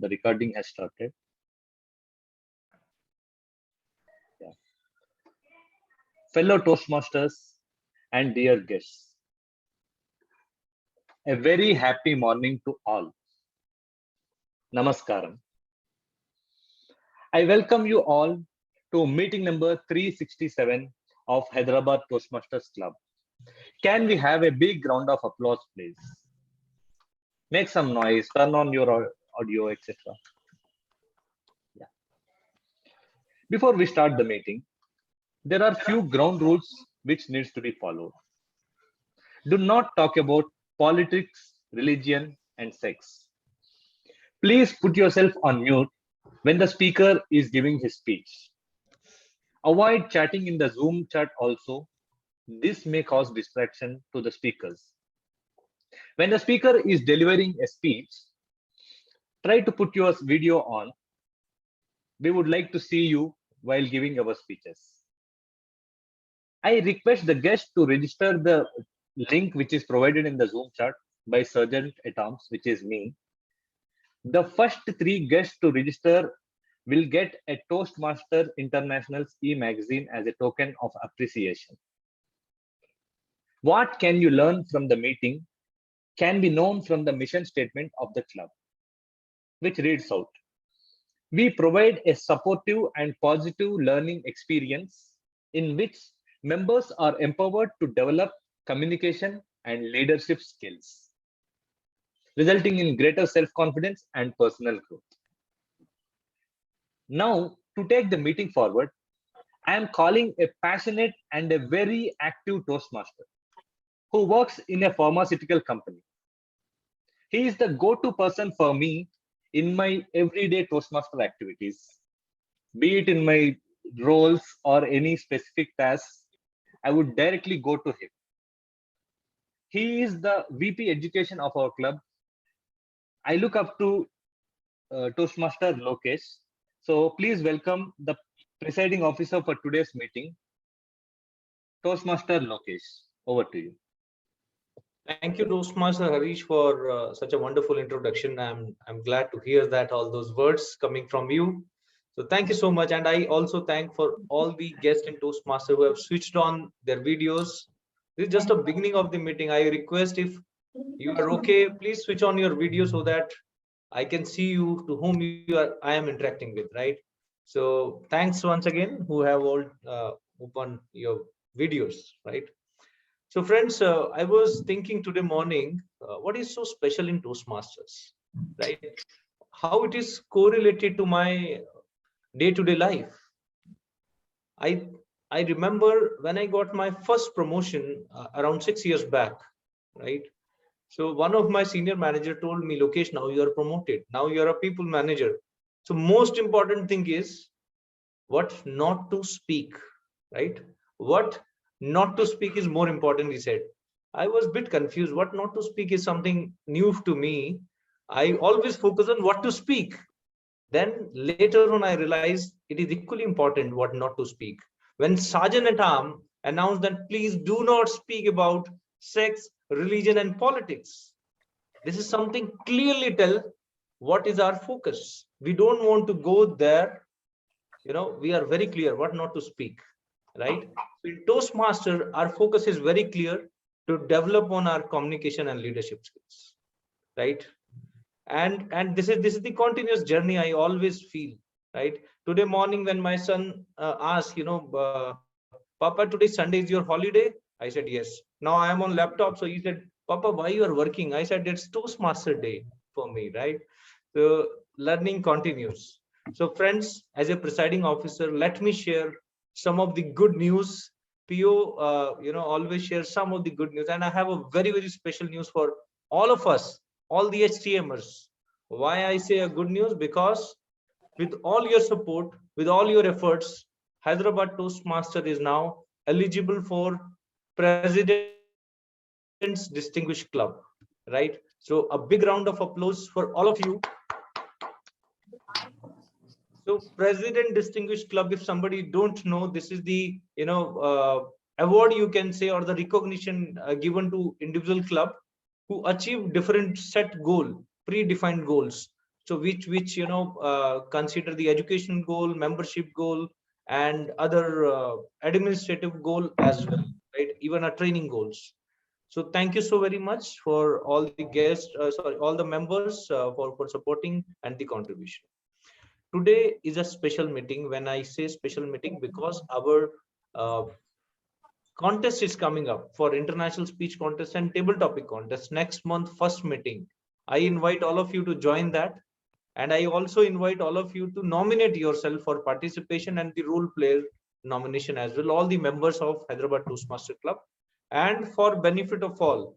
The recording has started. Yeah. Fellow Toastmasters and dear guests, a very happy morning to all. Namaskaram. I welcome you all to meeting number 367 of Hyderabad Toastmasters Club. Can we have a big round of applause, please? Make some noise, turn on your audio, etc. Yeah. Before we start the meeting, there are few ground rules which needs to be followed. Do not talk about politics, religion, and sex. Please put yourself on mute when the speaker is giving his speech. Avoid chatting in the Zoom chat also. This may cause distraction to the speakers. When the speaker is delivering a speech, try to put your video on. We would like to see you while giving our speeches. I request the guest to register the link which is provided in the Zoom chat by Sergeant at Arms, which is me. The first 3 guests to register will get a Toastmaster International's e-magazine as a token of appreciation. What can you learn from the meeting can be known from the mission statement of the club, which reads out: we provide a supportive and positive learning experience in which members are empowered to develop communication and leadership skills, resulting in greater self-confidence and personal growth. Now, to take the meeting forward, I am calling a passionate and a very active Toastmaster who works in a pharmaceutical company. He is the go-to person for me in my everyday Toastmaster activities, be it in my roles or any specific tasks. I would directly go to him. He is the VP Education of our club. I look up to Toastmaster Lokesh. So please welcome the presiding officer for today's meeting, Toastmaster Lokesh. Over to you. Thank you, Toastmaster Harish, for such a wonderful introduction. I'm glad to hear that all those words coming from you. So thank you so much, and I also thank for all the guests in Toastmaster who have switched on their videos. This is just a beginning of the meeting. I request, if you are okay, please switch on your video so that I can see you, to whom I am interacting with, right? So thanks once again who have all opened your videos, right? So friends, I was thinking today morning, what is so special in Toastmasters, right? How it is correlated to my day-to-day life. I remember when I got my first promotion around 6 years back, right? So one of my senior manager told me, Lokesh, now you are promoted. Now you are a people manager. So most important thing is what not to speak, right? What not to speak is more important, he said. I was a bit confused. What not to speak is something new to me. I always focus on what to speak. Then later on, I realized it is equally important what not to speak. When Sergeant at Arms announced that please do not speak about sex, religion, and politics, this is something clearly tell what is our focus. We don't want to go there. You know, we are very clear what not to speak, right? So in Toastmaster, our focus is very clear to develop on our communication and leadership skills, right? And this is the continuous journey I always feel, right? Today morning when my son asked, Papa, today Sunday is your holiday? I said yes. Now I am on laptop, so he said, Papa, why you are working? I said it's Toastmaster day for me, right? So learning continues. So friends, as a presiding officer, let me share some of the good news. PO always shares some of the good news, and I have a very, very special news for all of us, all the HTMers. Why I say a good news? Because with all your support, with all your efforts, Hyderabad Toastmaster is now eligible for President's Distinguished Club, right? So a big round of applause for all of you. So President Distinguished Club, if somebody don't know, this is the award you can say, or the recognition given to individual club who achieve different set goal, predefined goals. So which consider the education goal, membership goal, and other administrative goal as well, right? Even our training goals. So thank you so very much for all the guests, all the members for supporting and the contribution. Today is a special meeting. When I say special meeting, because our uh, contest is coming up for international speech contest and table topic contest next month, first meeting. I invite all of you to join that. And I also invite all of you to nominate yourself for participation and the role player nomination as well, all the members of Hyderabad Toastmaster Club. And for benefit of all,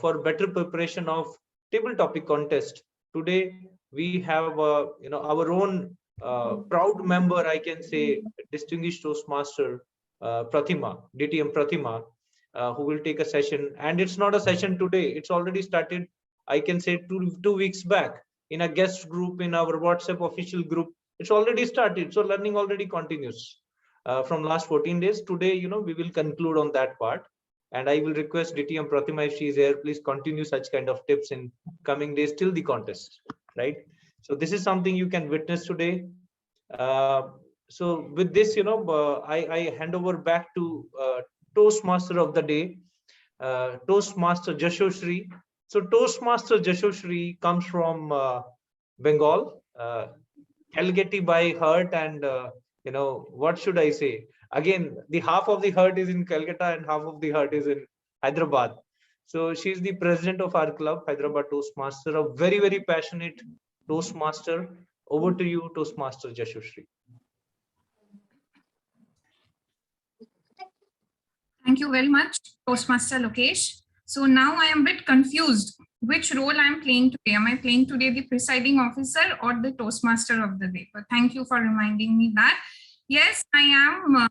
for better preparation of table topic contest, today we have our own proud member, I can say, distinguished Toastmaster Prathima, DTM Prathima, who will take a session. And it's not a session today, it's already started, I can say, two weeks back in a guest group in our WhatsApp official group. It's already started, so learning already continues from last 14 days. Today, we will conclude on that part, and I will request DTM Prathima, if she is here, please continue such kind of tips in coming days till the contest, right? So this is something you can witness today. So with this, I hand over back to Toastmaster of the day, Toastmaster Jashoshri. So Toastmaster Jashoshri comes from Bengal, Calgary by heart, and what should I say? Again, the half of the heart is in Calcutta and half of the heart is in Hyderabad. So she's the president of our club, Hyderabad Toastmaster, a very, very passionate Toastmaster. Over to you, Toastmaster Jashoshri. Thank you very much, Toastmaster Lokesh. So now I am a bit confused which role I am playing today. Am I playing today the presiding officer or the Toastmaster of the day? But thank you for reminding me that. Yes, I am.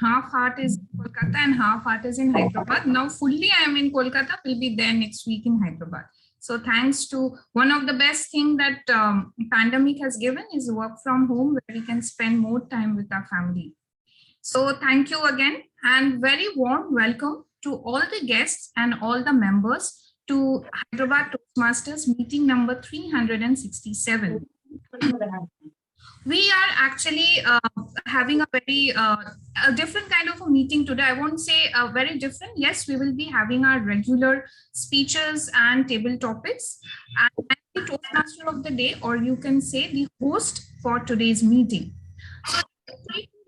Half heart is in Kolkata and half heart is in Hyderabad. Now fully I am in Kolkata, will be there next week in Hyderabad. So thanks to one of the best thing that pandemic has given is work from home, where we can spend more time with our family. So thank you again, and very warm welcome to all the guests and all the members to Hyderabad Toastmasters meeting number 367. We are actually having a very a different kind of a meeting today. I won't say very different. Yes, we will be having our regular speeches and table topics. And I'm the Toastmaster of the day, or you can say the host for today's meeting. So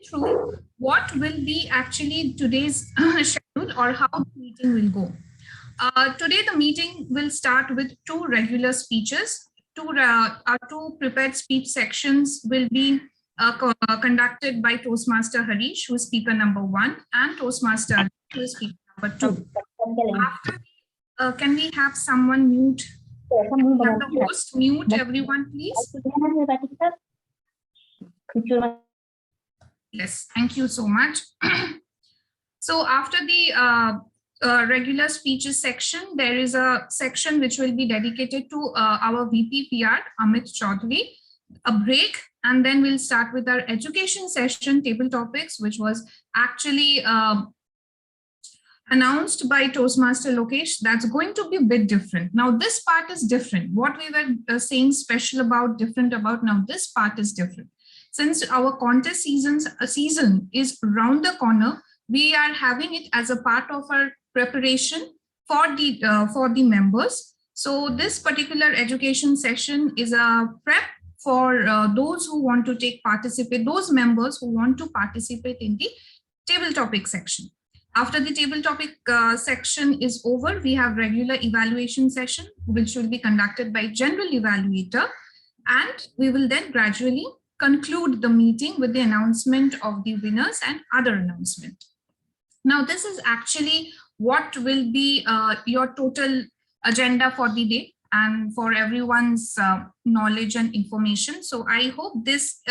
through what will be actually today's schedule or how the meeting will go. Today the meeting will start with two regular speeches. Our two prepared speech sections will be conducted by Toastmaster Harish, who is speaker number 1, and Toastmaster Harish, who is speaker number 2. After, can we have someone mute? Have the host mute everyone, please? Yes, thank you so much. So after the regular speeches section, there is a section which will be dedicated to our VP PR, Amit Chaudhary, a break, and then we'll start with our education session, table topics, which was actually announced by Toastmaster Lokesh. That's going to be a bit different. Now this part is different. What we were saying special about, different about, now this part is different. Since our contest season is around the corner, we are having it as a part of our preparation for the members. So this particular education session is a prep for those who want to participate, those members who want to participate in the table topic section. After the table topic section is over, we have regular evaluation session, which will be conducted by general evaluator, and we will then gradually conclude the meeting with the announcement of the winners and other announcement. Now, this is actually what will be your total agenda for the day and for everyone's knowledge and information. So I hope this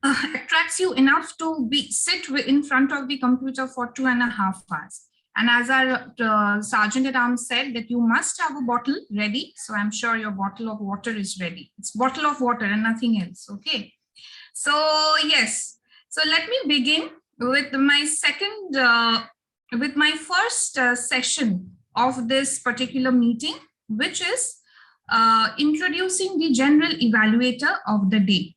attracts you enough to sit in front of the computer for 2.5 hours. And as our Sergeant at Arms said, that you must have a bottle ready. So I'm sure your bottle of water is ready. It's bottle of water and nothing else. Okay. So yes. So let me begin with my first session of this particular meeting, which is introducing the general evaluator of the day.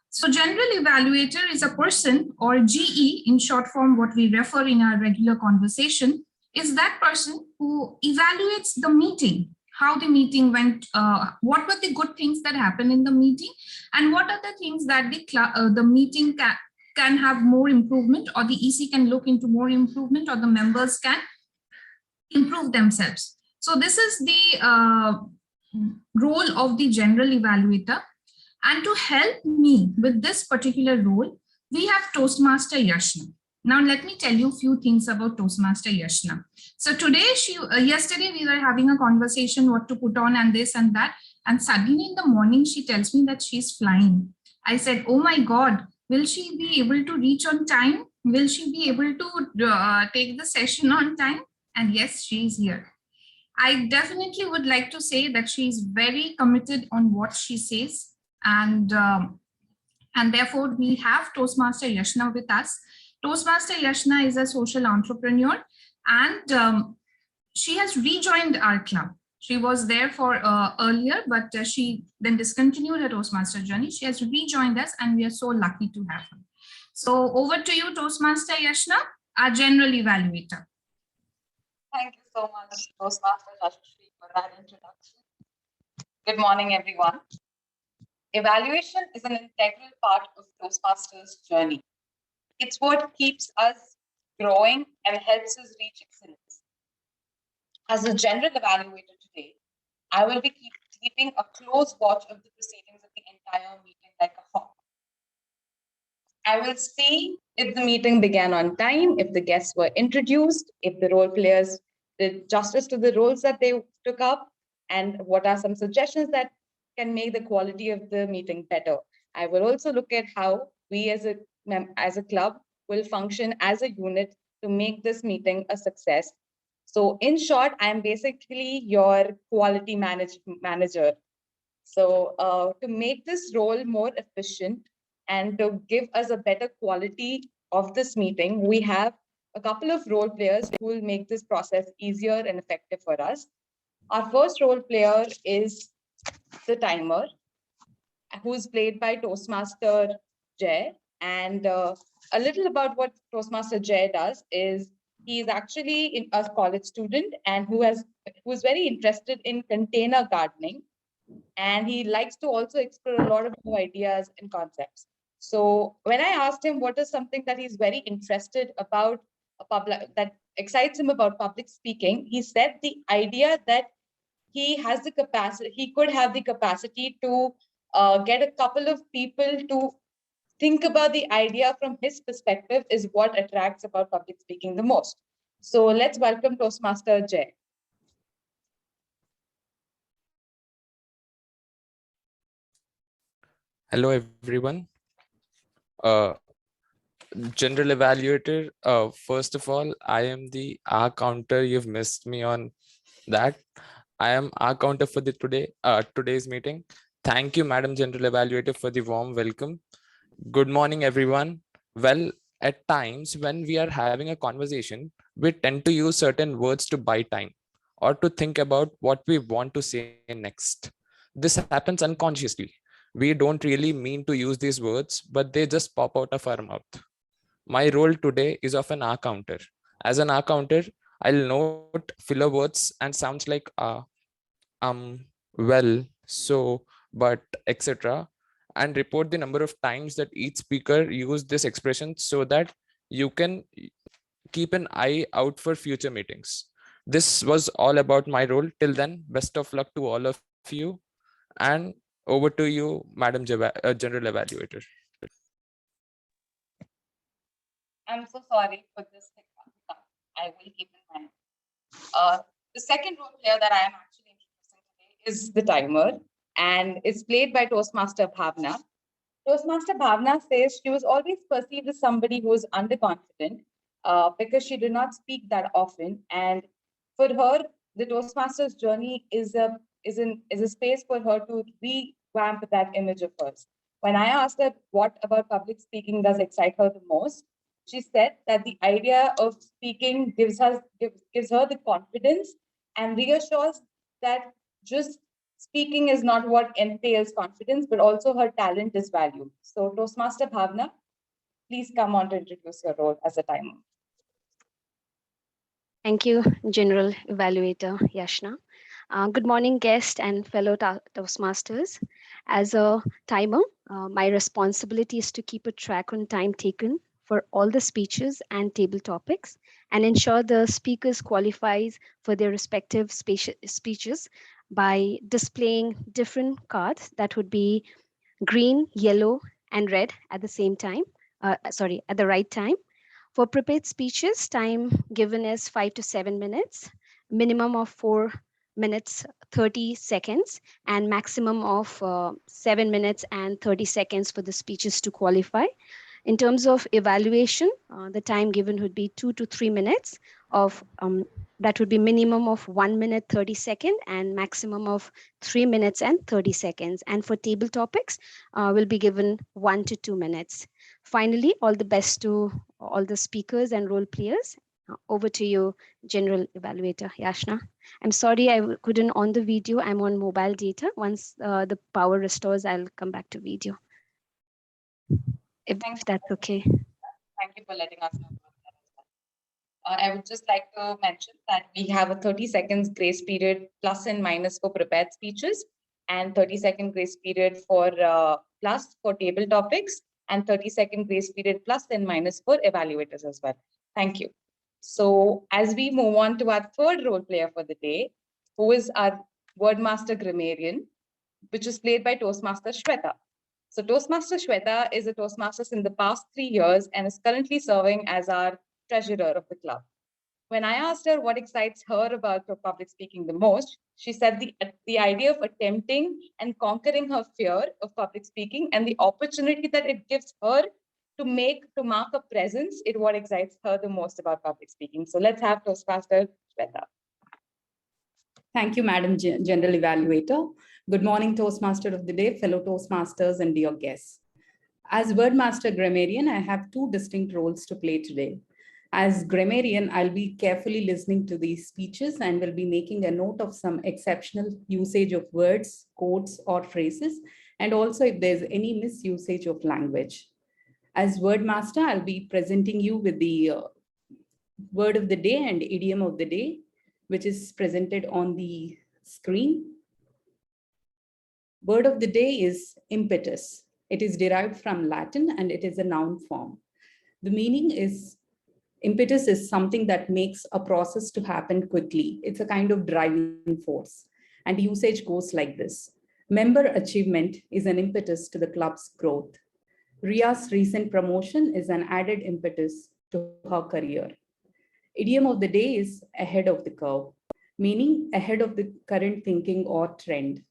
So general evaluator is a person, or GE in short form, what we refer in our regular conversation, is that person who evaluates the meeting, how the meeting went, what were the good things that happened in the meeting, and what are the things that the meeting can have more improvement, or the EC can look into more improvement, or the members can improve themselves. So this is the role of the general evaluator. And to help me with this particular role, we have Toastmaster Yashna. Now, let me tell you a few things about Toastmaster Yashna. So today, yesterday we were having a conversation what to put on and this and that. And suddenly in the morning, she tells me that she's flying. I said, oh my God, will she be able to reach on time? Will she be able to take the session on time? And yes, she's here. I definitely would like to say that she's very committed on what she says. And therefore, we have Toastmaster Yashna with us. Toastmaster Yashna is a social entrepreneur, and she has rejoined our club. She was there for earlier, but she then discontinued her Toastmaster journey. She has rejoined us, and we are so lucky to have her. So over to you, Toastmaster Yashna, our general evaluator. Thank you so much, Toastmaster Rashmi, for that introduction. Good morning, everyone. Evaluation is an integral part of Toastmasters' journey. It's what keeps us growing and helps us reach excellence. As a general evaluator today, I will be keeping a close watch of the proceedings of the entire meeting like a hawk. I will see if the meeting began on time, if the guests were introduced, if the role players did justice to the roles that they took up, and what are some suggestions that can make the quality of the meeting better. I will also look at how we as a club will function as a unit to make this meeting a success. So in short, I'm basically your quality manager. So to make this role more efficient and to give us a better quality of this meeting, we have a couple of role players who will make this process easier and effective for us. Our first role player is the timer, who's played by Toastmaster Jay. And a little about what Toastmaster Jay does is he's actually a college student and who's very interested in container gardening. And he likes to also explore a lot of new ideas and concepts. So when I asked him what is something that he's very interested about, that excites him about public speaking, he said the idea that he could have the capacity to get a couple of people to think about the idea from his perspective is what attracts about public speaking the most. So let's welcome Toastmaster Jay. Hello, everyone. General evaluator, first of all, I am the R counter. You've missed me on that. I am R counter for the today's meeting. Thank you, Madam General Evaluator, for the warm welcome. Good morning, everyone. Well, at times when we are having a conversation, we tend to use certain words to buy time or to think about what we want to say next. This happens unconsciously. We don't really mean to use these words, but they just pop out of our mouth. My role today is of an R counter. As an R counter, I'll note filler words and sounds like well, so, but, etc. and report the number of times that each speaker used this expression so that you can keep an eye out for future meetings. This was all about my role. Till then, best of luck to all of you. And over to you, Madam General Evaluator. I'm so sorry for this hiccup. I will keep in mind. The second role player that I am actually introducing today is the timer, and it's played by Toastmaster Bhavna. Toastmaster Bhavna says she was always perceived as somebody who was underconfident because she did not speak that often. And for her, the Toastmasters journey is a space for her to revamp that image of hers. When I asked her what about public speaking does excite her the most, she said that the idea of speaking gives her the confidence and reassures that just speaking is not what entails confidence, but also her talent is valued. So Toastmaster Bhavna, please come on to introduce your role as a timer. Thank you, General Evaluator Yashna. Good morning, guests and fellow Toastmasters. As a timer, my responsibility is to keep a track on time taken for all the speeches and table topics and ensure the speakers qualifies for their respective speeches by displaying different cards that would be green, yellow, and red at the same time, at the right time. For prepared speeches, time given is 5 to 7 minutes, minimum of 4 minutes 30 seconds, and maximum of 7 minutes and 30 seconds for the speeches to qualify. In terms of evaluation, the time given would be 2 to 3 minutes of that would be minimum of 1 minute 30 second and maximum of 3 minutes and 30 seconds. And for table topics, will be given 1 to 2 minutes. Finally, all the best to all the speakers and role players. Over to you, General Evaluator Yashna. I'm sorry I couldn't on the video. I'm on mobile data. Once the power restores, I'll come back to video. If that's okay. Thank you for letting us know about that as well. I would just like to mention that we have a 30 seconds grace period plus and minus for prepared speeches and 30-second grace period for plus for table topics and 30-second grace period plus and minus for evaluators as well. Thank you. So as we move on to our third role player for the day, who is our Wordmaster Grammarian, which is played by Toastmaster Shweta. So Toastmaster Shweta is a Toastmasters in the past 3 years and is currently serving as our treasurer of the club. When I asked her what excites her about public speaking the most, she said the idea of attempting and conquering her fear of public speaking and the opportunity that it gives her to mark a presence is what excites her the most about public speaking. So let's have Toastmaster Shweta. Thank you, Madam General Evaluator. Good morning, Toastmaster of the Day, fellow Toastmasters and dear guests. As Wordmaster Grammarian, I have 2 distinct roles to play today. As grammarian, I'll be carefully listening to these speeches and will be making a note of some exceptional usage of words, quotes, or phrases, and also if there's any misusage of language. As Wordmaster, I'll be presenting you with the word of the day and idiom of the day, which is presented on the screen. Word of the day is impetus. It is derived from Latin and it is a noun form. The meaning is impetus is something that makes a process to happen quickly. It's a kind of driving force. And usage goes like this. Member achievement is an impetus to the club's growth. Ria's recent promotion is an added impetus to her career. Idiom of the day is ahead of the curve, meaning ahead of the current thinking or trend.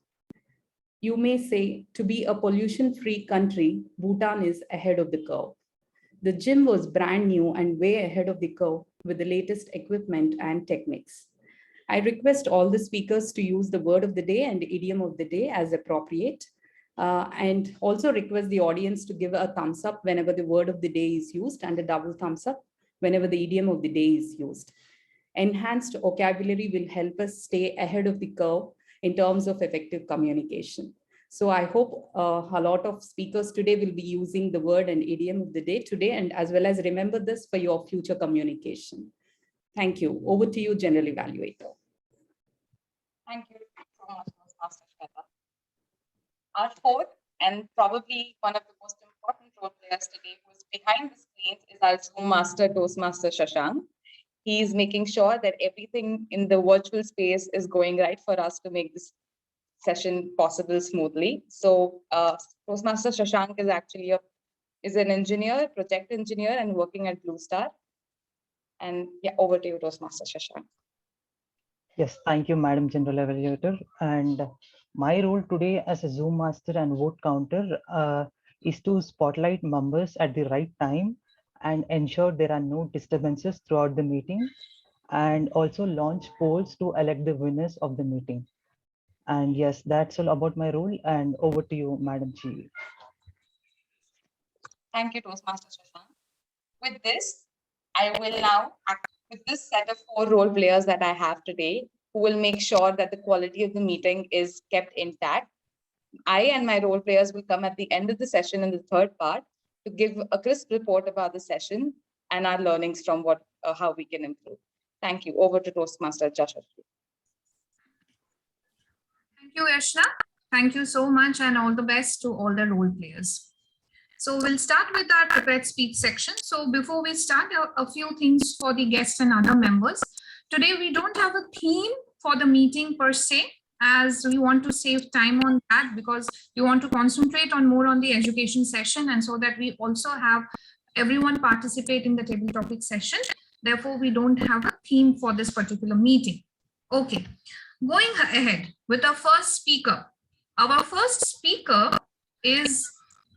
You may say, to be a pollution-free country, Bhutan is ahead of the curve. The gym was brand new and way ahead of the curve with the latest equipment and techniques. I request all the speakers to use the word of the day and idiom of the day as appropriate, and also request the audience to give a thumbs up whenever the word of the day is used and a double thumbs up whenever the idiom of the day is used. Enhanced vocabulary will help us stay ahead of the curve in terms of effective communication. So I hope a lot of speakers today will be using the word and idiom of the day today, and as well as remember this for your future communication. Thank you. Over to you, General Evaluator. Thank you so much, Toastmaster Shweta. Our fourth and probably one of the most important role players today who is behind the screens is our Zoom Master, Toastmaster Shashank. He's making sure that everything in the virtual space is going right for us to make this session possible smoothly. So Toastmaster Shashank is actually is an engineer, project engineer, and working at Blue Star. And yeah, over to you, Toastmaster Shashank. Yes, thank you, Madam General Evaluator. And my role today as a Zoom Master and vote counter is to spotlight members at the right time and ensure there are no disturbances throughout the meeting, and also launch polls to elect the winners of the meeting. And yes, that's all about my role. And over to you, Madam Chief. Thank you, Toastmaster Shashank. With this, I will now, with this set of 4 role players that I have today, who will make sure that the quality of the meeting is kept intact. I and my role players will come at the end of the session in the third part to give a crisp report about the session and our learnings from how we can improve. Thank you. Over to Toastmaster Yashashri. Thank you, Yashna. Thank you so much, and all the best to all the role players. So we'll start with our prepared speech section. So before we start, a few things for the guests and other members. Today, we don't have a theme for the meeting per se, as we want to save time on that, because we want to concentrate on more on the education session, and so that we also have everyone participate in the table topic session. Therefore, we don't have a theme for this particular meeting. Okay, going ahead with our first speaker. Our first speaker is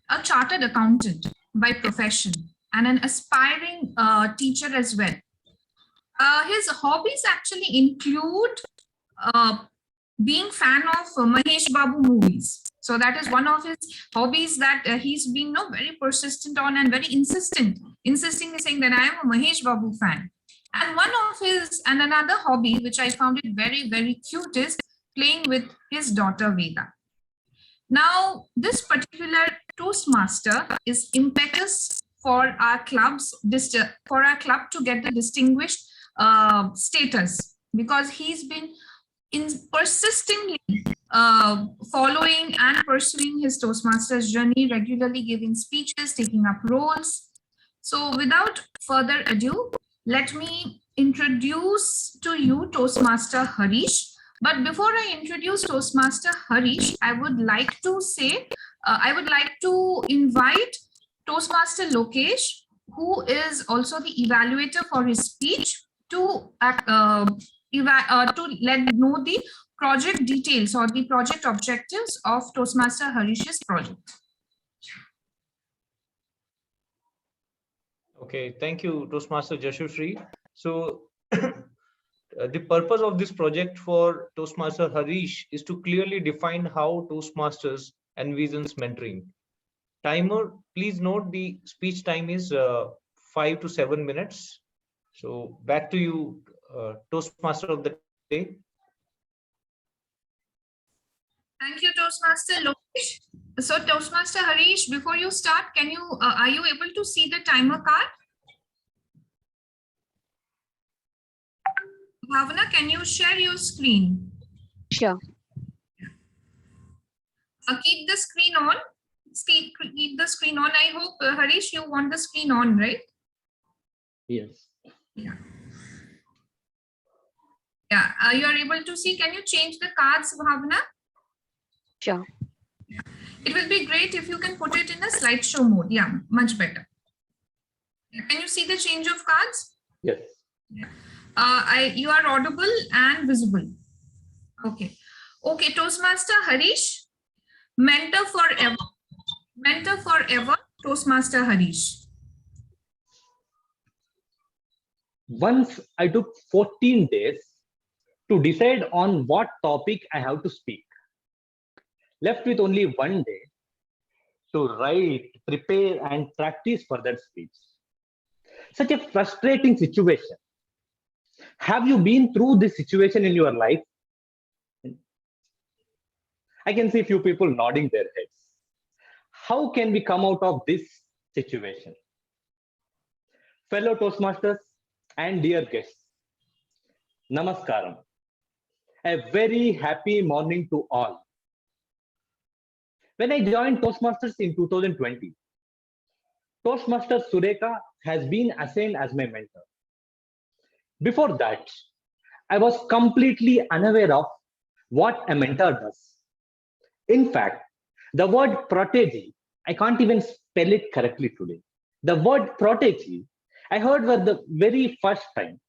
a chartered accountant by profession and an aspiring teacher as well. His hobbies actually include being fan of Mahesh Babu movies. So that is one of his hobbies that he's been very persistent on and very insistingly saying that I am a Mahesh Babu fan. And another hobby, which I found it very, very cute, is playing with his daughter Veda. Now, this particular Toastmaster is impetus for our club to get the distinguished status, because he's been persistently following and pursuing his Toastmasters journey, regularly giving speeches, taking up roles. So without further ado, let me introduce to you Toastmaster Harish. But before I introduce Toastmaster Harish, I would like to invite Toastmaster Lokesh, who is also the evaluator for his speech, to let know the project details or the project objectives of Toastmaster Harish's project. Okay, thank you, Toastmaster Yashashri. So the purpose of this project for Toastmaster Harish is to clearly define how Toastmasters envisions mentoring. Timer, please note the speech time is 5 to 7 minutes. So back to you, Toastmaster of the day. Thank you, Toastmaster Lokesh. So Toastmaster Harish, before you start, are you able to see the timer card? Bhavana, can you share your screen? Sure. Keep the screen on. Keep the screen on. I hope, Harish, you want the screen on, right? Yes. Yeah. Yeah, you are able to see. Can you change the cards, Bhavana? Sure. Yeah. It will be great if you can put it in a slideshow mode. Yeah, much better. Can you see the change of cards? Yes. Yeah. You are audible and visible. Okay. Okay, Toastmaster Harish, mentor forever. Mentor forever, Toastmaster Harish. Once I took 14 days to decide on what topic I have to speak. Left with only one day to write, prepare, and practice for that speech. Such a frustrating situation. Have you been through this situation in your life? I can see a few people nodding their heads. How can we come out of this situation? Fellow Toastmasters and dear guests, Namaskaram. A very happy morning to all. When I joined Toastmasters in 2020, Toastmaster Sureka has been assigned as my mentor. Before that, I was completely unaware of what a mentor does. In fact, the word protege, I can't even spell it correctly today. The word protege, I heard for the very first time.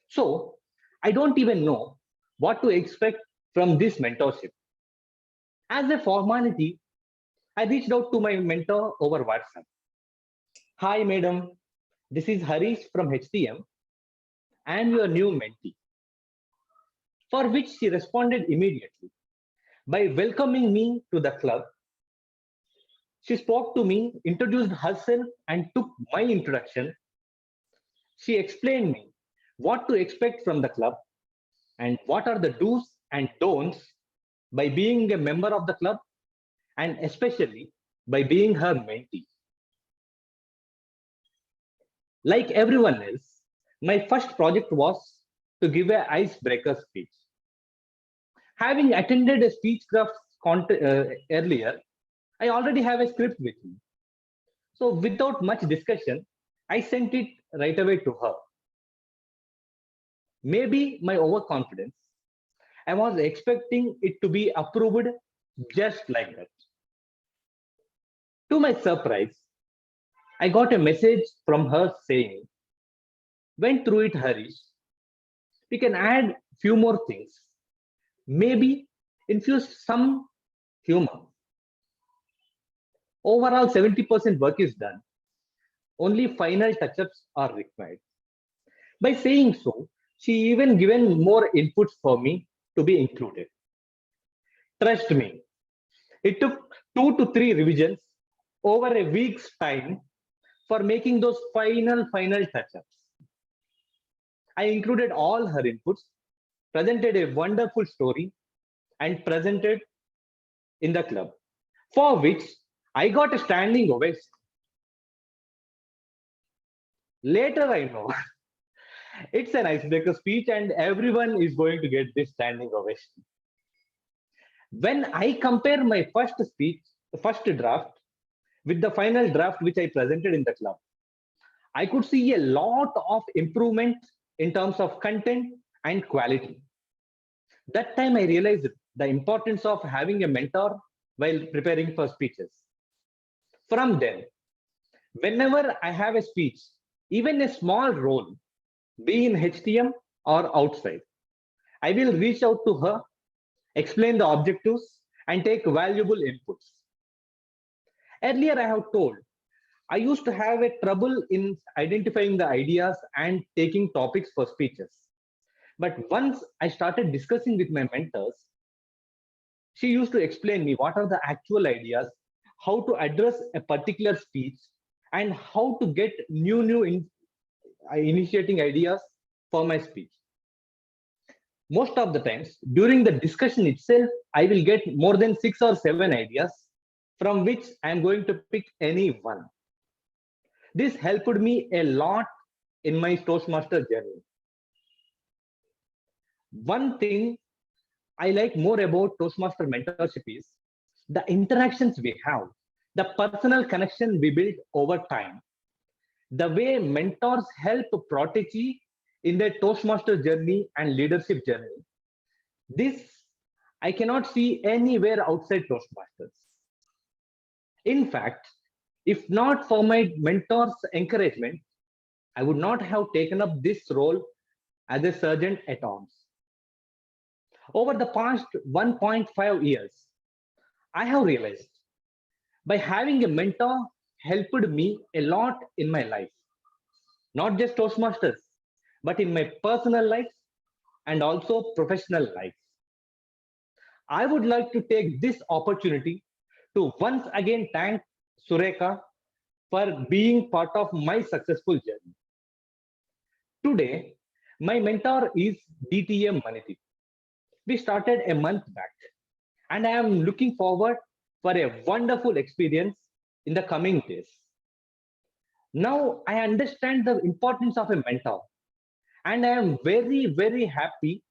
So I don't even know what to expect from this mentorship. As a formality, I reached out to my mentor over WhatsApp. Hi, madam. This is Harish from HTM. I am your new mentee. For which she responded immediately by welcoming me to the club. She spoke to me, introduced herself, and took my introduction. She explained me what to expect from the club, and what are the do's and don'ts by being a member of the club, and especially by being her mentee. Like everyone else, my first project was to give an icebreaker speech. Having attended a speechcraft earlier, I already have a script with me. So without much discussion, I sent it right away to her. Maybe my overconfidence, I was expecting it to be approved just like that. To my surprise, I got a message from her saying, "Went through it, Harish. We can add few more things. Maybe infuse some humor." Overall, 70% work is done. Only final touch-ups are required. By saying so, she even given more inputs for me to be included. Trust me, it took 2 to 3 revisions over a week's time for making those final touch-ups. I included all her inputs, presented a wonderful story, and presented in the club, for which I got a standing ovation. Later, I know it's an icebreaker speech and everyone is going to get this standing ovation. When I compare my first speech, first draft, with the final draft which I presented in the club, I could see a lot of improvement in terms of content and quality. That time I realized the importance of having a mentor while preparing for speeches. From then, whenever I have a speech, even a small role, be in HTM or outside, I will reach out to her, explain the objectives, and take valuable inputs. Earlier, I have told, I used to have a trouble in identifying the ideas and taking topics for speeches. But once I started discussing with my mentors, she used to explain me what are the actual ideas, how to address a particular speech, and how to get new initiating ideas for my speech. Most of the times, during the discussion itself, I will get more than 6 or 7 ideas from which I am going to pick any one. This helped me a lot in my Toastmaster journey. One thing I like more about Toastmaster mentorship is the interactions we have, the personal connection we build over time, the way mentors help protege in their Toastmaster journey and leadership journey. This I cannot see anywhere outside Toastmasters. In fact, if not for my mentor's encouragement, I would not have taken up this role as a sergeant at arms. Over the past 1.5 years, I have realized by having a mentor helped me a lot in my life, not just Toastmasters, but in my personal life and also professional life. I would like to take this opportunity to once again thank Sureka for being part of my successful journey. Today, my mentor is DTM Prathima. We started a month back, and I am looking forward for a wonderful experience in the coming days. Now I understand the importance of a mentor, and I am very happy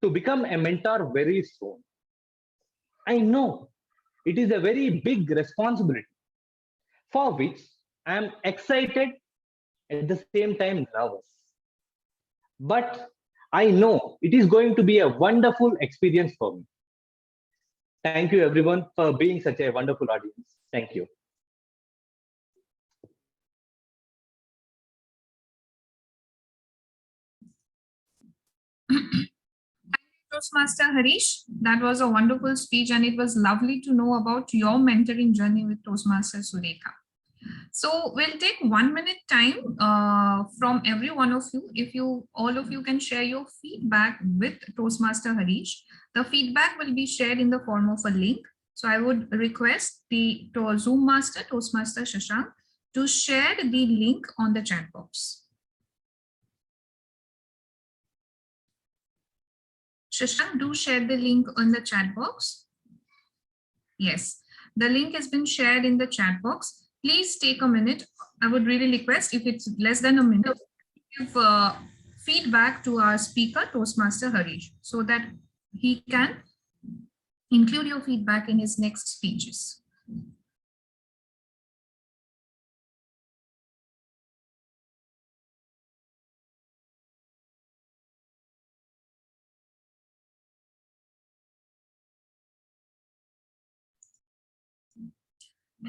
to become a mentor very soon. I know it is a very big responsibility for which I am excited at the same time nervous. But I know it is going to be a wonderful experience for me. Thank you everyone for being such a wonderful audience. Thank you. Toastmaster Harish, that was a wonderful speech and it was lovely to know about your mentoring journey with Toastmaster Sureka. So we'll take 1 minute time from every one of you. If all of you can share your feedback with Toastmaster Harish, the feedback will be shared in the form of a link. So I would request the Zoom master, Toastmaster Shashank, to share the link on the chat box. Shashank, do share the link on the chat box. Yes, the link has been shared in the chat box. Please take a minute. I would really request, if it's less than a minute, give feedback to our speaker, Toastmaster Harish, so that he can include your feedback in his next speeches.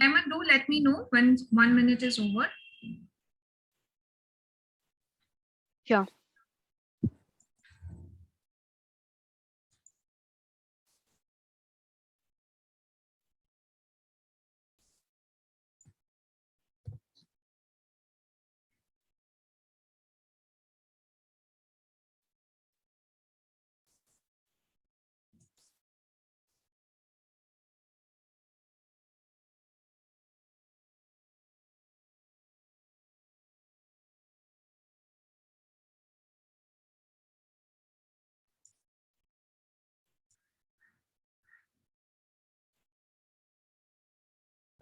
Emma, do let me know when 1 minute is over. Sure.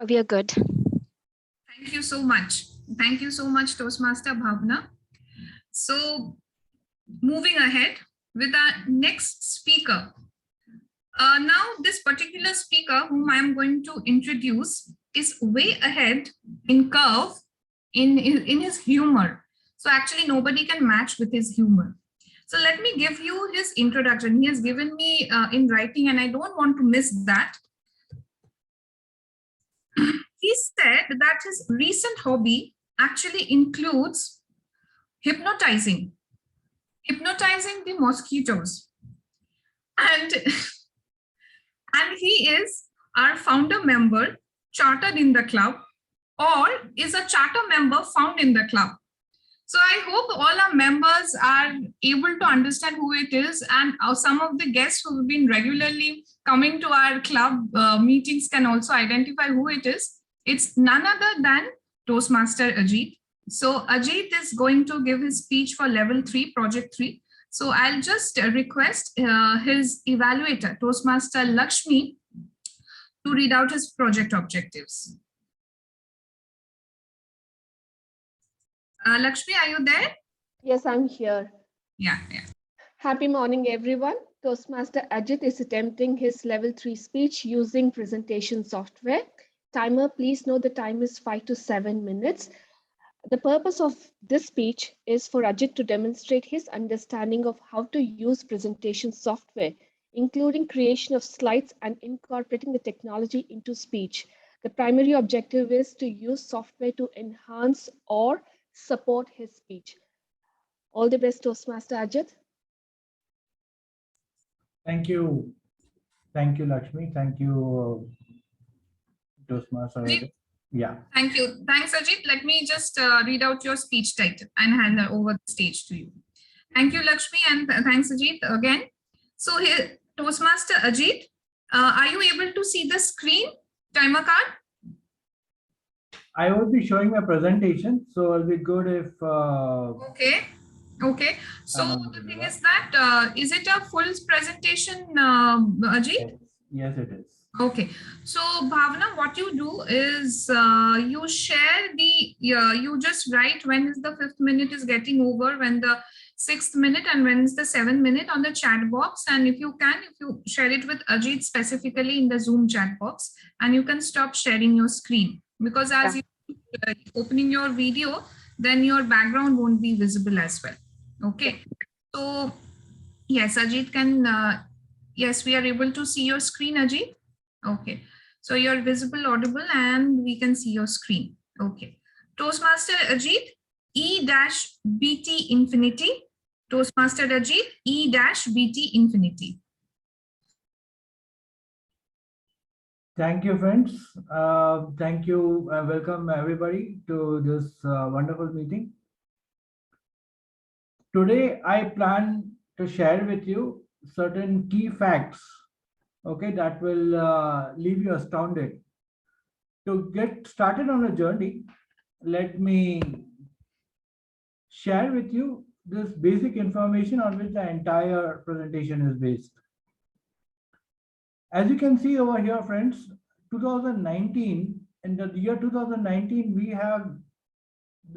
We are good. Thank you so much. Thank you so much, Toastmaster Bhavna. So moving ahead with our next speaker. Now this particular speaker whom I am going to introduce is way ahead in curve in his humor. So actually nobody can match with his humor. So let me give you his introduction. He has given me in writing and I don't want to miss that. He said that his recent hobby actually includes hypnotizing the mosquitoes. And he is our founder member, chartered in the club, or is a charter member found in the club. So I hope all our members are able to understand who it is, and some of the guests who have been regularly coming to our club meetings can also identify who it is. It's none other than Toastmaster Ajit. So Ajit is going to give his speech for level 3, project 3. So I'll just request his evaluator, Toastmaster Lakshmi, to read out his project objectives. Lakshmi, are you there? Yes, I'm here. Yeah. Happy morning, everyone. Toastmaster Ajit is attempting his level 3 speech using presentation software. Timer, please know the time is 5 to 7 minutes. The purpose of this speech is for Ajit to demonstrate his understanding of how to use presentation software, including creation of slides and incorporating the technology into speech. The primary objective is to use software to enhance or support his speech. All the best, Toastmaster Ajit. Thank you. Thank you, Lakshmi. Thank you, Toastmaster. Yeah. Thank you. Thanks, Ajit. Let me just read out your speech title and hand over the stage to you. Thank you, Lakshmi, and thanks, Ajit, again. So here, Toastmaster Ajit, are you able to see the screen timer card? I will be showing my presentation, so it'll be good if... Okay. So the thing is that, is it a full presentation, Ajit? Yes, it is. Okay. So Bhavna, what you do is you share the, you just write when is the 5th minute is getting over, when the 6th minute and when is the 7th minute on the chat box. And if you share it with Ajit specifically in the Zoom chat box, and you can stop sharing your screen, because as you opening your video, then your background won't be visible as well. Okay. So yes, Ajit can, yes, we are able to see your screen, Ajit. Okay. So you're visible, audible, and we can see your screen. Okay. Toastmaster Ajit, E-BT infinity. Toastmaster Ajit, E-BT infinity. Thank you, friends. Thank you. Welcome everybody to this wonderful meeting. Today, I plan to share with you certain key facts, okay, that will leave you astounded. To get started on a journey, let me share with you this basic information on which the entire presentation is based. As you can see over here, friends, 2019, in the year 2019, we have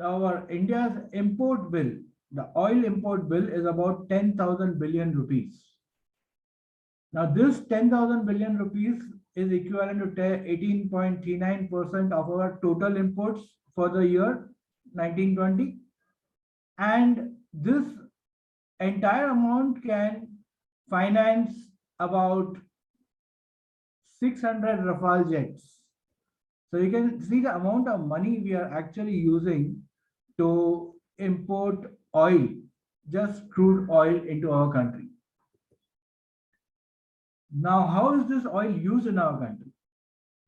our India's import bill. The oil import bill is about 10,000 billion rupees. Now, this 10,000 billion rupees is equivalent to 18.39% of our total imports for the year 1920. And this entire amount can finance about 600 Rafale jets. So you can see the amount of money we are actually using to import oil, just crude oil, into our country. Now, how is this oil used in our country?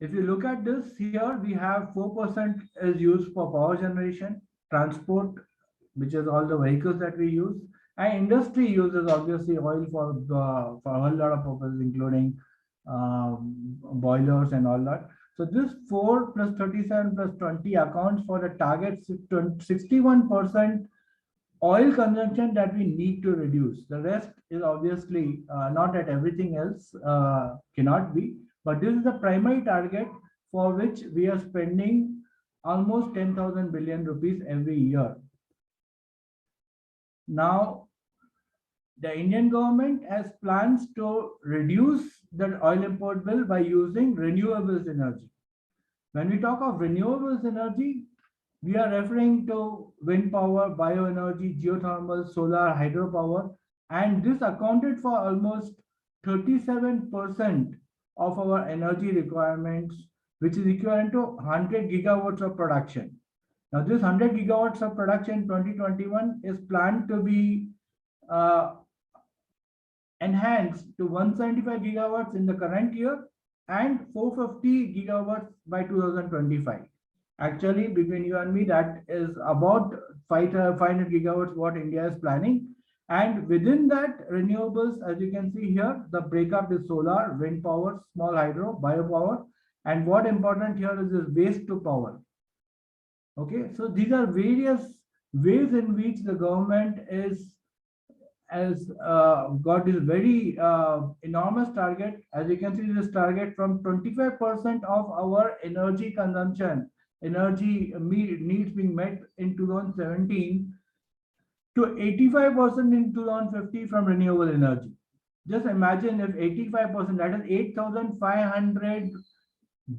If you look at this here, we have 4% is used for power generation, transport, which is all the vehicles that we use, and industry uses obviously oil for a whole lot of purposes, including boilers and all that. So this 4 plus 37 plus 20 accounts for the target 61% oil consumption that we need to reduce. The rest is obviously not at everything else, cannot be, but this is the primary target for which we are spending almost 10,000 billion rupees every year. Now, the Indian government has plans to reduce the oil import bill by using renewables energy. When we talk of renewables energy, we are referring to wind power, bioenergy, geothermal, solar, hydropower, and this accounted for almost 37% of our energy requirements, which is equivalent to 100 gigawatts of production. Now, this 100 gigawatts of production in 2021 is planned to be enhanced to 175 gigawatts in the current year and 450 gigawatts by 2025. Actually, between you and me, that is about 500 gigawatts what India is planning. And within that, renewables, as you can see here, the breakup is solar, wind power, small hydro, biopower. And what important here is this waste to power. Okay, so these are various ways in which the government has got this very enormous target. As you can see, this target from 25% of our energy consumption, energy needs being met in 2017 to 85% in 2050 from renewable energy. Just imagine if 85%, that is 8,500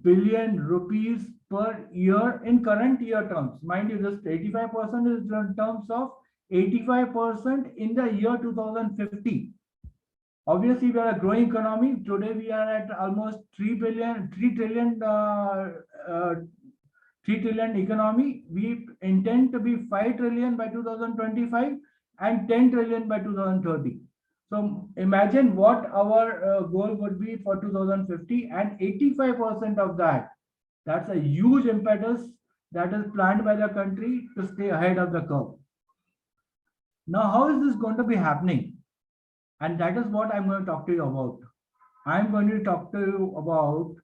billion rupees per year in current year terms. Mind you, this 85% is in terms of 85% in the year 2050. Obviously, we are a growing economy. Today, we are at almost 3 trillion economy. We intend to be 5 trillion by 2025 and 10 trillion by 2030. So imagine what our goal would be for 2050, and 85% of that. That's a huge impetus that is planned by the country to stay ahead of the curve. Now, how is this going to be happening? And that is what I'm going to talk to you about. I'm going to talk to you about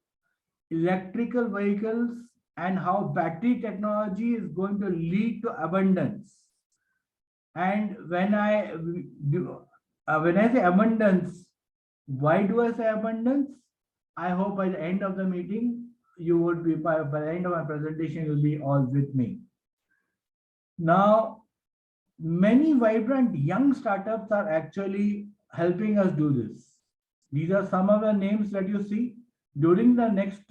electrical vehicles and how battery technology is going to lead to abundance. And when I say abundance, why do I say abundance? I hope by the end of the meeting, you would be, by the end of my presentation, you'll be all with me. Now, many vibrant young startups are actually helping us do this. These are some of the names that you see. During the next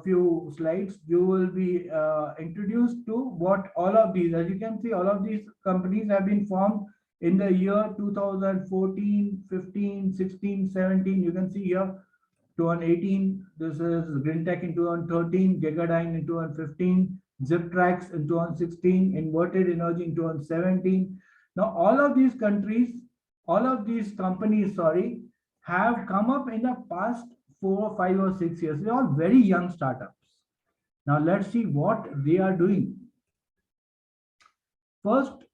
few slides, you will be introduced to what all of these, as you can see, all of these companies have been formed in the year 2014, 15, 16, 17. You can see here 2018, this is GreenTech in 2013, Gigadyne in 2015, ZipTrax in 2016, Inverted Energy in 2017. Now, all of these companies, have come up in the past 4, 5, or 6 years. They're all very young startups. Now, let's see what they are doing. First,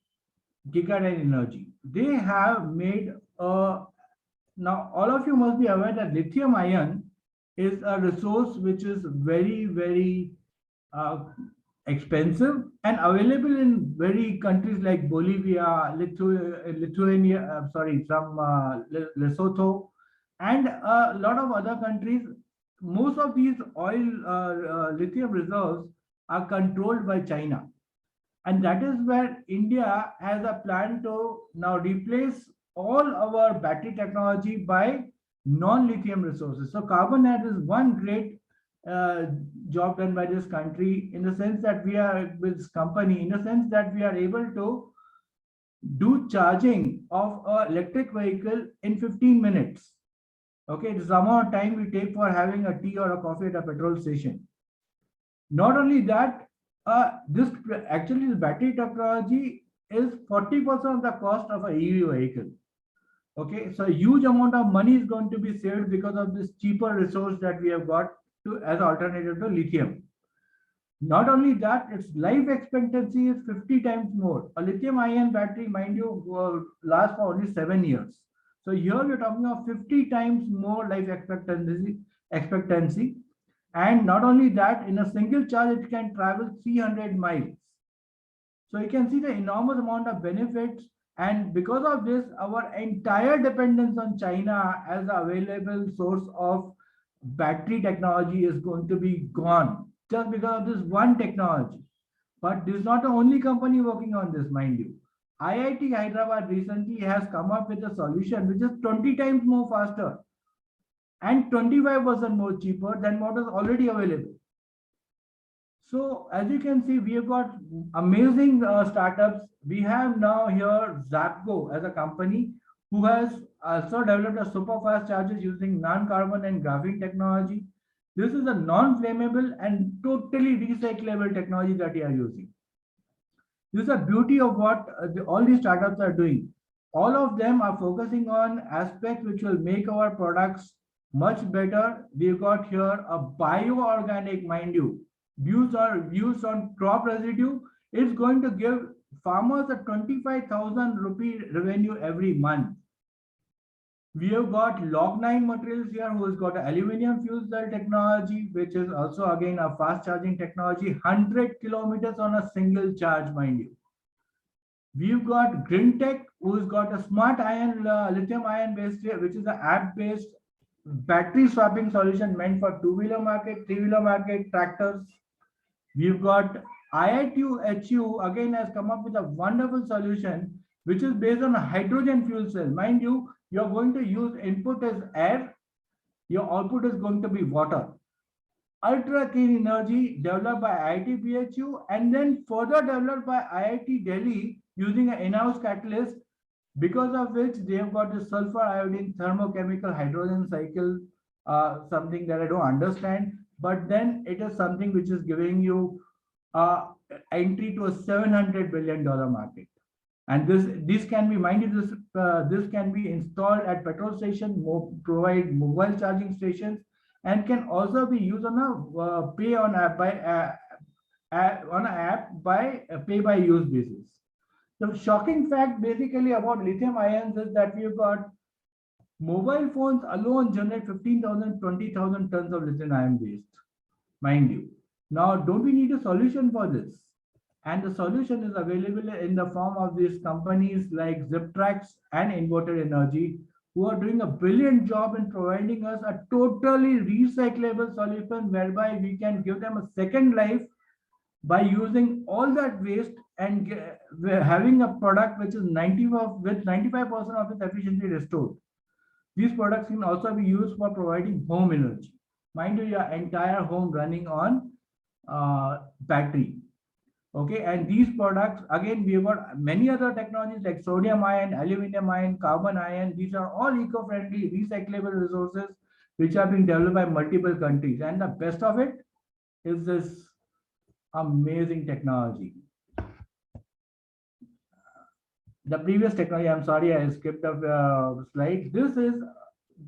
Gigadyne Energy. They have made now all of you must be aware that lithium ion is a resource which is very, very expensive and available in very countries like Bolivia, Lithuania, Lesotho, and a lot of other countries. Most of these oil lithium reserves are controlled by China. And that is where India has a plan to now replace all our battery technology by non-lithium resources. So carbon net is one great job done by this country, in the sense that we are, with this company, in the sense that we are able to do charging of an electric vehicle in 15 minutes. Okay, it's the amount of time we take for having a tea or a coffee at a petrol station. Not only that, this battery technology is 40% of the cost of a EV vehicle. Okay, so a huge amount of money is going to be saved because of this cheaper resource that we have got to as alternative to lithium. Not only that, its life expectancy is 50 times more. A lithium-ion battery, mind you, will last for only 7 years. So here we're talking of 50 times more life expectancy. And not only that, in a single charge, it can travel 300 miles. So you can see the enormous amount of benefits. And because of this, our entire dependence on China as the available source of battery technology is going to be gone, just because of this one technology. But this is not the only company working on this, mind you. IIT Hyderabad recently has come up with a solution which is 20 times more faster and 25% more cheaper than what is already available. So as you can see, we have got amazing startups. We have now here Zapgo as a company who has also developed a super fast charger using non-carbon and graphene technology. This is a non-flammable and totally recyclable technology that we are using. This is the beauty of what all these startups are doing. All of them are focusing on aspects which will make our products much better. We've got here a bioorganic, mind you, views on crop residue. It's going to give farmers a 25,000 rupee revenue every month. We have got Log9 Materials here, who has got aluminum fuel cell technology, which is also again a fast charging technology, 100 kilometers on a single charge, mind you. We've got Grintech, who's got a smart ion, lithium ion based, which is an app based battery swapping solution meant for two-wheeler market, three-wheeler market, tractors. We've got IITU again has come up with a wonderful solution which is based on a hydrogen fuel cell. Mind you, you're going to use input as air, your output is going to be water. Ultra clean energy developed by IIT BHU and then further developed by IIT Delhi using an in-house catalyst, because of which they have got the sulfur iodine thermochemical hydrogen cycle, something that I don't understand, but then it is something which is giving you entry to a $700 billion market. And this can be, mind you, this can be installed at petrol stations, provide mobile charging stations, and can also be used on a pay on app by pay by use basis. The shocking fact basically about lithium ions is that we've got mobile phones alone generate 15,000, 20,000 tons of lithium ion waste, mind you. Now, don't we need a solution for this? And the solution is available in the form of these companies like Ziptrax and Inverted Energy, who are doing a brilliant job in providing us a totally recyclable solution whereby we can give them a second life by using all that waste and having a product which is 95% of its efficiency restored. These products can also be used for providing home energy. Mind you, your entire home running on battery. Okay, and these products, again, we have got many other technologies like sodium ion, aluminum ion, carbon ion. These are all eco-friendly, recyclable resources which are being developed by multiple countries. And the best of it is this amazing technology. The previous technology, I'm sorry, I skipped a slide. This is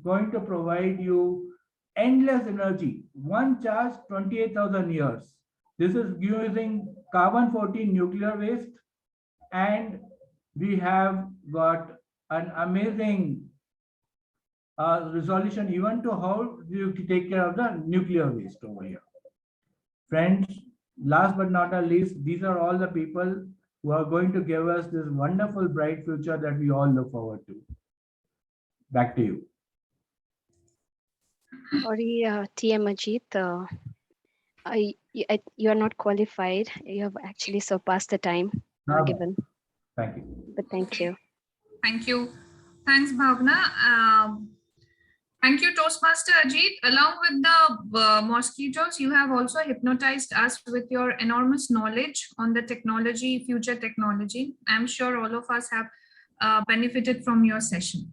going to provide you endless energy. One charge, 28,000 years. This is using carbon-14 nuclear waste, and we have got an amazing resolution even to how you take care of the nuclear waste over here. Friends, last but not the least, these are all the people who are going to give us this wonderful, bright future that we all look forward to. Back to you. Sorry, TM Ajit, you are not qualified. You have actually surpassed the time given, Thank you. but thank you. Thank you. Thanks, Bhavna. Thank you, Toastmaster Ajit. Along with the mosquitoes, you have also hypnotized us with your enormous knowledge on the technology, future technology. I'm sure all of us have benefited from your session.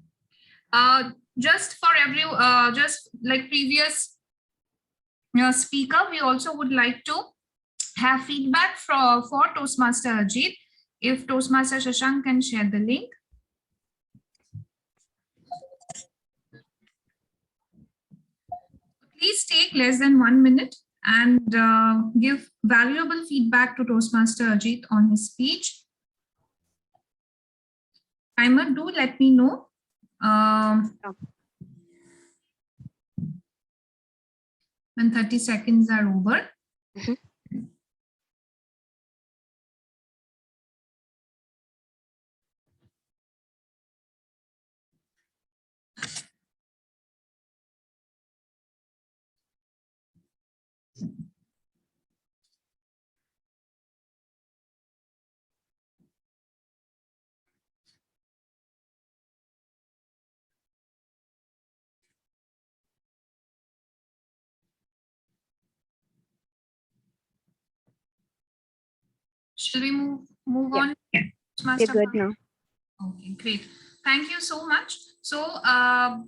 Just like previous speaker, we also would like to have feedback for Toastmaster Ajit. If Toastmaster Shashank can share the link. Please take less than 1 minute and give valuable feedback to Toastmaster Ajit on his speech. Timer, do let me know. When 30 seconds are over. Shall we move on? We're good now. Okay, great. Thank you so much. So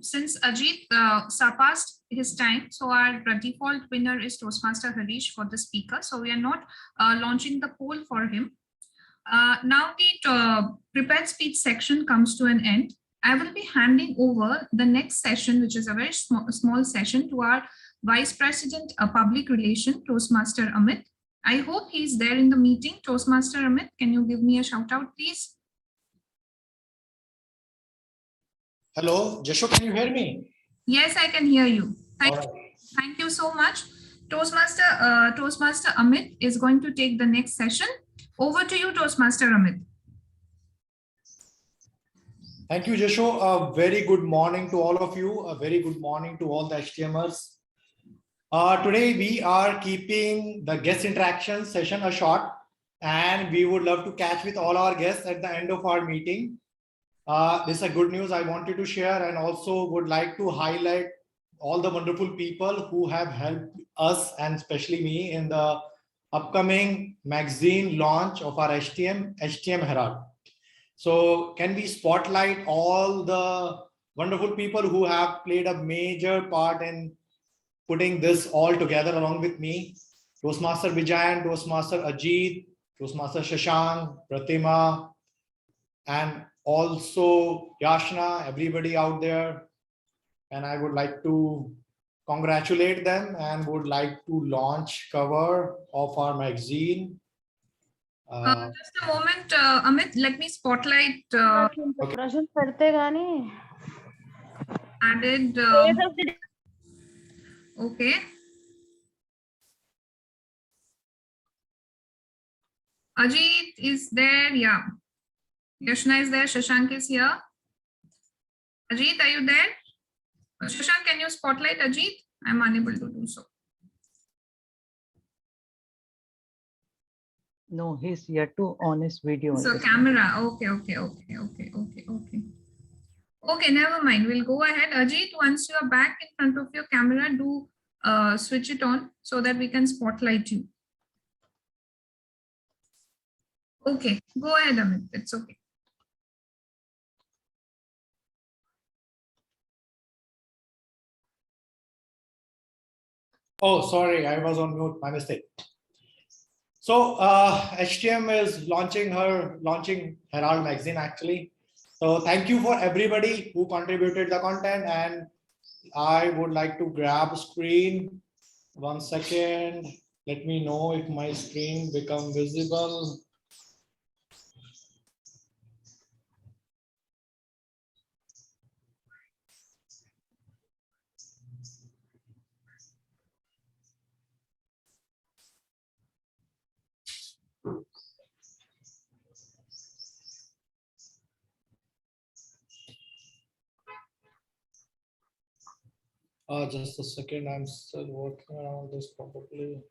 since Ajit surpassed his time, so our default winner is Toastmaster Harish for the speaker. So we are not launching the poll for him. Now the prepared speech section comes to an end. I will be handing over the next session, which is a very small session, to our Vice President of Public Relations, Toastmaster Amit. I hope he's there in the meeting. Toastmaster Amit, can you give me a shout out, please? Hello, Jashu, can you hear me? Yes, I can hear you. Thank you so much. Toastmaster Amit is going to take the next session. Over to you, Toastmaster Amit. Thank you, Jashu. A very good morning to all of you. A very good morning to all the HTMers. Today, we are keeping the guest interaction session a short, and we would love to catch with all our guests at the end of our meeting. This is a good news I wanted to share, and also would like to highlight all the wonderful people who have helped us, and especially me, in the upcoming magazine launch of our HTM Herald. So can we spotlight all the wonderful people who have played a major part in putting this all together along with me? Toastmaster Vijayan, Toastmaster Ajit, Toastmaster Shashank, Prathima, and also Yashna, everybody out there. And I would like to congratulate them and would like to launch cover of our magazine. Just a moment, Amit, let me spotlight. Added. Okay. Ajit is there. Yeah. Yashna is there. Shashank is here. Ajit, are you there? Shashank, can you spotlight Ajit? I'm unable to do so. No, he's yet to on his video. So camera. Okay. Okay, never mind. We'll go ahead. Ajit, once you are back in front of your camera, do switch it on so that we can spotlight you. Okay, go ahead, Amit. It's okay. Oh, sorry, I was on mute, my mistake. So HTM is launching Herald magazine actually. So thank you for everybody who contributed the content, and I would like to grab screen. 1 second. Let me know if my screen become visible. Just a second, I'm still working on this probably.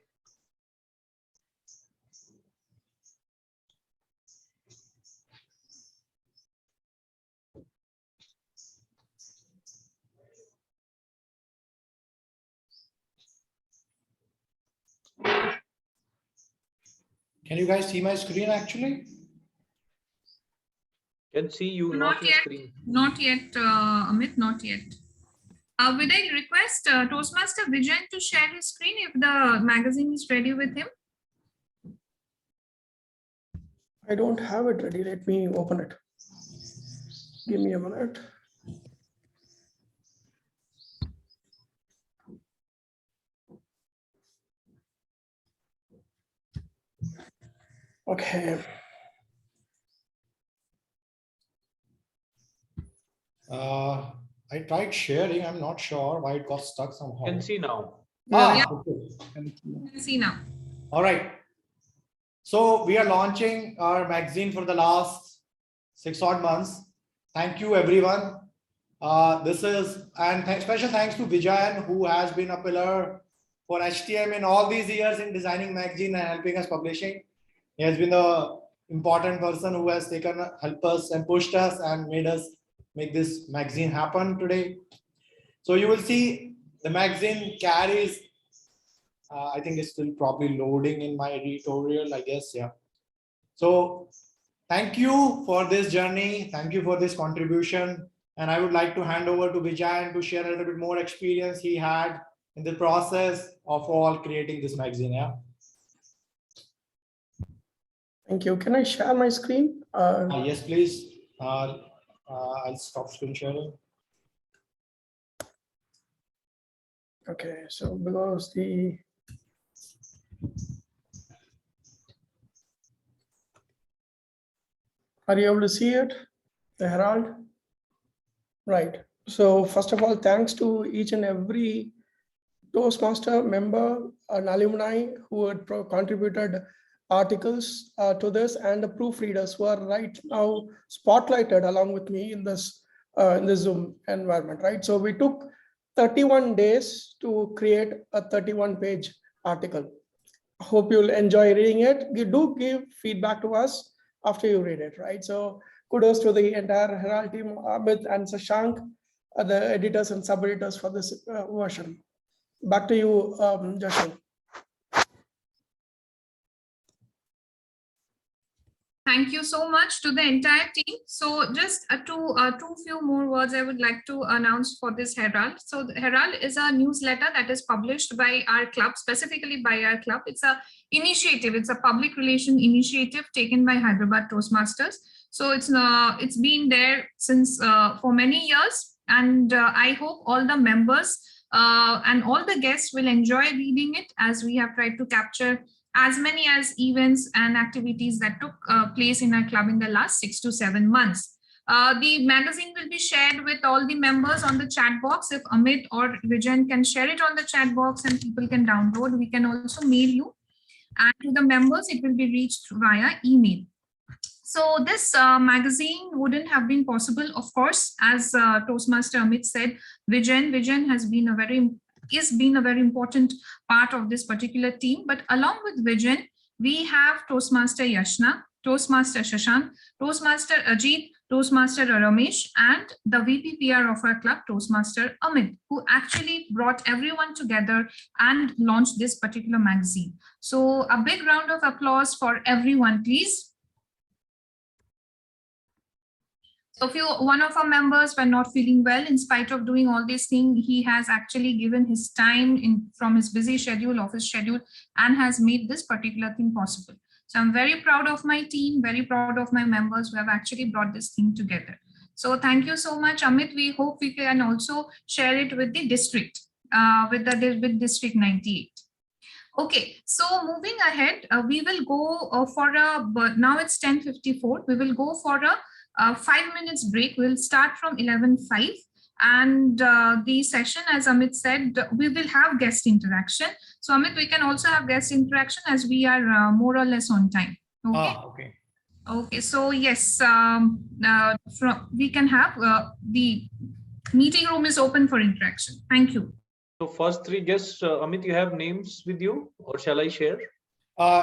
Can you guys see my screen actually? Can see you, Not your yet. screen. Not yet, Amit, not yet. Would I request Toastmaster Vijay to share his screen if the magazine is ready with him? I don't have it ready. Let me open it. Give me a minute. Okay. I tried sharing. I'm not sure why it got stuck somehow. Can see now. Yeah. Okay. You can see now. All right. So we are launching our magazine for the last 6 odd months. Thank you, everyone. Special thanks to Vijayan, who has been a pillar for HTM in all these years in designing magazine and helping us publishing. He has been the important person who has helped us and pushed us and made us make this magazine happen today. So you will see the magazine carries, I think it's still probably loading in my editorial, I guess. Yeah. So thank you for this journey. Thank you for this contribution. And I would like to hand over to Vijayan to share a little bit more experience he had in the process of all creating this magazine. Yeah. Thank you. Can I share my screen? Yes, please. I'll stop screen sharing. Okay, so below is the Are you able to see it? The Herald? Right. So first of all, thanks to each and every Toastmaster member and alumni who had contributed articles to this, and the proofreaders who are right now spotlighted along with me in this Zoom environment, right? So we took 31 days to create a 31-page article. Hope you'll enjoy reading it. You do give feedback to us after you read it, right? So kudos to the entire Herald team, Amit and Sashank, the editors and sub-editors for this version. Back to you, Joshua. Thank you so much to the entire team. So just two few more words I would like to announce for this Herald. So the Herald is a newsletter that is published by our club, specifically by our club. It's a initiative. It's a public relation initiative taken by Hyderabad Toastmasters. So it's been there since for many years, and I hope all the members and all the guests will enjoy reading it, as we have tried to capture as many as events and activities that took place in our club in the last 6 to 7 months. The magazine will be shared with all the members on the chat box. If Amit or Vijayan can share it on the chat box and people can download, we can also mail you. And to the members, it will be reached via email. So this magazine wouldn't have been possible, of course, as Toastmaster Amit said. Vijayan has been a very important part of this particular team. But along with Vijayan, we have Toastmaster Yashna, Toastmaster Shashank, Toastmaster Ajit, Toastmaster Ramesh, and the VPPR of our club, Toastmaster Amit, who actually brought everyone together and launched this particular magazine. So a big round of applause for everyone, please. So if one of our members were not feeling well, in spite of doing all these things, he has actually given his time from his busy schedule, office schedule, and has made this particular thing possible. So I'm very proud of my team, very proud of my members who have actually brought this thing together. So thank you so much, Amit. We hope we can also share it with the district, with District 98. Okay, so moving ahead, we will go for now it's 10:54. We will go for a 5 minutes break. We'll start from 11:05, and the session, as Amit said, we will have guest interaction. So Amit, we can also have guest interaction as we are more or less on time. Okay. Okay. Okay. So yes, we can have the meeting room is open for interaction. Thank you. So first three guests, Amit, you have names with you, or shall I share?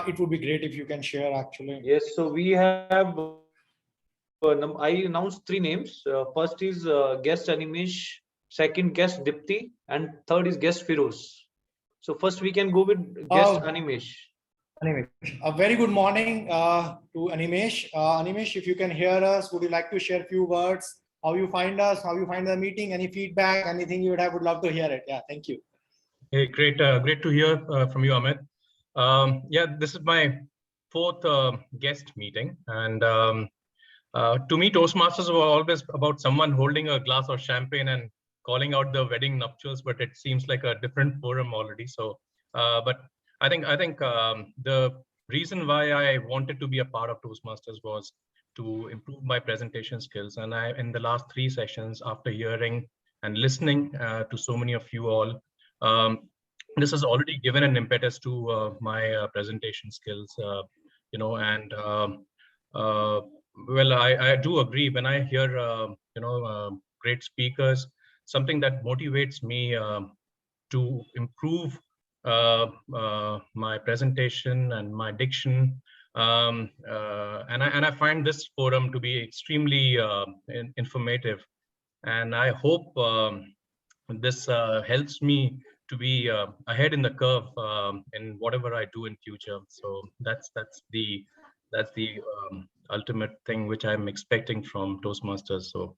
It would be great if you can share actually. Yes, so we have, I announced three names. First is guest Animesh, second guest Dipti, and third is guest Firoz. So first we can go with guest Animesh. Animesh. A very good morning to Animesh. Animesh, if you can hear us, would you like to share a few words? How you find us? How you find the meeting? Any feedback? Anything you would have? Would love to hear it. Yeah, thank you. Hey, great to hear from you, Amit. Yeah, this is my fourth guest meeting, and to me, Toastmasters were always about someone holding a glass of champagne and calling out the wedding nuptials, but it seems like a different forum already. So, but I think the reason why I wanted to be a part of Toastmasters was to improve my presentation skills. And in the last 3 sessions, after hearing and listening to so many of you all, this has already given an impetus to my presentation skills, and well, I do agree when I hear, great speakers, something that motivates me to improve my presentation and my diction. And I find this forum to be extremely informative. And I hope this helps me to be ahead in the curve in whatever I do in future. So that's the ultimate thing which I'm expecting from Toastmasters. So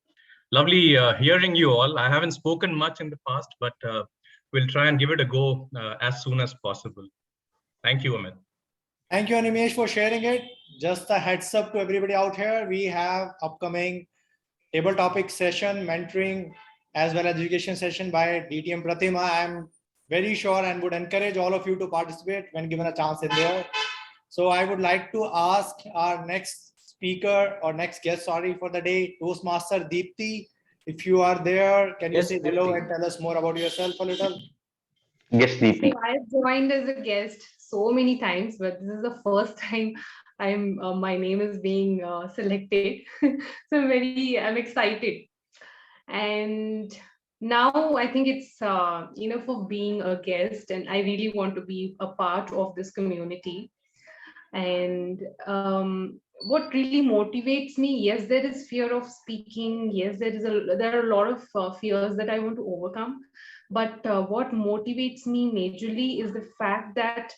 lovely hearing you all. I haven't spoken much in the past, but we'll try and give it a go as soon as possible. Thank you, Amit. Thank you, Animesh, for sharing it. Just a heads up to everybody out here. We have upcoming table topic session, mentoring, as well as education session by DTM Prathima. I'm very sure and would encourage all of you to participate when given a chance in there. So I would like to ask our next speaker or next guest, sorry, for the day, Toastmaster Deepti. If you are there, can you say hello and tell us more about yourself a little? Yes, Deepti. So I've joined as a guest so many times, but this is the first time my name is being selected. So I'm excited. And now I think it's for being a guest, and I really want to be a part of this community. And what really motivates me, yes, there is fear of speaking. Yes, there are a lot of fears that I want to overcome. But what motivates me majorly is the fact that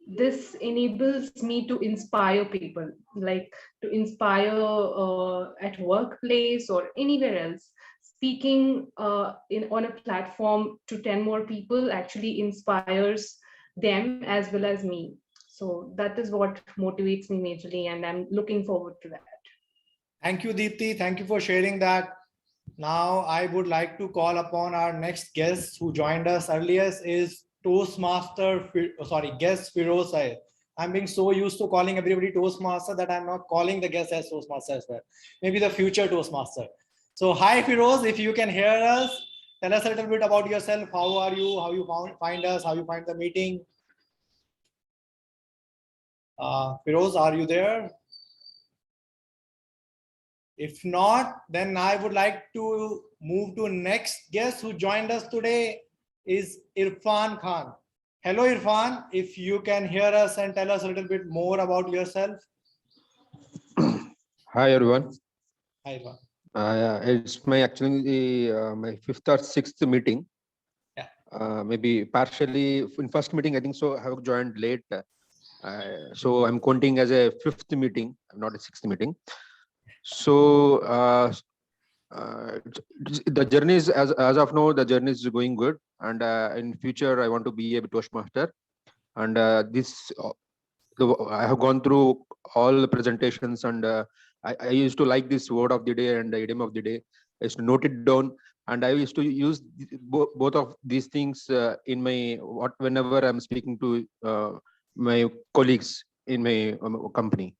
this enables me to inspire people, like to inspire at workplace or anywhere else. Speaking on a platform to 10 more people actually inspires them as well as me. So that is what motivates me majorly, and I'm looking forward to that. Thank you, Deepti. Thank you for sharing that. Now, I would like to call upon our next guest who joined us earlier is guest Firoz. I'm being so used to calling everybody Toastmaster that I'm not calling the guest as Toastmaster as well. Maybe the future Toastmaster. So hi, Firoz, if you can hear us, tell us a little bit about yourself. How are you? How you find us? How you find the meeting? Firoz, are you there? If not, then I would like to move to next guest who joined us today is Irfan Khan. Hello, Irfan. If you can hear us and tell us a little bit more about yourself. Hi, everyone. Hi, Irfan. It's my actually my 5th or 6th meeting. Yeah. Maybe partially in first meeting, I think so. I have joined late. So I'm counting as a 5th meeting, not a 6th meeting. So the journey is as of now, the journey is going good, and in future I want to be a Toastmaster. And I have gone through all the presentations, and I used to like this word of the day and the idiom of the day. I used to note it down, and I used to use both of these things in my whenever I'm speaking to my colleagues in my company.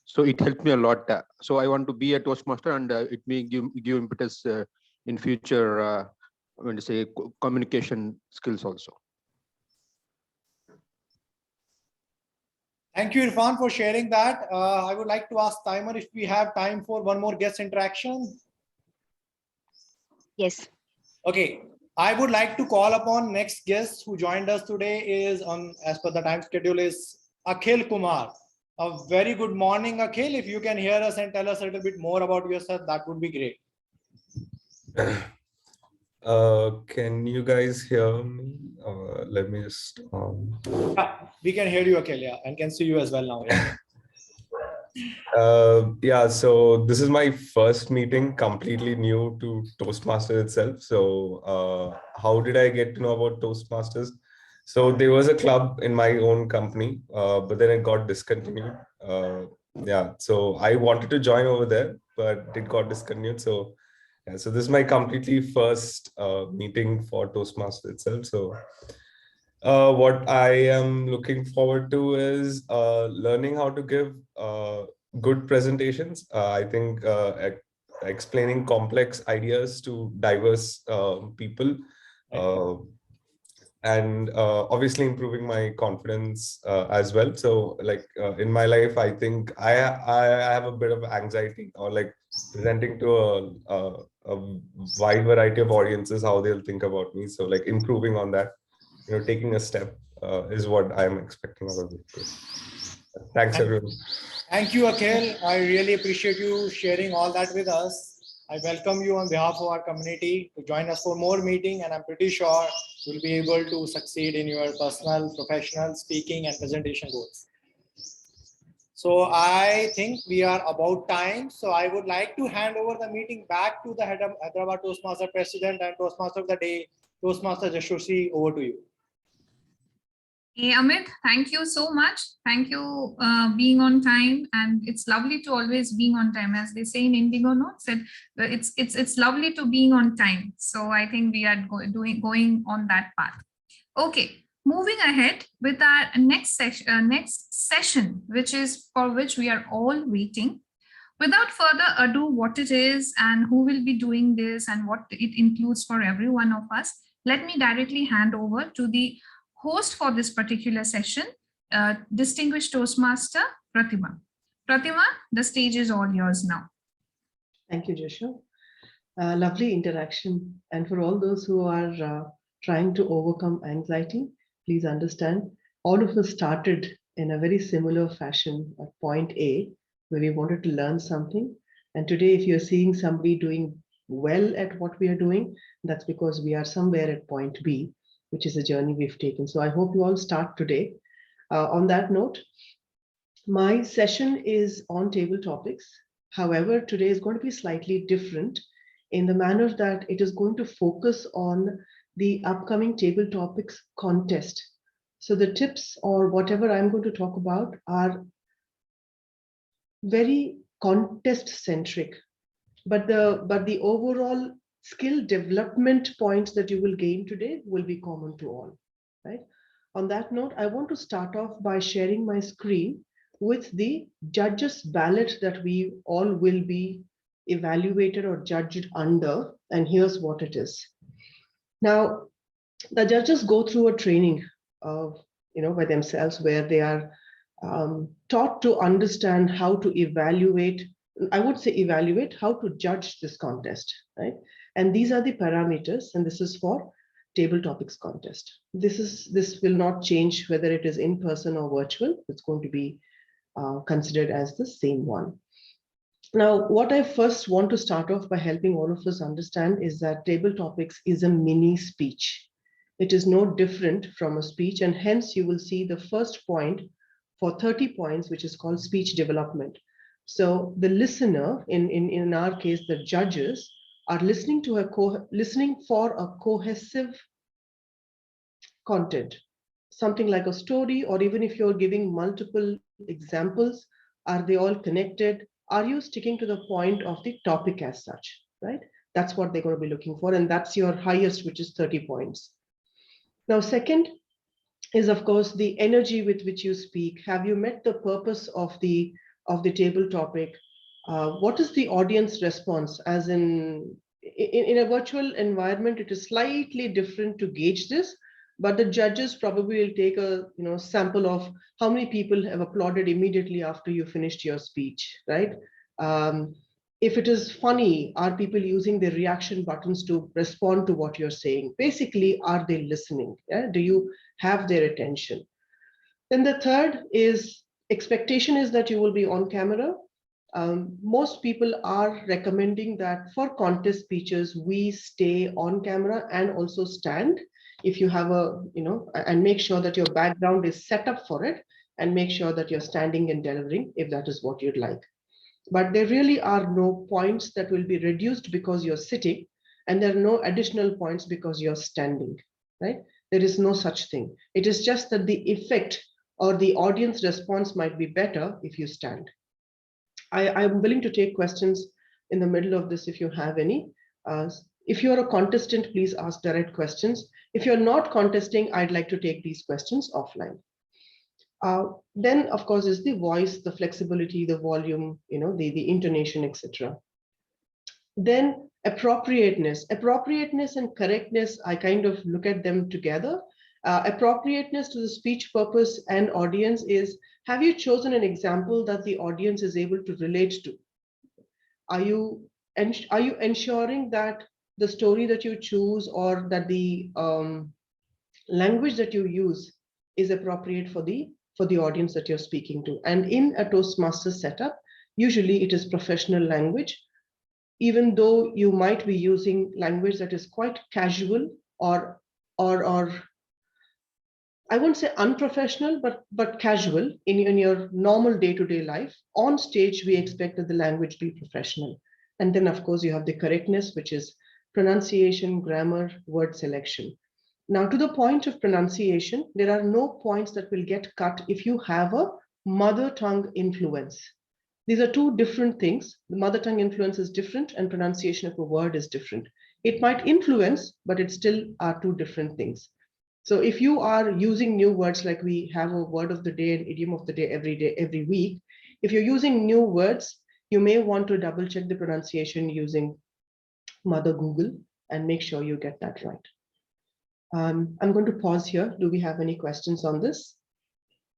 So it helped me a lot. So I want to be a Toastmaster, and it may give impetus in future when to say communication skills also. Thank you, Irfan, for sharing that. I would like to ask Timer if we have time for one more guest interaction. Yes. Okay. I would like to call upon next guest who joined us today is on, as per the time schedule, is Akhil Kumar. A very good morning, Akhil. If you can hear us and tell us a little bit more about yourself, that would be great. Can you guys hear me? Let me just. Yeah, we can hear you, Akhil, yeah, and can see you as well now. Yeah. Yeah, so this is my first meeting, completely new to Toastmasters itself. So how did I get to know about Toastmasters? So there was a club in my own company, but then it got discontinued. Yeah, so I wanted to join over there, but it got discontinued. So yeah, so this is my completely first meeting for Toastmasters itself. So what I am looking forward to is learning how to give good presentations. I think explaining complex ideas to diverse people, and obviously improving my confidence as well. So like in my life, I think I have a bit of anxiety, or like presenting to a wide variety of audiences, how they'll think about me. So like improving on that, taking a step is what I'm expecting out of this. Thanks, everyone. Thank you, Akhil. I really appreciate you sharing all that with us. I welcome you on behalf of our community to join us for more meeting, and I'm pretty sure you'll be able to succeed in your personal, professional, speaking and presentation goals. So I think we are about time. So I would like to hand over the meeting back to the Hyderabad Toastmaster President and Toastmaster of the Day, Toastmaster Yashaswi. Over to you. Hey, Amit, thank you so much. Thank you being on time, and it's lovely to always being on time. As they say in Indigo Notes, it's lovely to being on time. So I think we are going on that path. Okay, moving ahead with our next session, which is for which we are all waiting. Without further ado, what it is and who will be doing this and what it includes for every one of us, let me directly hand over to the host for this particular session, distinguished Toastmaster Prathima. Prathima, the stage is all yours now. Thank you, Joshua. Lovely interaction. And for all those who are trying to overcome anxiety, please understand, all of us started in a very similar fashion at point A, where we wanted to learn something. And today, if you're seeing somebody doing well at what we are doing, that's because we are somewhere at point B, which is a journey we've taken. So I hope you all start today. On that note, my session is on table topics. However, today is going to be slightly different in the manner that it is going to focus on the upcoming table topics contest. So the tips or whatever I'm going to talk about are very contest centric, but the overall skill development points that you will gain today will be common to all, right? On that note, I want to start off by sharing my screen with the judges ballot that we all will be evaluated or judged under, and here's what it is. Now, the judges go through a training of, by themselves, where they are taught to understand how to evaluate, I would say evaluate, how to judge this contest, right? And these are the parameters, and this is for table topics contest. This will not change whether it is in person or virtual. It's going to be considered as the same one. Now, what I first want to start off by helping all of us understand is that table topics is a mini speech. It is no different from a speech, and hence you will see the first point for 30 points, which is called speech development. So the listener, in our case, the judges, are listening for a cohesive content, something like a story, or even if you're giving multiple examples, are they all connected? Are you sticking to the point of the topic as such, right? That's what they're going to be looking for, and that's your highest, which is 30 points. Now, second is, of course, the energy with which you speak. Have you met the purpose of the table topic? What is the audience response? As in a virtual environment, it is slightly different to gauge this, but the judges probably will take a sample of how many people have applauded immediately after you finished your speech, right? If it is funny, are people using the reaction buttons to respond to what you're saying? Basically, are they listening? Yeah? Do you have their attention? Then the third is expectation is that you will be on camera. Most people are recommending that for contest speeches, we stay on camera and also stand. If you have a, and make sure that your background is set up for it, and make sure that you're standing and delivering if that is what you'd like. But there really are no points that will be reduced because you're sitting, and there are no additional points because you're standing, right? There is no such thing. It is just that the effect or the audience response might be better if you stand. I'm willing to take questions in the middle of this if you have any. If you're a contestant, please ask direct questions. If you're not contesting, I'd like to take these questions offline. Then, of course, is the voice, the flexibility, the volume, the intonation, etc. Then appropriateness and correctness, I kind of look at them together. Appropriateness to the speech purpose and audience is, have you chosen an example that the audience is able to relate to? Are you ensuring that the story that you choose or that the language that you use is appropriate for the audience that you're speaking to? And in a Toastmasters setup, usually it is professional language, even though you might be using language that is quite casual or I won't say unprofessional, but casual in your normal day-to-day life. On stage, we expect that the language be professional. And then, of course, you have the correctness, which is pronunciation, grammar, word selection. Now, to the point of pronunciation, there are no points that will get cut if you have a mother tongue influence. These are two different things. The mother tongue influence is different and pronunciation of a word is different. It might influence, but it still are two different things. So if you are using new words, like we have a word of the day and idiom of the day, every week, if you're using new words, you may want to double check the pronunciation using Mother Google and make sure you get that right. I'm going to pause here. Do we have any questions on this?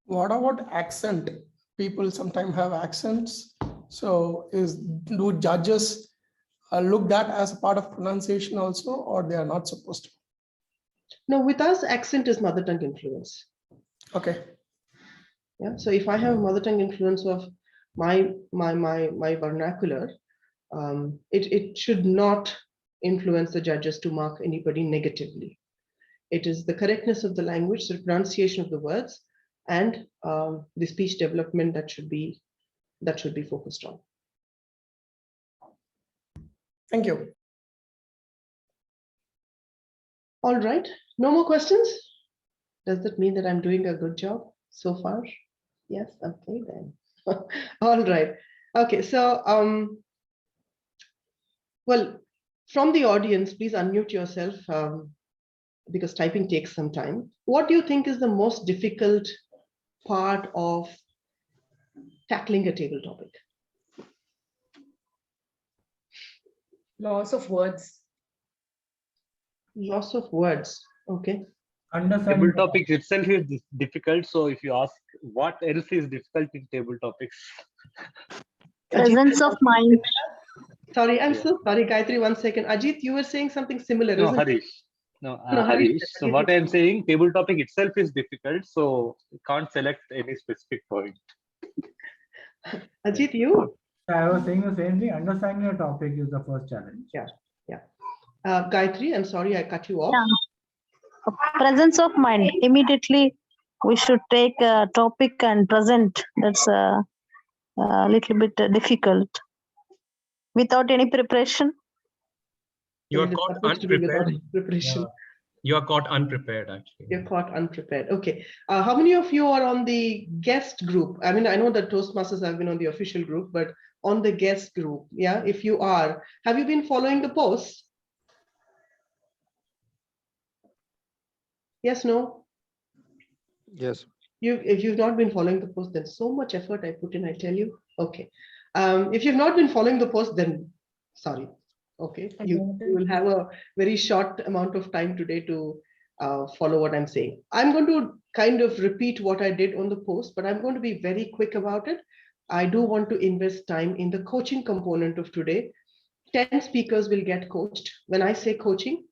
What about accent? People sometimes have accents. So do judges look that as a part of pronunciation also, or they are not supposed to? No, with us, accent is mother tongue influence. Okay. Yeah. So if I have a mother tongue influence of my vernacular, it should not influence the judges to mark anybody negatively. It is the correctness of the language, the pronunciation of the words, and the speech development that should be focused on. Thank you. All right. No more questions? Does that mean that I'm doing a good job so far? Yes. Okay then. All right. Okay. So well, from the audience, please unmute yourself because typing takes some time. What do you think is the most difficult part of tackling a table topic? Loss of words. Loss of words. Okay. Table topics itself is difficult. So if you ask what else is difficult in table topics? Presence of mind. Sorry, I'm so sorry, Gayatri. 1 second. Ajit, you were saying something similar, No, isn't Harish. it? No, No, Harish. So Ajit, what I'm saying, table topic itself is difficult. So you can't select any specific point. Ajit, you? I was saying the same thing. Understanding the topic is the first challenge. Yeah. Gayatri, I'm sorry I cut you off. Yeah. Presence of mind. Immediately, we should take a topic and present. That's a little bit difficult. Without any preparation. You are caught unprepared. Preparation. Yeah. You are caught unprepared, actually. You're caught unprepared. Okay. How many of you are on the guest group? I mean, I know that Toastmasters have been on the official group, but on the guest group, yeah, if you are, have you been following the posts? Yes, no? Yes. If you've not been following the post, then so much effort I put in, I tell you. Okay. If you've not been following the post, then sorry. Okay. You will have a very short amount of time today to follow what I'm saying. I'm going to kind of repeat what I did on the post, but I'm going to be very quick about it. I do want to invest time in the coaching component of today. 10 speakers will get coached. When I say coaching,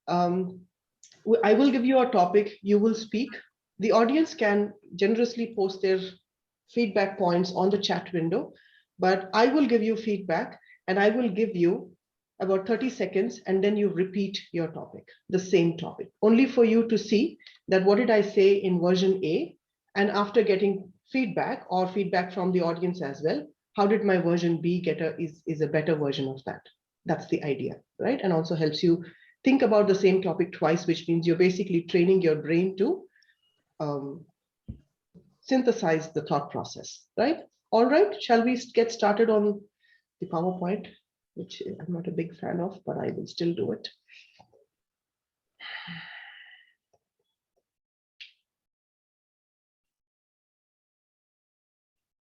I will give you a topic, you will speak. The audience can generously post their feedback points on the chat window, but I will give you feedback and I will give you about 30 seconds and then you repeat your topic, the same topic, only for you to see that what did I say in version A, and after getting feedback or feedback from the audience as well, how did my version B get is a better version of that. That's the idea, right? And also helps you think about the same topic twice, which means you're basically training your brain to synthesize the thought process, right? All right, shall we get started on the PowerPoint, which I'm not a big fan of, but I will still do it.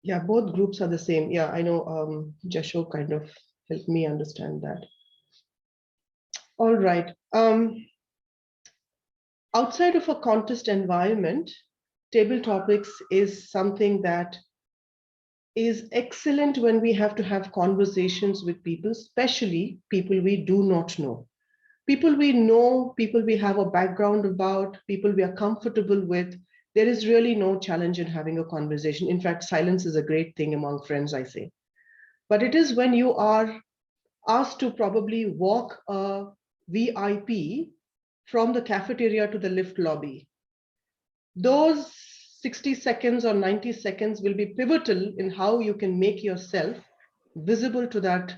Yeah, both groups are the same. Yeah, I know Jasho kind of helped me understand that. All right. Outside of a contest environment, table topics is something that is excellent when we have to have conversations with people, especially people we do not know. People we know, people we have a background about, people we are comfortable with. There is really no challenge in having a conversation. In fact, silence is a great thing among friends, I say. But it is when you are asked to probably walk a VIP from the cafeteria to the lift lobby. Those 60 seconds or 90 seconds will be pivotal in how you can make yourself visible to that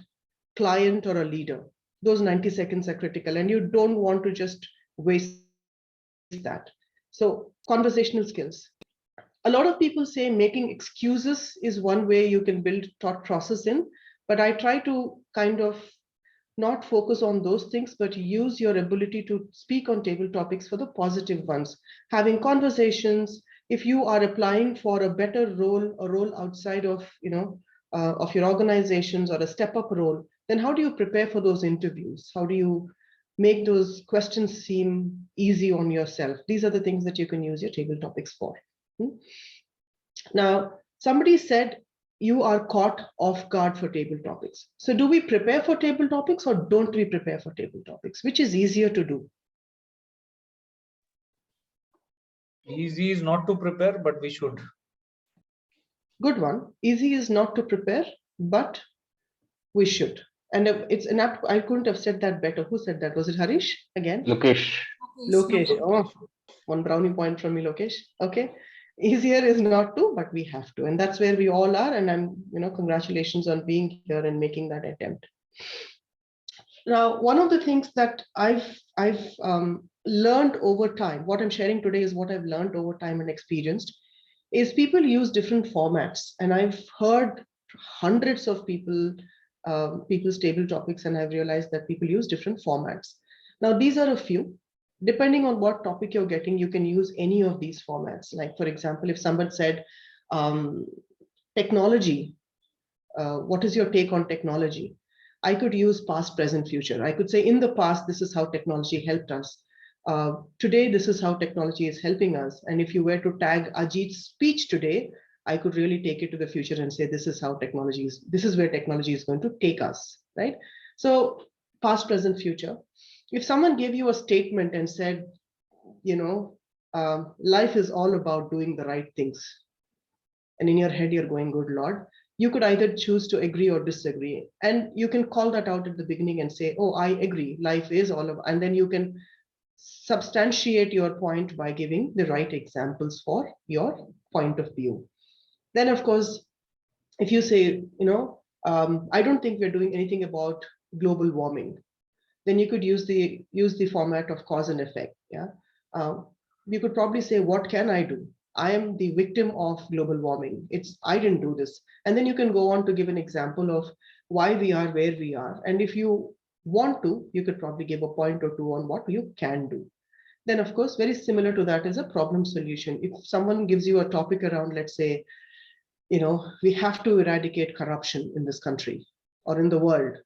client or a leader. Those 90 seconds are critical and you don't want to just waste that. So conversational skills. A lot of people say making excuses is one way you can build thought process in, but I try to kind of not focus on those things, but use your ability to speak on table topics for the positive ones. Having conversations, if you are applying for a better role, a role outside of, of your organizations or a step up role, then how do you prepare for those interviews? How do you make those questions seem easy on yourself? These are the things that you can use your table topics for. Now, somebody said you are caught off guard for table topics. So do we prepare for table topics or don't we prepare for table topics? Which is easier to do? Easy is not to prepare, but we should. Good one. Easy is not to prepare, but we should. And it's an apt, I couldn't have said that better. Who said that? Was it Harish again? Lokesh. Lokesh. Oh, one brownie point from me, Lokesh. Okay. Easier is not to, but we have to. And that's where we all are. And I'm, congratulations on being here and making that attempt. Now, one of the things that I've learned over time, what I'm sharing today is what I've learned over time and experienced, is people use different formats. And I've heard hundreds of people's table topics, and I've realized that people use different formats. Now, these are a few. Depending on what topic you're getting, you can use any of these formats. Like, for example, if someone said, technology, what is your take on technology? I could use past, present, future. I could say in the past, this is how technology helped us. Today, this is how technology is helping us. And if you were to tag Ajit's speech today, I could really take it to the future and say, this is how technology is, this is where technology is going to take us, right? So past, present, future. If someone gave you a statement and said, life is all about doing the right things, and in your head you're going, good Lord, you could either choose to agree or disagree. And you can call that out at the beginning and say, oh, I agree, life is all about, and then you can substantiate your point by giving the right examples for your point of view. Then, of course, if you say, I don't think we're doing anything about global warming, then you could use the format of cause and effect. Yeah, you could probably say, what can I do? I am the victim of global warming. I didn't do this. And then you can go on to give an example of why we are where we are. And if you want to, you could probably give a point or two on what you can do. Then, of course, very similar to that is a problem solution. If someone gives you a topic around, let's say, we have to eradicate corruption in this country or in the world,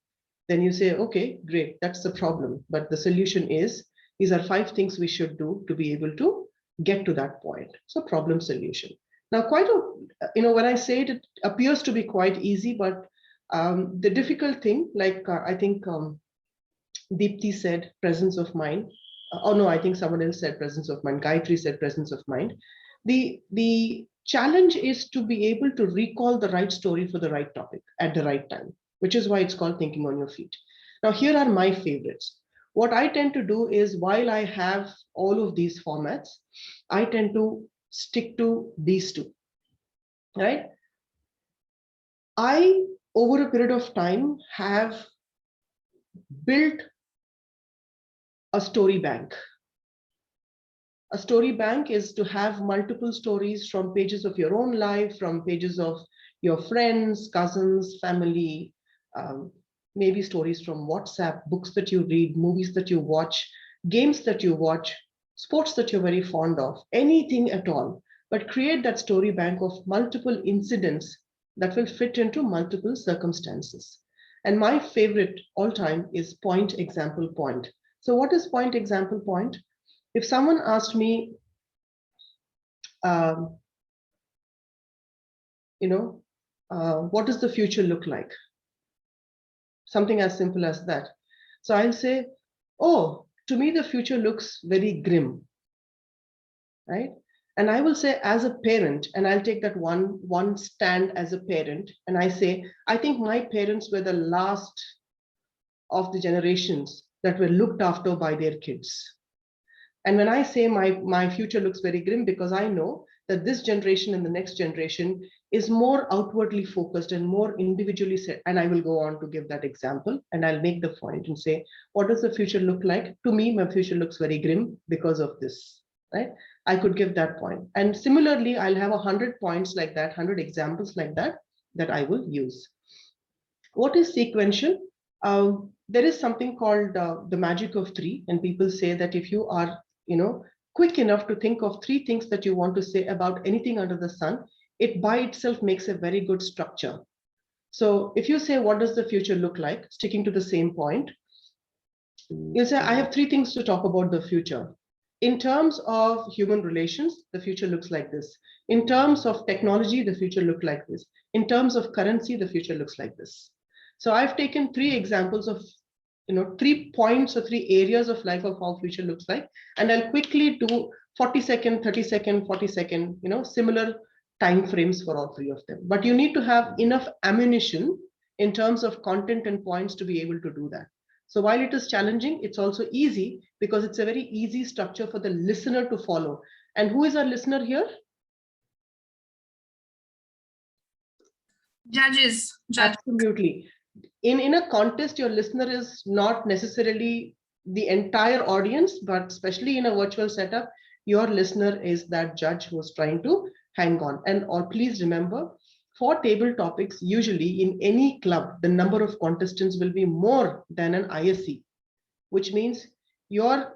then you say, okay, great, that's the problem. But the solution is, these are 5 things we should do to be able to get to that point. So problem solution. Now, when I say it, it appears to be quite easy, but the difficult thing, like I think Deepthi said, presence of mind. Oh no, I think someone else said presence of mind. Gayatri said presence of mind. The challenge is to be able to recall the right story for the right topic at the right time, which is why it's called thinking on your feet. Now, here are my favorites. What I tend to do is, while I have all of these formats, I tend to stick to these two, right? I, over a period of time, have built a story bank. A story bank is to have multiple stories from pages of your own life, from pages of your friends, cousins, family, maybe stories from WhatsApp, books that you read, movies that you watch, games that you watch, sports that you're very fond of, anything at all. But create that story bank of multiple incidents that will fit into multiple circumstances. And my favorite all time is point, example, point. So what is point, example, point? If someone asked me, what does the future look like? Something as simple as that. So I'll say, oh, to me, the future looks very grim, right? And I will say, as a parent, and I'll take that one stand as a parent, and I say, I think my parents were the last of the generations that were looked after by their kids. And when I say my future looks very grim, because I know that this generation and the next generation is more outwardly focused and more individually set. And I will go on to give that example, and I'll make the point and say, what does the future look like? To me, my future looks very grim because of this, right? I could give that point. And similarly, I'll have 100 points like that, 100 examples like that, that I will use. What is sequential? There is something called the magic of three. And people say that if you are quick enough to think of 3 things that you want to say about anything under the sun, it by itself makes a very good structure. So if you say, what does the future look like? Sticking to the same point, you say, I have 3 things to talk about the future. In terms of human relations, the future looks like this. In terms of technology, the future looks like this. In terms of currency, the future looks like this. So I've taken 3 examples of 3 points or 3 areas of life of how future looks like, and I'll quickly do 40-second, 30-second, 40-second, similar time frames for all 3 of them. But you need to have enough ammunition in terms of content and points to be able to do that. So while it is challenging, it's also easy because it's a very easy structure for the listener to follow. And who is our listener here? Judges. Absolutely. In a contest, your listener is not necessarily the entire audience, but especially in a virtual setup, your listener is that judge who's trying to hang on. And please remember, for table topics, usually in any club, the number of contestants will be more than an ISC, which means your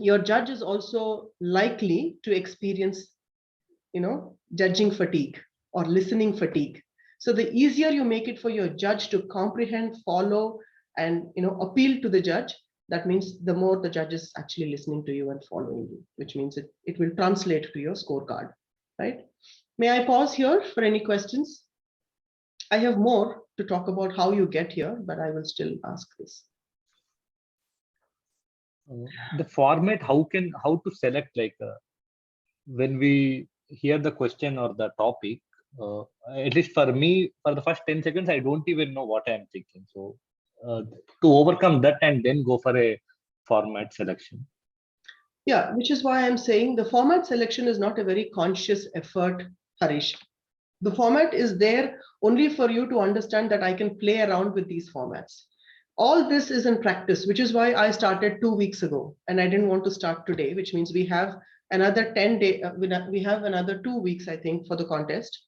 judge is also likely to experience, judging fatigue or listening fatigue. So the easier you make it for your judge to comprehend, follow, and appeal to the judge, that means the more the judge is actually listening to you and following you, which means it will translate to your scorecard, right? May I pause here for any questions? I have more to talk about how you get here, but I will still ask this. The format, how to select, like when we hear the question or the topic, at least for me, for the first 10 seconds, I don't even know what I'm thinking. So to overcome that and then go for a format selection. Yeah, which is why I'm saying the format selection is not a very conscious effort, Harish. The format is there only for you to understand that I can play around with these formats. All this is in practice, which is why I started 2 weeks ago and I didn't want to start today, which means we have another 10 days, we have another 2 weeks, I think, for the contest,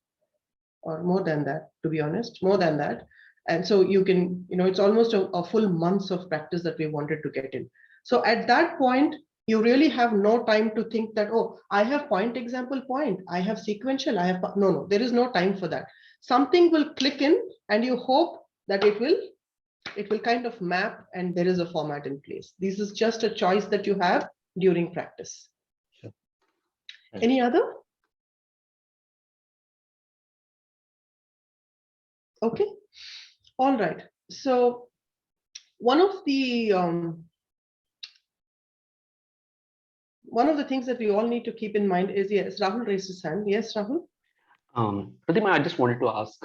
or more than that, to be honest, more than that. And so you can, it's almost a full month of practice that we wanted to get in. So at that point, you really have no time to think that, oh, I have point, example, point, I have sequential, I have, no, there is no time for that. Something will click in and you hope that it will kind of map and there is a format in place. This is just a choice that you have during practice. Sure. Any other? Okay. All right. So one of the things that we all need to keep in mind is, yes, Rahul raised his hand. Yes, Rahul. Prathima, I just wanted to ask,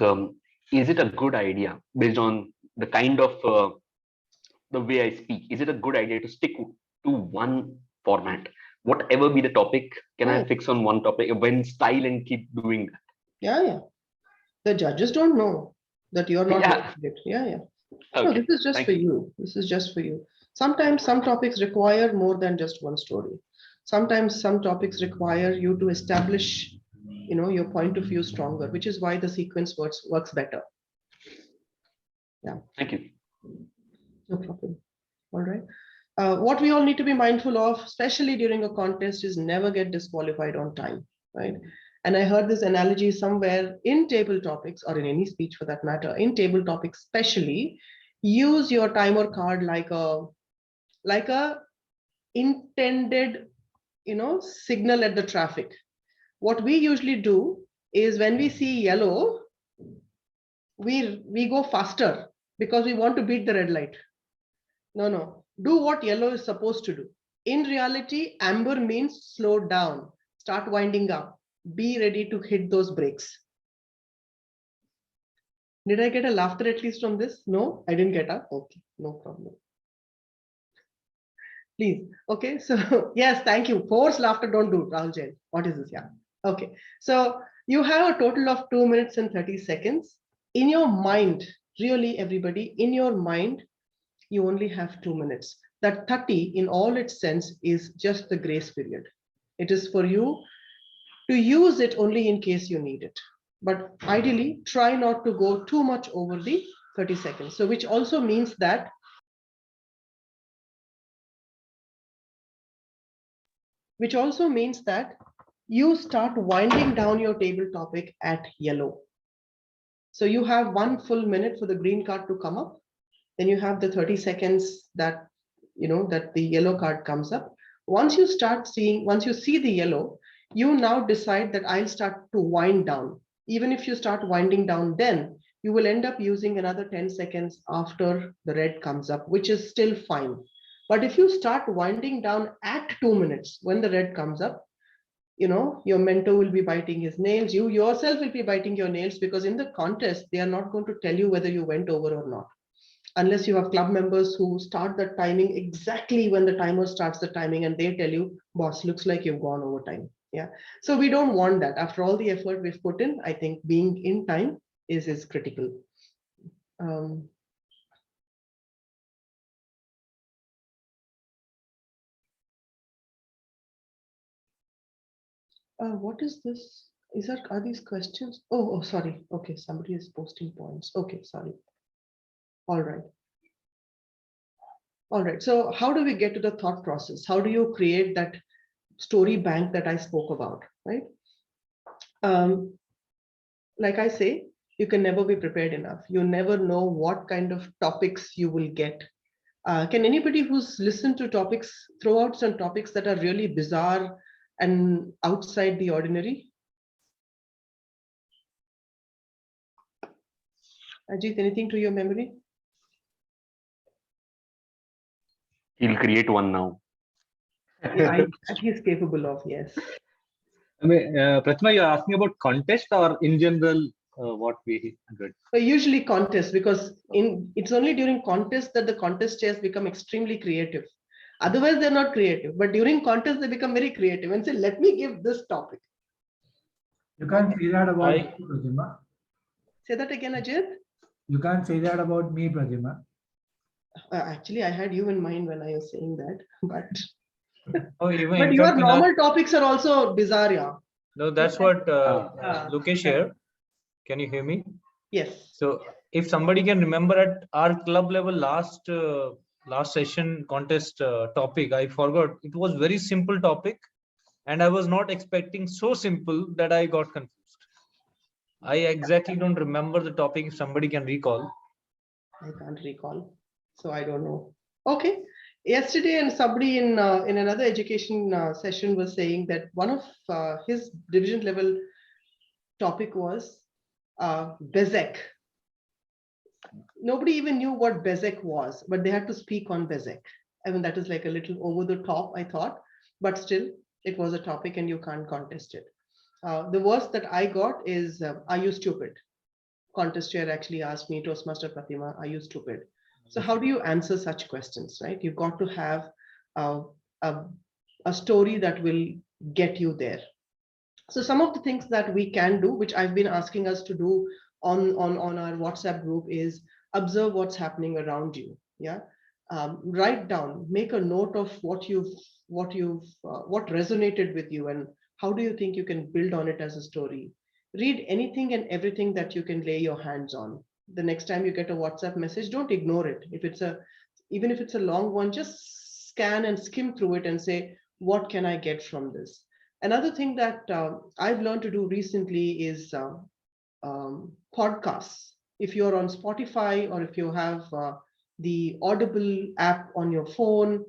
is it a good idea based on the kind of the way I speak? Is it a good idea to stick to one format? Whatever be the topic, can I fix on one topic when style and keep doing that? Yeah. The judges don't know that you're not doing it. Yeah. Okay. No, this is just Thank for you. you. This is just for you. Sometimes some topics require more than just one story. Sometimes some topics require you to establish, your point of view stronger, which is why the sequence works better. Yeah. Thank you. No problem. All right. What we all need to be mindful of, especially during a contest, is never get disqualified on time, right? And I heard this analogy somewhere in table topics, or in any speech for that matter, in table topics especially, use your timer card like a intended, signal at the traffic. What we usually do is when we see yellow, we go faster because we want to beat the red light. No. Do what yellow is supposed to do. In reality, amber means slow down, start winding up, be ready to hit those brakes. Did I get a laughter at least from this? No, I didn't get a. Okay, no problem. Please. Okay, so yes, thank you. Force laughter, don't do, Rahul Jain. What is this? Yeah. Okay, so you have a total of 2 minutes and 30 seconds. In your mind, really everybody, in your mind, you only have 2 minutes. That 30 in all its sense is just the grace period. It is for you to use it only in case you need it. But ideally, try not to go too much over the 30 seconds. So which also means that you start winding down your table topic at yellow. So you have 1 full minute for the green card to come up. Then you have the 30 seconds that that the yellow card comes up. Once you see the yellow, you now decide that I'll start to wind down. Even if you start winding down, then you will end up using another 10 seconds after the red comes up, which is still fine. But if you start winding down at 2 minutes when the red comes up, your mentor will be biting his nails. You yourself will be biting your nails, because in the contest, they are not going to tell you whether you went over or not, unless you have club members who start the timing exactly when the timer starts the timing, and they tell you, boss, looks like you've gone over time. Yeah. So we don't want that. After all the effort we've put in, I think being in time is critical. What is this? Are these questions? Oh, sorry. Okay, somebody is posting points. Okay, sorry. All right. All right. So how do we get to the thought process? How do you create that story bank that I spoke about, right? Like I say, you can never be prepared enough. You never know what kind of topics you will get. Can anybody who's listened to topics throw out some topics that are really bizarre and outside the ordinary? Ajit, anything to your memory? He'll create one now. Yeah, he's capable of, yes. I mean, Prathima, you're asking about contest or in general, what we did? Usually contest, because it's only during contest that the contest chairs become extremely creative. Otherwise, they're not creative. But during contest, they become very creative and say, let me give this topic. You can't say that about me, Prathima. Say that again, Ajit. You can't say that about me, Prathima. Actually, I had you in mind when I was saying that, but Oh, even but your normal topics are also bizarre, yeah. No, that's what Lukesh here. Can you hear me? Yes. So if somebody can remember at our club level last session contest topic, I forgot. It was very simple topic, and I was not expecting so simple that I got confused. I exactly don't remember the topic. If somebody can recall. I can't recall, so I don't know. Okay. Yesterday, and somebody in another education session was saying that one of his division level topic was Bezek. nobody even knew what Bezek was, but they had to speak on Bezek. I mean, that is like a little over the top, I thought, but still it was a topic and you can't contest it. The worst that I got is, are you stupid? Contest chair actually asked me, Toastmaster Prathima, are you stupid? So how do you answer such questions, right? You've got to have a story that will get you there. So some of the things that we can do, which I've been asking us to do on our WhatsApp group, is observe what's happening around you. Yeah, write down, make a note of what resonated with you, and how do you think you can build on it as a story. Read anything and everything that you can lay your hands on. The next time you get a WhatsApp message, don't ignore it. Even if it's a long one, just scan and skim through it and say, what can I get from this? Another thing that I've learned to do recently is podcasts. If you're on Spotify or if you have the Audible app on your phone,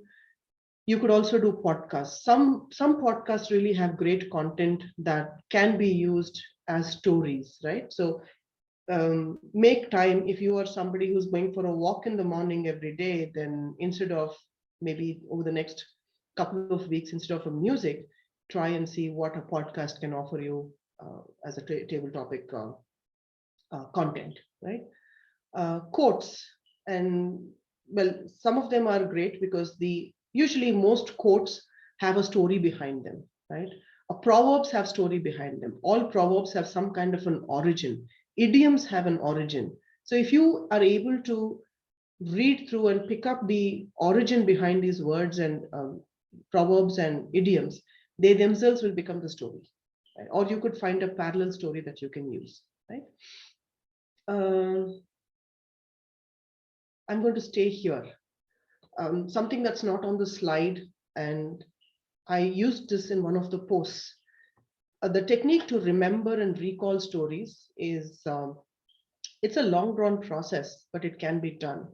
you could also do podcasts. Some podcasts really have great content that can be used as stories, right? So make time. If you are somebody who's going for a walk in the morning every day, then instead of maybe over the next couple of weeks, instead of a music, try and see what a podcast can offer you as a table topic content, right? Quotes, and well, some of them are great because usually most quotes have a story behind them, right? Proverbs have story behind them. All proverbs have some kind of an origin. Idioms have an origin. So if you are able to read through and pick up the origin behind these words and proverbs and idioms, they themselves will become the story, right? Or you could find a parallel story that you can use, right? I'm going to stay here. Something that's not on the slide, and I used this in one of the posts. The technique to remember and recall stories is, it's a long drawn process, but it can be done.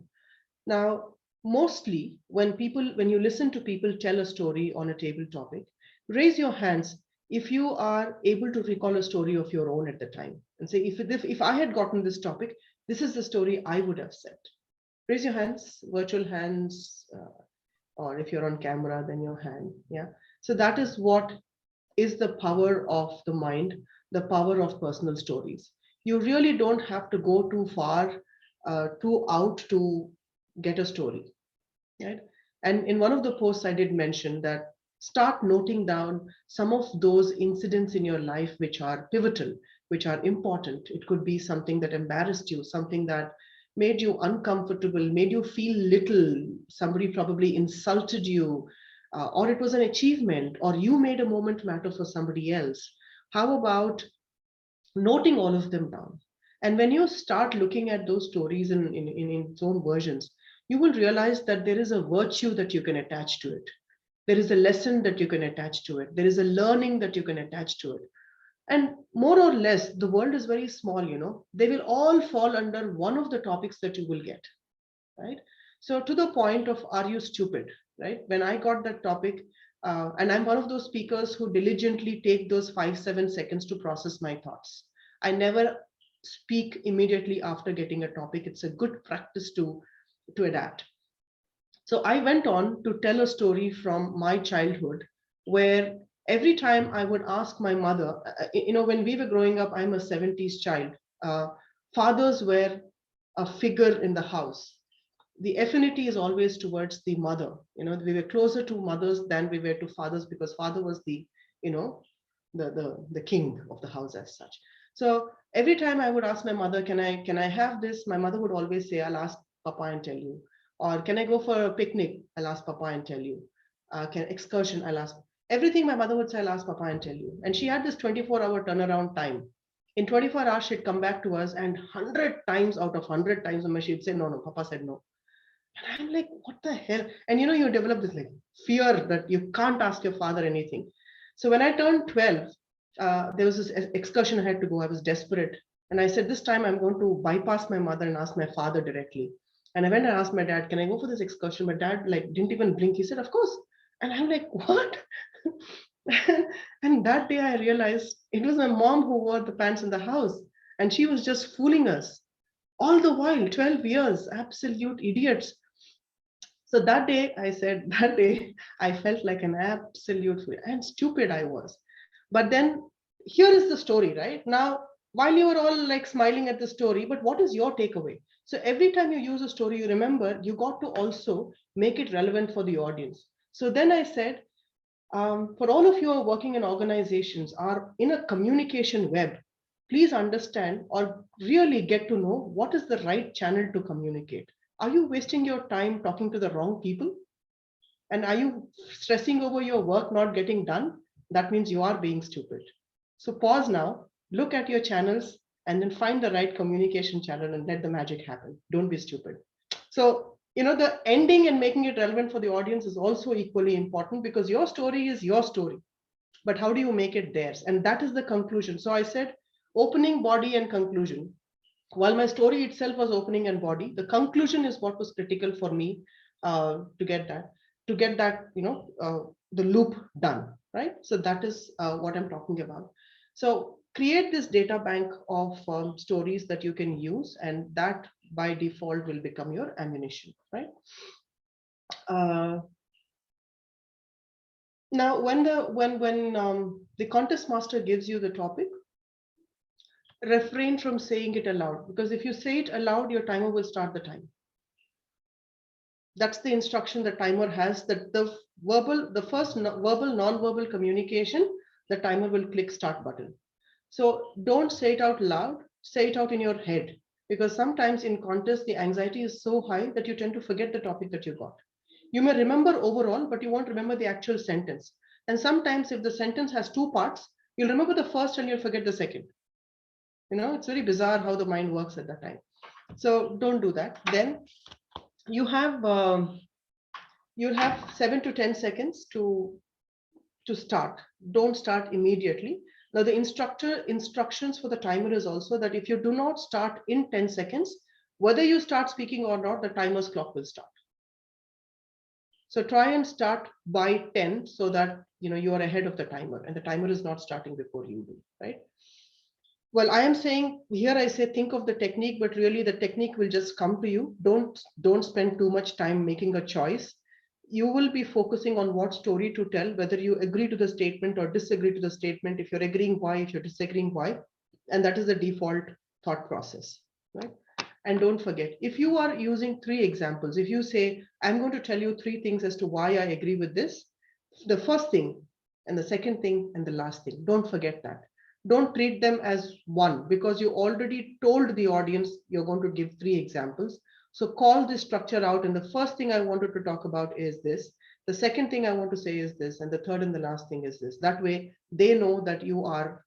Now, mostly when you listen to people tell a story on a table topic, raise your hands if you are able to recall a story of your own at the time and say, if I had gotten this topic, this is the story I would have said. Raise your hands, virtual hands, or if you're on camera, then your hand. Yeah. So that is what is the power of the mind, the power of personal stories. You really don't have to go too far, too out to get a story, right? And in one of the posts, I did mention that start noting down some of those incidents in your life which are pivotal, which are important. It could be something that embarrassed you, something that made you uncomfortable, made you feel little, somebody probably insulted you, or it was an achievement, or you made a moment matter for somebody else. How about noting all of them down? And when you start looking at those stories in its own versions, you will realize that there is a virtue that you can attach to it. There is a lesson that you can attach to it. There is a learning that you can attach to it. And more or less, the world is very small, you know, they will all fall under one of the topics that you will get, right? So to the point of, are you stupid, right? When I got that topic, and I'm one of those speakers who diligently take those 5-7 seconds to process my thoughts. I never speak immediately after getting a topic. It's a good practice to adapt. So I went on to tell a story from my childhood where every time I would ask my mother, you know, when we were growing up, I'm a 70s child. Fathers were a figure in the house. The affinity is always towards the mother. You know, we were closer to mothers than we were to fathers because father was the, you know, the king of the house as such. So every time I would ask my mother, can I have this? My mother would always say, I'll ask Papa and tell you. Or can I go for a picnic? I'll ask Papa and tell you. Can excursion? I'll ask. Everything my mother would say, I'll ask Papa and tell you. And she had this 24-hour turnaround time. In 24 hours, she'd come back to us, and 100 times out of 100 times, she'd say, no, Papa said no. And I'm like, what the hell? And you know, you develop this like fear that you can't ask your father anything. So when I turned 12, there was this excursion I had to go. I was desperate. And I said, this time I'm going to bypass my mother and ask my father directly. And I went and asked my dad, can I go for this excursion? My dad like didn't even blink. He said, of course. And I'm like, what? And that day I realized it was my mom who wore the pants in the house, and she was just fooling us. All the while, 12 years, absolute idiots. So that day, I said, that day, I felt like an absolute fool, and stupid I was. But then here is the story, right? Now, while you were all like smiling at the story, but what is your takeaway? So every time you use a story, you remember you got to also make it relevant for the audience. So then I said, for all of you who are working in organizations, are in a communication web, please understand or really get to know what is the right channel to communicate. Are you wasting your time talking to the wrong people? And are you stressing over your work not getting done? That means you are being stupid. So pause now, look at your channels, and then find the right communication channel and let the magic happen. Don't be stupid. So, the ending and making it relevant for the audience is also equally important, because your story is your story. But how do you make it theirs? And that is the conclusion. So I said opening, body, and conclusion. While my story itself was opening and body, the conclusion is what was critical for me to get that, the loop done, right? So that is what I'm talking about. So create this data bank of stories that you can use, and that by default will become your ammunition, right? Now, when the contest master gives you the topic, refrain from saying it aloud, because if you say it aloud, your timer will start the time. That's the instruction the timer has, that the first verbal, non-verbal communication, the timer will click start button. So don't say it out loud, say it out in your head, because sometimes in contests, the anxiety is so high that you tend to forget the topic that you got. You may remember overall, but you won't remember the actual sentence. And sometimes if the sentence has two parts, you'll remember the first and you'll forget the second. It's very bizarre how the mind works at that time. So don't do that. Then you have you'll have 7 to 10 seconds to start. Don't start immediately. Now the instructions for the timer is also that if you do not start in 10 seconds, whether you start speaking or not, the timer's clock will start. So try and start by 10 so that you are ahead of the timer, and the timer is not starting before you do, right? Well, I am saying here, I say think of the technique, but really the technique will just come to you. Don't spend too much time making a choice. You will be focusing on what story to tell, whether you agree to the statement or disagree to the statement. If you're agreeing, why? If you're disagreeing, why? And that is the default thought process, right? And don't forget, if you are using 3 examples, if you say, I'm going to tell you 3 things as to why I agree with this, the first thing and the second thing and the last thing, don't forget that. Don't treat them as one, because you already told the audience you're going to give 3 examples. So call this structure out. And the first thing I wanted to talk about is this. The second thing I want to say is this. And the third and the last thing is this. That way they know that you are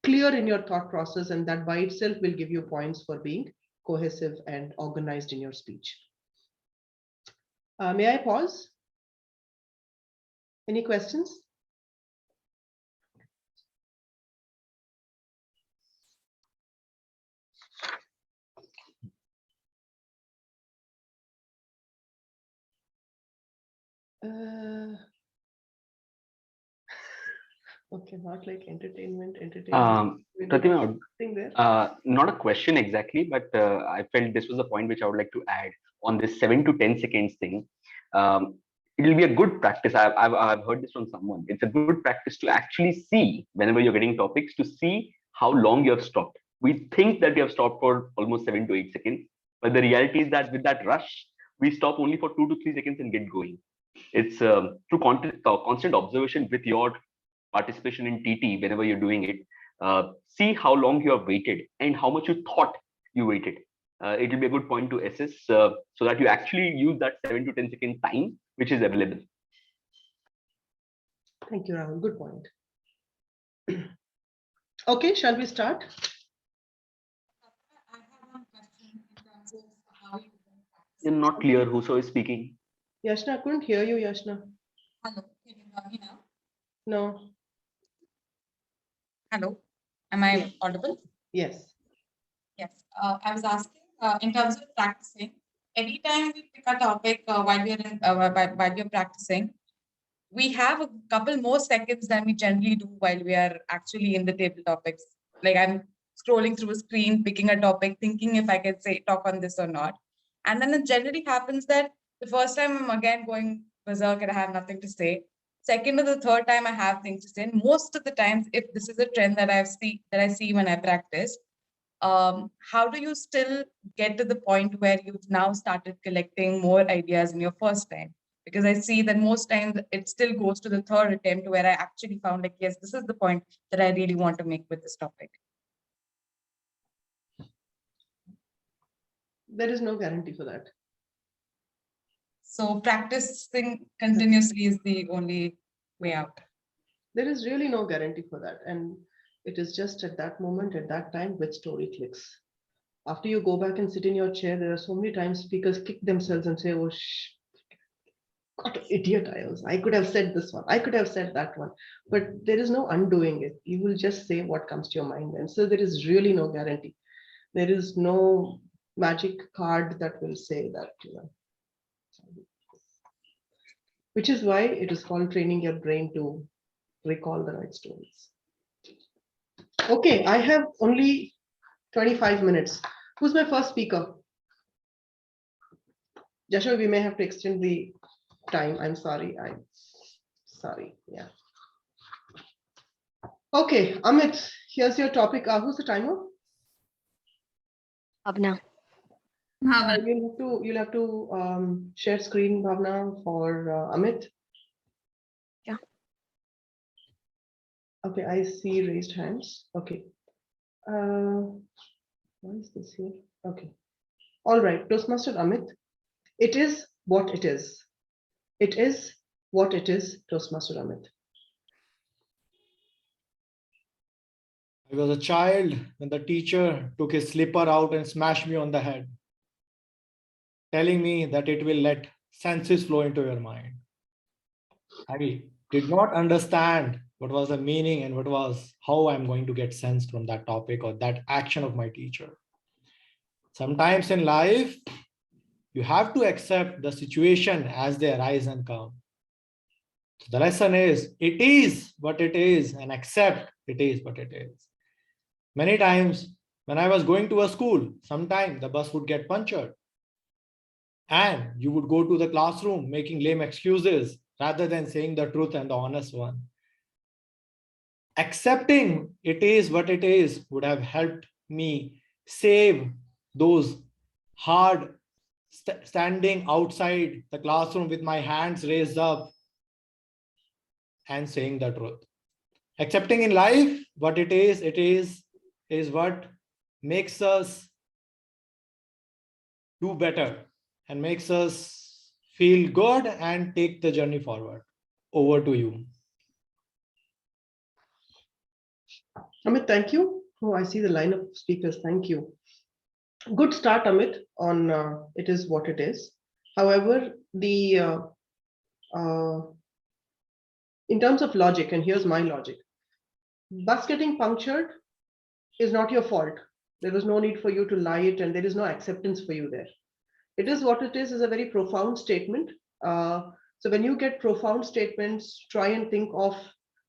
clear in your thought process, and that by itself will give you points for being cohesive and organized in your speech. May I pause? Any questions? Okay, not like entertainment. Prathima, not a question exactly, but I felt this was a point which I would like to add on this 7 to 10 seconds thing. It will be a good practice. I've heard this from someone. It's a good practice to actually see, whenever you're getting topics, to see how long you have stopped. We think that you have stopped for almost 7 to 8 seconds, but the reality is that with that rush, we stop only for 2 to 3 seconds and get going. It's through constant observation with your participation in TT, whenever you're doing it, see how long you have waited and how much you thought you waited. It will be a good point to assess so that you actually use that 7 to 10 second time which is available. Thank you, Rahul. Good point. Okay, shall we start? You're not clear who so is speaking. Yashna, I couldn't hear you, Yashna. Hello, can you hear me now? No. Hello, am I audible? Yes. Yes, I was asking in terms of practicing. Every time we pick a topic while we're practicing, we have a couple more seconds than we generally do while we are actually in the table topics. Like I'm scrolling through a screen, picking a topic, thinking if I could talk on this or not. And then it generally happens that the first time I'm again going berserk and I have nothing to say. Second or the third time I have things to say. And most of the times, if this is a trend that I see when I practice, how do you still get to the point where you've now started collecting more ideas in your first time? Because I see that most times it still goes to the third attempt where I actually found like, yes, this is the point that I really want to make with this topic. There is no guarantee for that. So practicing continuously is the only way out. There is really no guarantee for that. And it is just at that moment, at that time, which story clicks. After you go back and sit in your chair, there are so many times speakers kick themselves and say, oh, what an idiot I was. I could have said this one. I could have said that one. But there is no undoing it. You will just say what comes to your mind. And so there is really no guarantee. There is no magic card that will say that, which is why it is called training your brain to recall the right stories. Okay, I have only 25 minutes. Who's my first speaker? Joshua, we may have to extend the time. I'm sorry. Yeah. Okay, Amit, here's your topic. Who's the timer? Bhavna. You'll have to share screen, Bhavna, for Amit. Yeah. Okay, I see raised hands. Okay. Why is this here? Okay. All right, Toastmaster Amit. It is what it is. It is what it is, Toastmaster Amit. I was a child when the teacher took his slipper out and smashed me on the head, telling me that it will let senses flow into your mind. I did not understand what was the meaning and what was how I'm going to get sense from that topic or that action of my teacher. Sometimes in life, you have to accept the situation as they arise and come. So the lesson is, it is what it is, and accept it is what it is. Many times when I was going to a school, sometime the bus would get punctured and you would go to the classroom making lame excuses rather than saying the truth and the honest one. Accepting it is what it is would have helped me save those hard standing outside the classroom with my hands raised up and saying the truth. Accepting in life what it is what makes us do better and makes us feel good and take the journey forward. Over to you. Amit, thank you. Oh, I see the line of speakers. Thank you. Good start, Amit, on it is what it is. However, in terms of logic, and here's my logic, bus getting punctured is not your fault. There was no need for you to lie it, and there is no acceptance for you there. It is what it is a very profound statement. So when you get profound statements, try and think of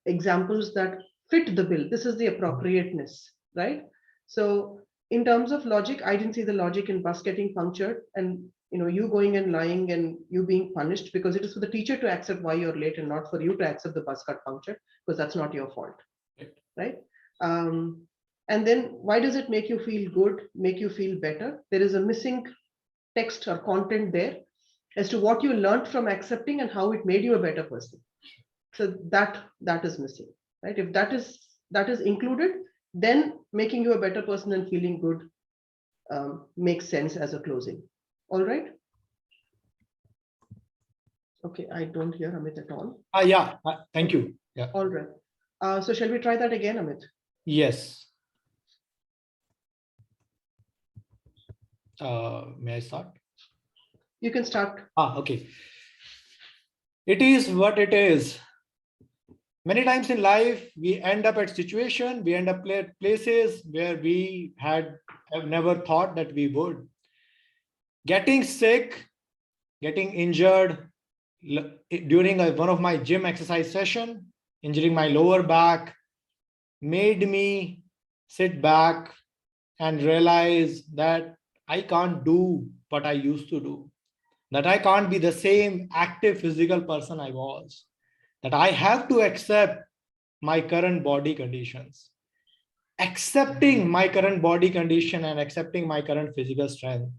examples that fit the bill. This is the appropriateness, right? So in terms of logic, I didn't see the logic in bus getting punctured and you going and lying and you being punished, because it is for the teacher to accept why you're late and not for you to accept the bus got punctured, because that's not your fault, right? And then why does it make you feel good, make you feel better? There is a missing text or content there as to what you learned from accepting and how it made you a better person. So that is missing, right? If that is included, then making you a better person and feeling good makes sense as a closing. All right. Okay, I don't hear Amit at all. Yeah, thank you. Yeah. All right. So shall we try that again, Amit? Yes. May I start? You can start. Okay. It is what it is. Many times in life, we end up at situation, we end up at places where we have never thought that we would. Getting sick, getting injured during one of my gym exercise session, injuring my lower back, made me sit back and realize that I can't do what I used to do, that I can't be the same active physical person I was, that I have to accept my current body conditions. Accepting my current body condition and accepting my current physical strength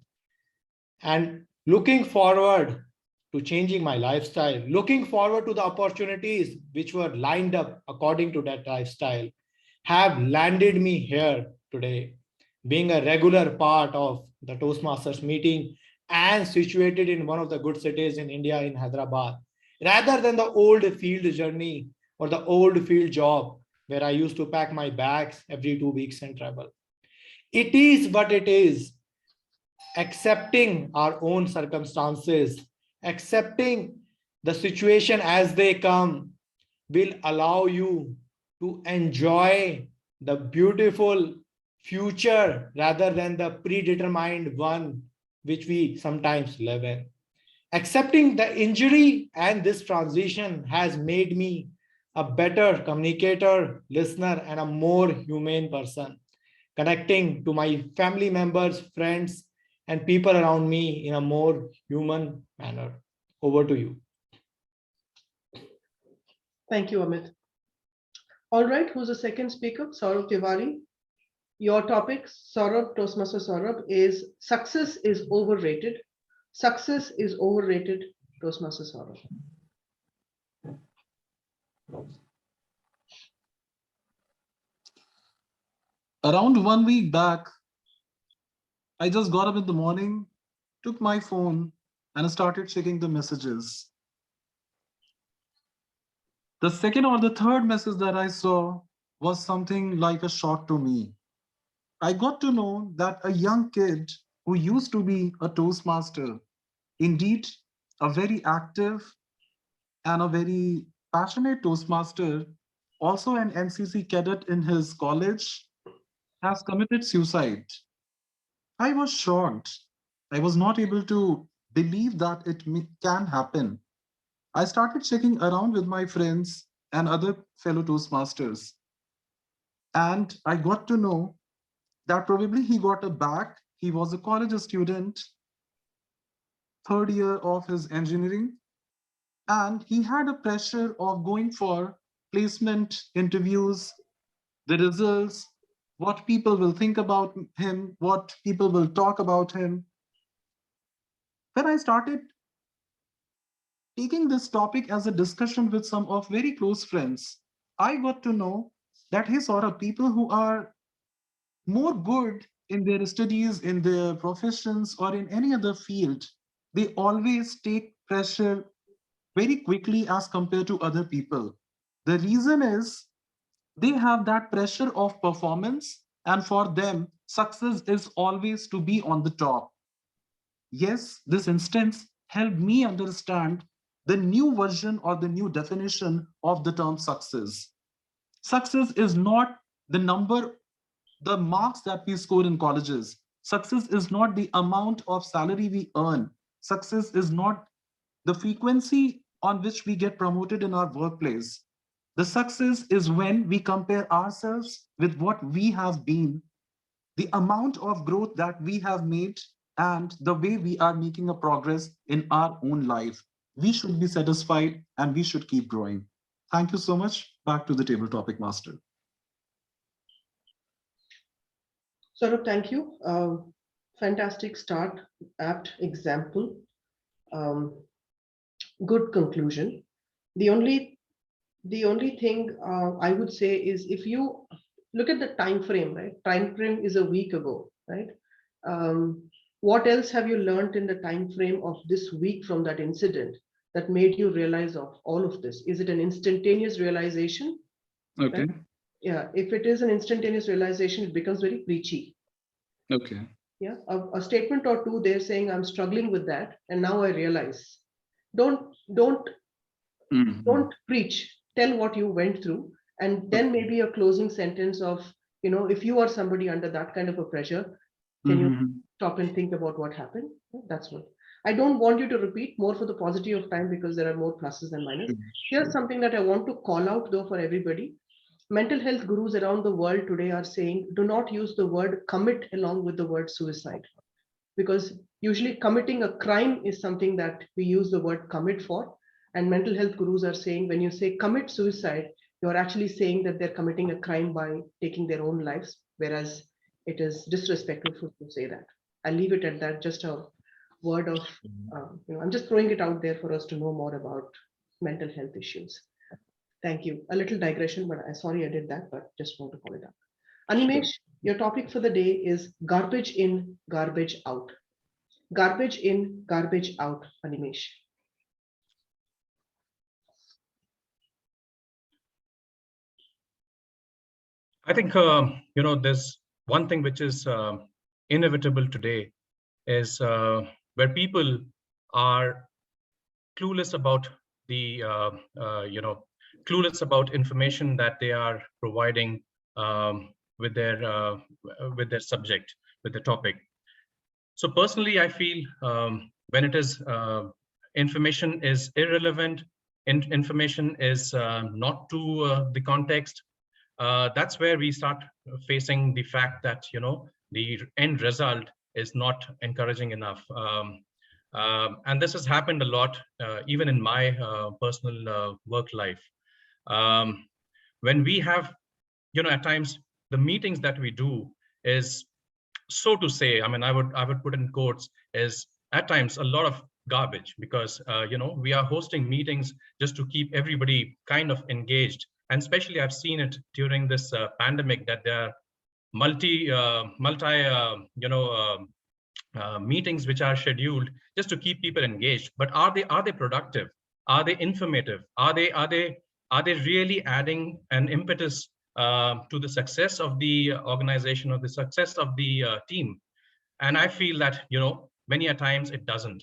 and looking forward to changing my lifestyle, looking forward to the opportunities which were lined up according to that lifestyle, have landed me here today, being a regular part of the Toastmasters meeting and situated in one of the good cities in India, in Hyderabad, rather than the old field journey or the old field job where I used to pack my bags every 2 weeks and travel. It is what it is. Accepting our own circumstances, accepting the situation as they come will allow you to enjoy the beautiful future rather than the predetermined one which we sometimes live in. Accepting the injury and this transition has made me a better communicator, listener, and a more humane person, connecting to my family members, friends, and people around me in a more human manner. Over to you. Thank you, Amit. All right, who's the second speaker? Saurabh Tiwari. Your topic, Saurabh, Toastmaster Saurabh, is success is overrated. Success is overrated, Toastmaster Saurabh. Around 1 week back, I just got up in the morning, took my phone, and started checking the messages. The second or the third message that I saw was something like a shock to me. I got to know that a young kid who used to be a Toastmaster, indeed a very active and a very passionate Toastmaster, also an NCC cadet in his college, has committed suicide. I was shocked. I was not able to believe that it can happen. I started checking around with my friends and other fellow Toastmasters. And I got to know that probably he got a back. He was a college student, third year of his engineering. And he had a pressure of going for placement interviews, the results, what people will think about him, what people will talk about him. When I started taking this topic as a discussion with some of very close friends, I got to know that hey, sort of people who are more good in their studies, in their professions, or in any other field, they always take pressure very quickly as compared to other people. The reason is they have that pressure of performance, and for them, success is always to be on the top. Yes, this instance helped me understand the new version or the new definition of the term success. Success is not the number, the marks that we score in colleges. Success is not the amount of salary we earn. Success is not the frequency on which we get promoted in our workplace. The success is when we compare ourselves with what we have been, the amount of growth that we have made, and the way we are making a progress in our own life. We should be satisfied and we should keep growing. Thank you so much. Back to the table topic master. Saurabh, thank you. Fantastic start, apt example, good conclusion. The only thing I would say is if you look at the time frame, right? Time frame is a week ago, right? What else have you learned in the time frame of this week from that incident that made you realize of all of this? Is it an instantaneous realization? Okay. Right? Yeah, if it is an instantaneous realization, it becomes very preachy. Okay. Yeah, a statement or two, they're saying, I'm struggling with that, and now I realize. Don't preach. Tell what you went through, and then maybe a closing sentence of, if you are somebody under that kind of a pressure, can you stop and think about what happened? That's what. I don't want you to repeat, more for the paucity of time, because there are more pluses than minuses. Here's something that I want to call out though for everybody. mental health gurus around the world today are saying, do not use the word commit along with the word suicide. Because usually committing a crime is something that we use the word commit for. And mental health gurus are saying, when you say commit suicide, you're actually saying that they're committing a crime by taking their own lives, whereas it is disrespectful to say that. I'll leave it at that, just a word of, I'm just throwing it out there for us to know more about mental health issues. Thank you. A little digression, but I'm sorry I did that, but just want to call it out. Animesh, your topic for the day is garbage in, garbage out. Garbage in, garbage out, Animesh. I think, there's one thing which is inevitable today is where people are clueless about the, clueless about information that they are providing with their subject, with the topic. So personally, I feel when it is information is irrelevant, information is not to the context, that's where we start facing the fact that, the end result is not encouraging enough. And this has happened a lot, even in my personal work life. When we have, at times, the meetings that we do is, so to say, I mean, I would put in quotes, is at times a lot of garbage, because, we are hosting meetings just to keep everybody kind of engaged. And especially I've seen it during this pandemic, that there are multi meetings which are scheduled just to keep people engaged. But are they productive? Are they informative? Are they really adding an impetus to the success of the organization or the success of the team? And I feel that, many a times it doesn't.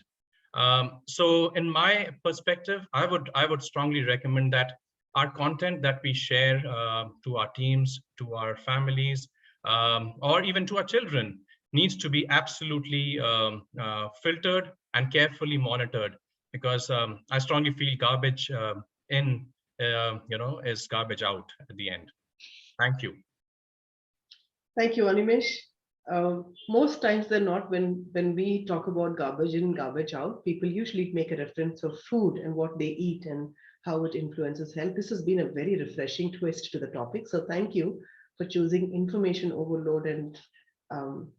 So in my perspective, I would strongly recommend that our content that we share to our teams, to our families, or even to our children, needs to be absolutely filtered and carefully monitored, because I strongly feel garbage in, is garbage out at the end. Thank you. Thank you, Animesh. Most times than not, when we talk about garbage in, garbage out, people usually make a reference of food and what they eat and how it influences health. This has been a very refreshing twist to the topic. So thank you for choosing information overload and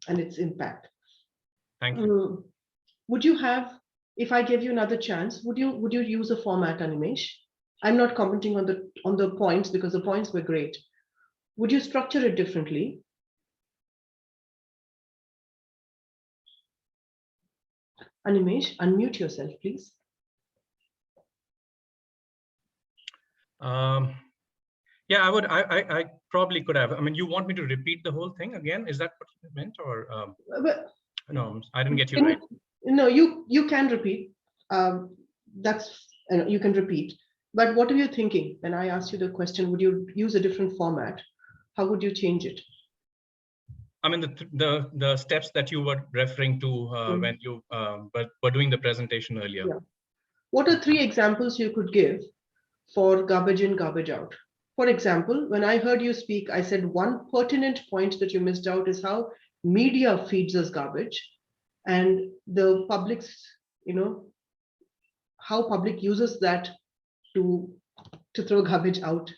its impact. Thank you. Would you have, if I gave you another chance, would you use a format, Animesh? I'm not commenting on the points, because the points were great. Would you structure it differently? Animesh, unmute yourself, please. Yeah, I would. I probably could have. I mean, you want me to repeat the whole thing again? Is that what you meant, or no? I didn't get you right. No, you can repeat. You can repeat. But what are you thinking? When I asked you the question, would you use a different format? How would you change it? I mean, the steps that you were referring to when you were doing the presentation earlier. Yeah. What are 3 examples you could give for garbage in, garbage out? For example, when I heard you speak, I said one pertinent point that you missed out is how media feeds us garbage, and the public's, how public uses that to throw garbage out.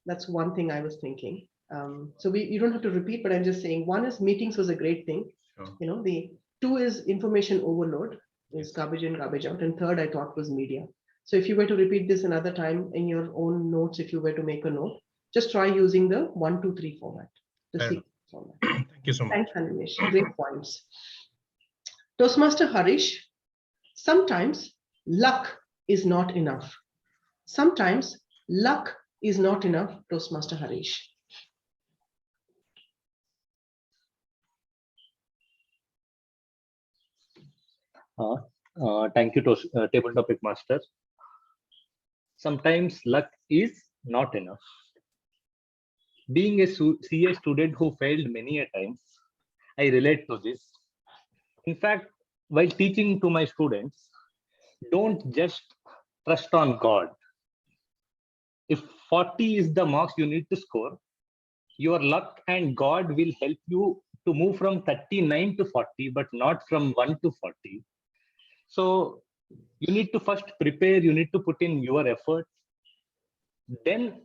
That's one thing I was thinking. So you don't have to repeat, but I'm just saying, one is meetings was a great thing. Sure. The 2 is information overload, is garbage in, garbage out, and 3rd I thought was media. So if you were to repeat this another time in your own notes, if you were to make a note, just try using the 1, 2, 3 format, the sequence format. Thank you so much. Thanks, Animesh. Great points. Toastmaster Harish, sometimes luck is not enough. Sometimes luck is not enough, Toastmaster Harish. Thank you, Table Topic Master. Sometimes luck is not enough. Being a CA student who failed many a times, I relate to this. In fact, while teaching to my students, don't just trust on God. If 40 is the marks you need to score. Your luck and God will help you to move from 39 to 40, but not from 1 to 40. So you need to first prepare, you need to put in your effort. Then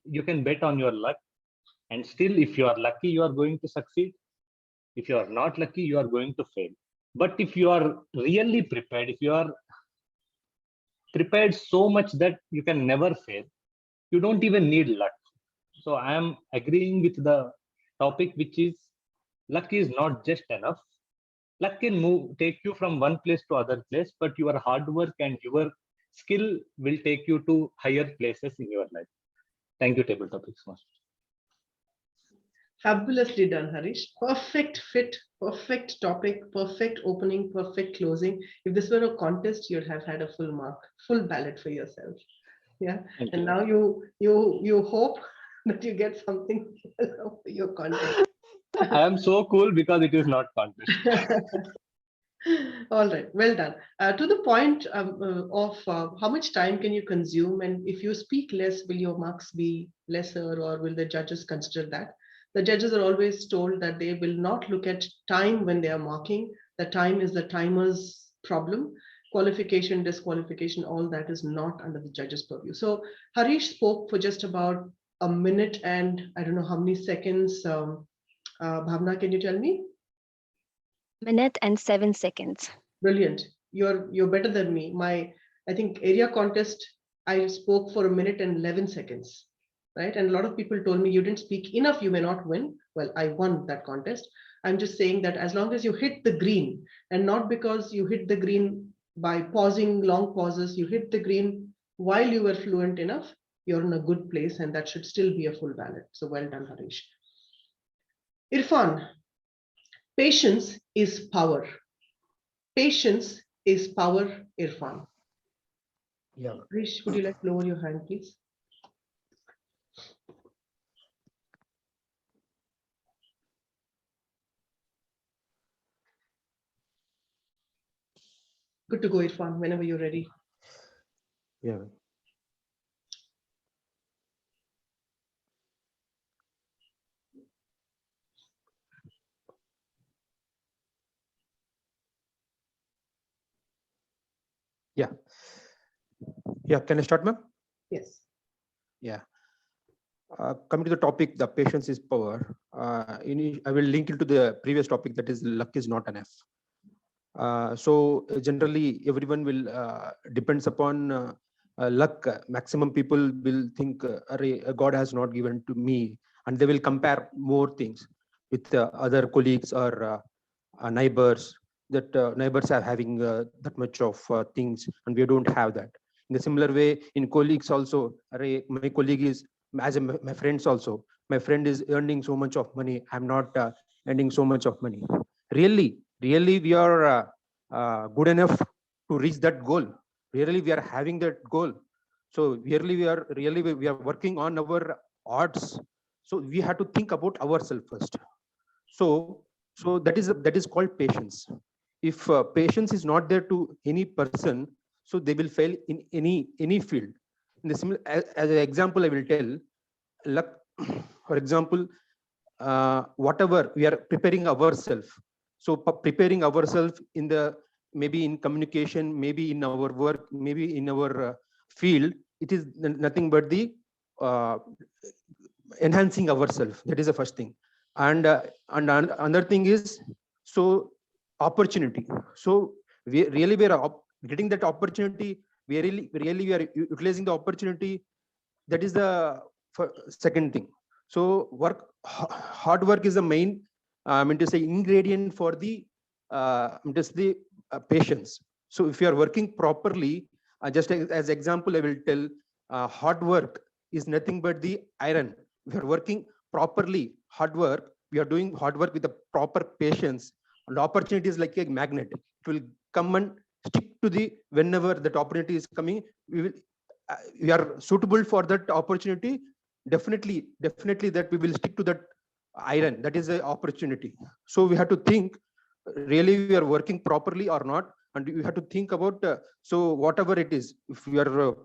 you can bet on your luck. And still, if you are lucky, you are going to succeed. If you are not lucky, you are going to fail. But if you are really prepared, if you are prepared so much that you can never fail, you don't even need luck. So I am agreeing with the topic, which is luck is not just enough. Luck can take you from one place to other place, but your hard work and your skill will take you to higher places in your life. Thank you, Table Topics Master. Fabulously done, Harish. Perfect fit, perfect topic, perfect opening, perfect closing. If this were a contest, you'd have had a full mark, full ballot for yourself. Yeah. Thank and you. now you hope that you get something for your content. I am so cool because it is not contest. All right, well done. To the point of how much time can you consume, and if you speak less, will your marks be lesser, or will the judges consider that? The judges are always told that they will not look at time when they are marking. The time is the timer's problem. Qualification, disqualification, all that is not under the judges' purview. So Harish spoke for just about a minute and I don't know how many seconds. Bhavna, can you tell me? Minute and 7 seconds. Brilliant. You're better than me. I think area contest, I spoke for a minute and 11 seconds, right? And a lot of people told me you didn't speak enough, you may not win. Well, I won that contest. I'm just saying that as long as you hit the green, and not because you hit the green by pausing long pauses, you hit the green while you were fluent enough, you're in a good place, and that should still be a full ballot. So well done, Harish. Irfan, patience is power. Patience is power, Irfan. Yeah. Harish, would you like to lower your hand, please? Good to go, Irfan, whenever you're ready. Yeah. Yeah. Yeah. Can I start, ma'am? Yes. Yeah. Coming to the topic, the patience is power. I will link into the previous topic, that is luck is not enough. So generally, everyone will depends upon luck. Maximum people will think God has not given to me, and they will compare more things with other colleagues or neighbors. That neighbors are having that much of things, and we don't have that. In a similar way, in colleagues also, my colleague is my friends also. My friend is earning so much of money. I'm not earning so much of money. Really, we are good enough to reach that goal. Really, we are having that goal. So really, we are working on our odds. So we have to think about ourselves first. So that is called patience. If patience is not there to any person, so they will fail in any field. In the similar, as an example, I will tell. Luck, for example, whatever we are preparing ourselves. So preparing ourselves in the maybe in communication, maybe in our work, maybe in our field, it is nothing but the enhancing ourselves. That is the first thing. And another thing is so opportunity. So we are getting that opportunity. We really are utilizing the opportunity. That is the second thing. So hard work is the main ingredient for the patience. So if you are working properly, just as example, I will tell, hard work is nothing but the iron. We are working properly, hard work. We are doing hard work with the proper patience, and opportunity is like a magnet. It will come and stick to the whenever that opportunity is coming. We are suitable for that opportunity. Definitely that we will stick to that iron. That is the opportunity. So we have to think really we are working properly or not, and we have to think about so whatever it is, if we are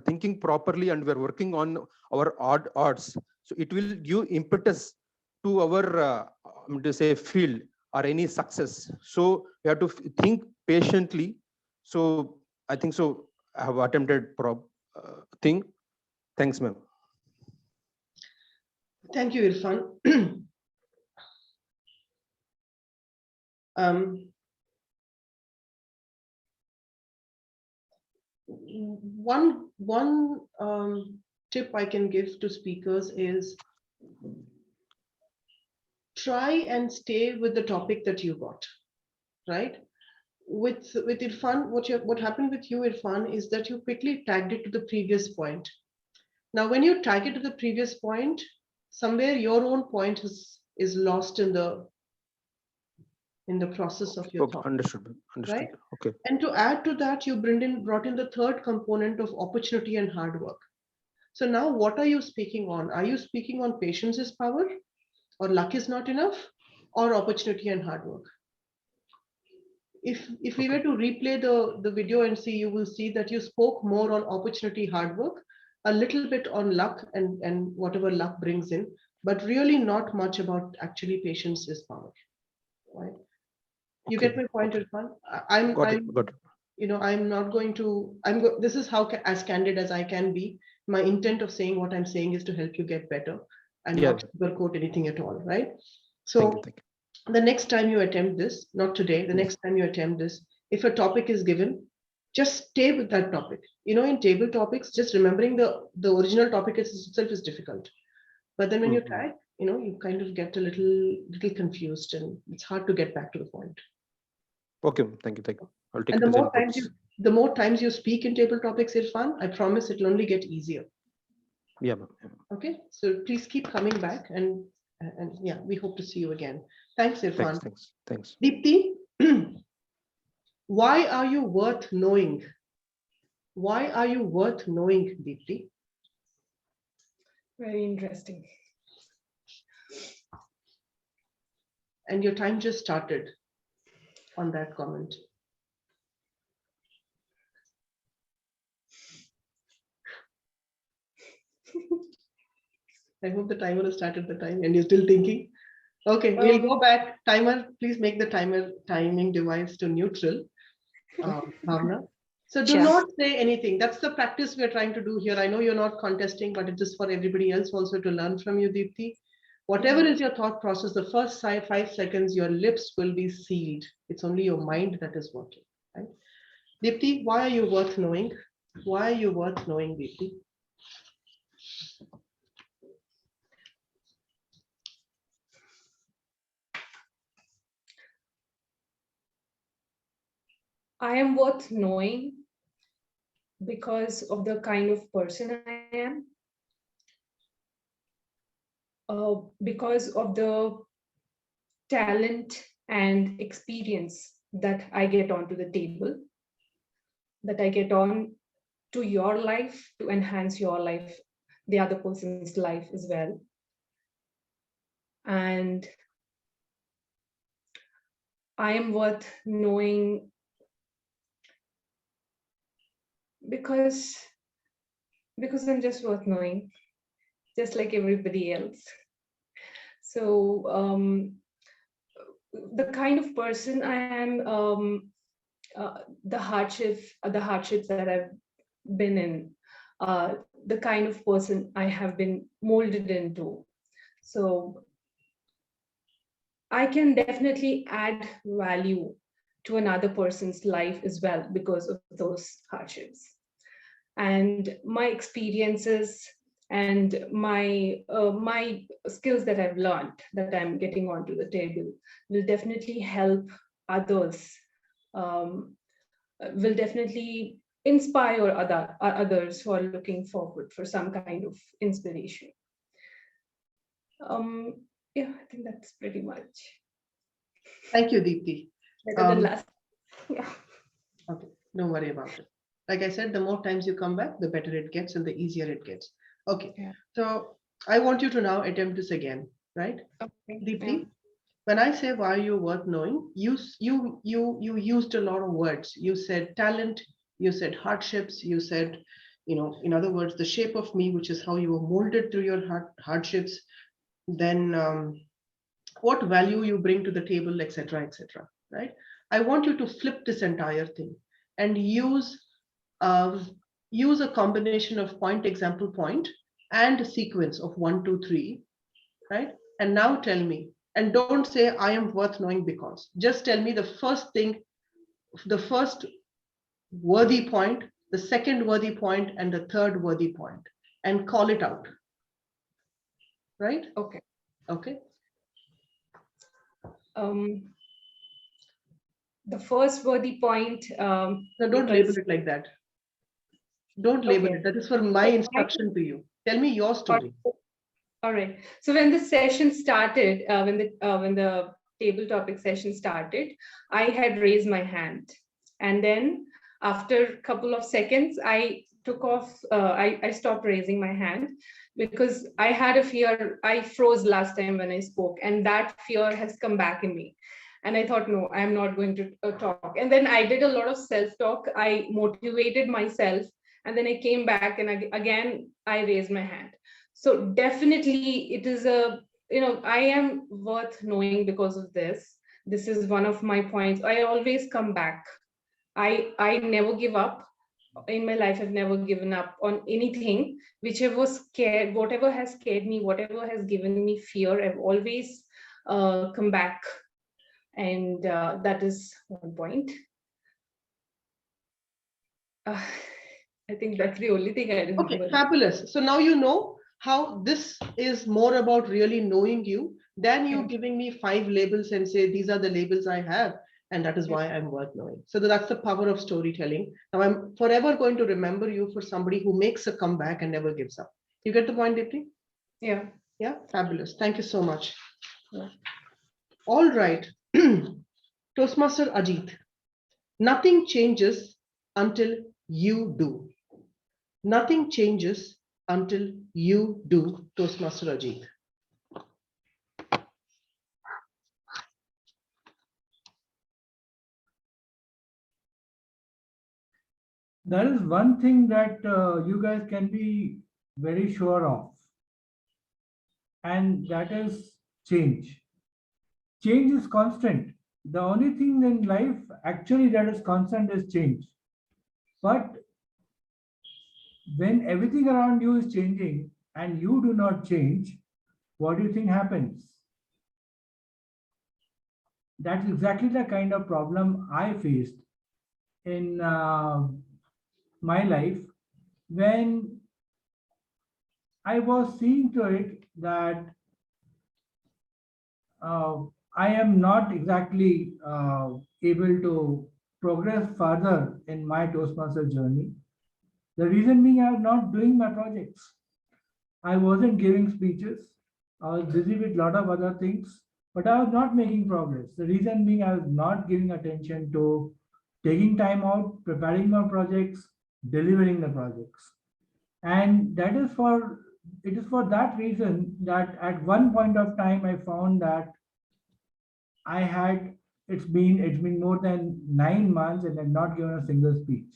thinking properly and we're working on our odds, so it will give impetus to our to say field or any success. So we have to think patiently. So I think so. I have attempted thing. Thanks, ma'am. Thank you, Irfan. One tip I can give to speakers is try and stay with the topic that you got, right? With Irfan, what happened with you, Irfan, is that you quickly tagged it to the previous point. Now, when you tag it to the previous point, somewhere your own point is lost in the process of your thought. Understood. Right? Okay. And to add to that, you brought in the third component of opportunity and hard work. So now what are you speaking on? Are you speaking on patience is power, or luck is not enough, or opportunity and hard work? If we were to replay the video and see, you will see that you spoke more on opportunity, hard work, a little bit on luck and whatever luck brings in, but really not much about actually patience is power, right? You get my point, Irfan? I'm not going to, this is how as candid as I can be. My intent of saying what I'm saying is to help you get better and not sugarcoat anything at all, right? So thank you. The next time you attempt this, not today, the next time you attempt this, if a topic is given, just stay with that topic. In table topics, just remembering the original topic itself is difficult. But then when you tag, you kind of get a little confused and it's hard to get back to the point. Okay, thank you. I'll take and this the more times you speak in table topics, Irfan, I promise it'll only get easier. Yeah, ma'am. Okay, so please keep coming back and yeah, we hope to see you again. Thanks, Irfan. Thanks. Deepti, why are you worth knowing? Why are you worth knowing, Deepti? Very interesting. And your time just started on that comment. I hope the timer has started the time and you're still thinking. Okay, we'll go back. Timer, please make the timing device to neutral. Bhavna. So do not say anything. That's the practice we're trying to do here. I know you're not contesting, but it is for everybody else also to learn from you, Deepti. Whatever is your thought process, the first 5 seconds, your lips will be sealed. It's only your mind that is working, right? Deepti, why are you worth knowing? Why are you worth knowing, Deepti? I am worth knowing because of the kind of person I am, because of the talent and experience that I get onto the table, that I get on to your life, to enhance your life, the other person's life as well. And I am worth knowing because I'm just worth knowing, just like everybody else. So the kind of person I am, the hardships that I've been in, the kind of person I have been molded into. So I can definitely add value to another person's life as well because of those hardships. And my experiences and my skills that I've learned that I'm getting onto the table will definitely help others, will definitely inspire others who are looking forward for some kind of inspiration. Yeah, I think that's pretty much. Thank you, Deepti. Better than last. Yeah. Okay, don't worry about it. Like I said, the more times you come back, the better it gets and the easier it gets. Okay, so I want you to now attempt this again, right? Okay. Deepti, when I say why you're worth knowing, you used a lot of words. You said talent, you said hardships, you said in other words, the shape of me, which is how you were molded through your hardships, then what value you bring to the table, etc., etc. Right? I want you to flip this entire thing and use a combination of point, example, point, and a sequence of 1, 2, 3. Right? And now tell me, and don't say I am worth knowing because. Just tell me the first thing, the first worthy point, the second worthy point, and the third worthy point, and call it out. Right? Okay. Okay. The first worthy point. No, don't label it like that. Don't label it. That is for my instruction to you. Tell me your story. All right. So when the session started, when the table topic session started, I had raised my hand, and then after a couple of seconds, I took off. I stopped raising my hand because I had a fear. I froze last time when I spoke, and that fear has come back in me. And I thought, no, I'm not going to talk. And then I did a lot of self-talk. I motivated myself, and then I came back, and again I raised my hand. So definitely it is I am worth knowing because of this. This is one of my points. I always come back. I never give up. In my life, I've never given up on anything. Whatever has scared me, whatever has given me fear, I've always come back. And that is one point. I think that's the only thing I remember. Okay, fabulous. So now you know how this is more about really knowing you than you giving me 5 labels and say, these are the labels I have, and that is why I'm worth knowing. So that's the power of storytelling. Now I'm forever going to remember you for somebody who makes a comeback and never gives up. You get the point, Dipti? Yeah. Yeah, fabulous. Thank you so much. Yeah. All right. Toastmaster Ajit. Nothing changes until you do. Nothing changes until you do, Toastmaster Ajit. There is one thing that you guys can be very sure of, and that is change. Change is constant. The only thing in life actually that is constant is change. But when everything around you is changing and you do not change, what do you think happens? That's exactly the kind of problem I faced in my life when I was seeing to it that I am not exactly able to progress further in my Toastmaster journey. The reason being I was not doing my projects. I wasn't giving speeches. I was busy with a lot of other things, but I was not making progress. The reason being I was not giving attention to taking time out, preparing my projects, delivering the projects. And it is for that reason that at one point of time I found that it's been more than 9 months and I've not given a single speech.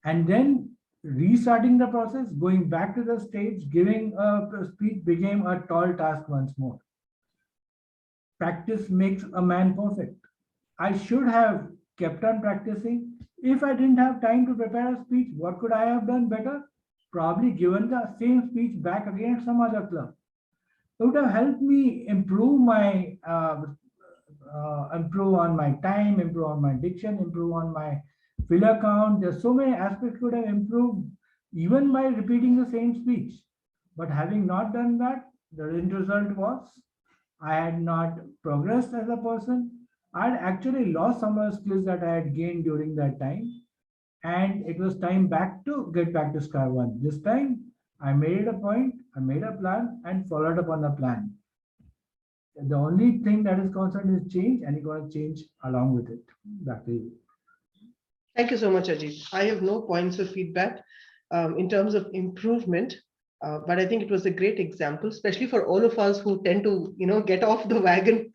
And then restarting the process, going back to the stage, giving a speech became a tall task once more. Practice makes a man perfect. I should have kept on practicing. If I didn't have time to prepare a speech, what could I have done better? Probably given the same speech back again at some other club. It would have helped me improve my improve on my time, improve on my diction, improve on my filler count. There's so many aspects could have improved even by repeating the same speech. But having not done that, the end result was I had not progressed as a person. I had actually lost some of the skills that I had gained during that time. And it was time to get back to square one. This time, I made a point, I made a plan and followed up on the plan. The only thing that is constant is change, and you're going to change along with it. Back to you. Thank you so much, Ajit. I have no points of feedback in terms of improvement. But I think it was a great example, especially for all of us who tend to, get off the wagon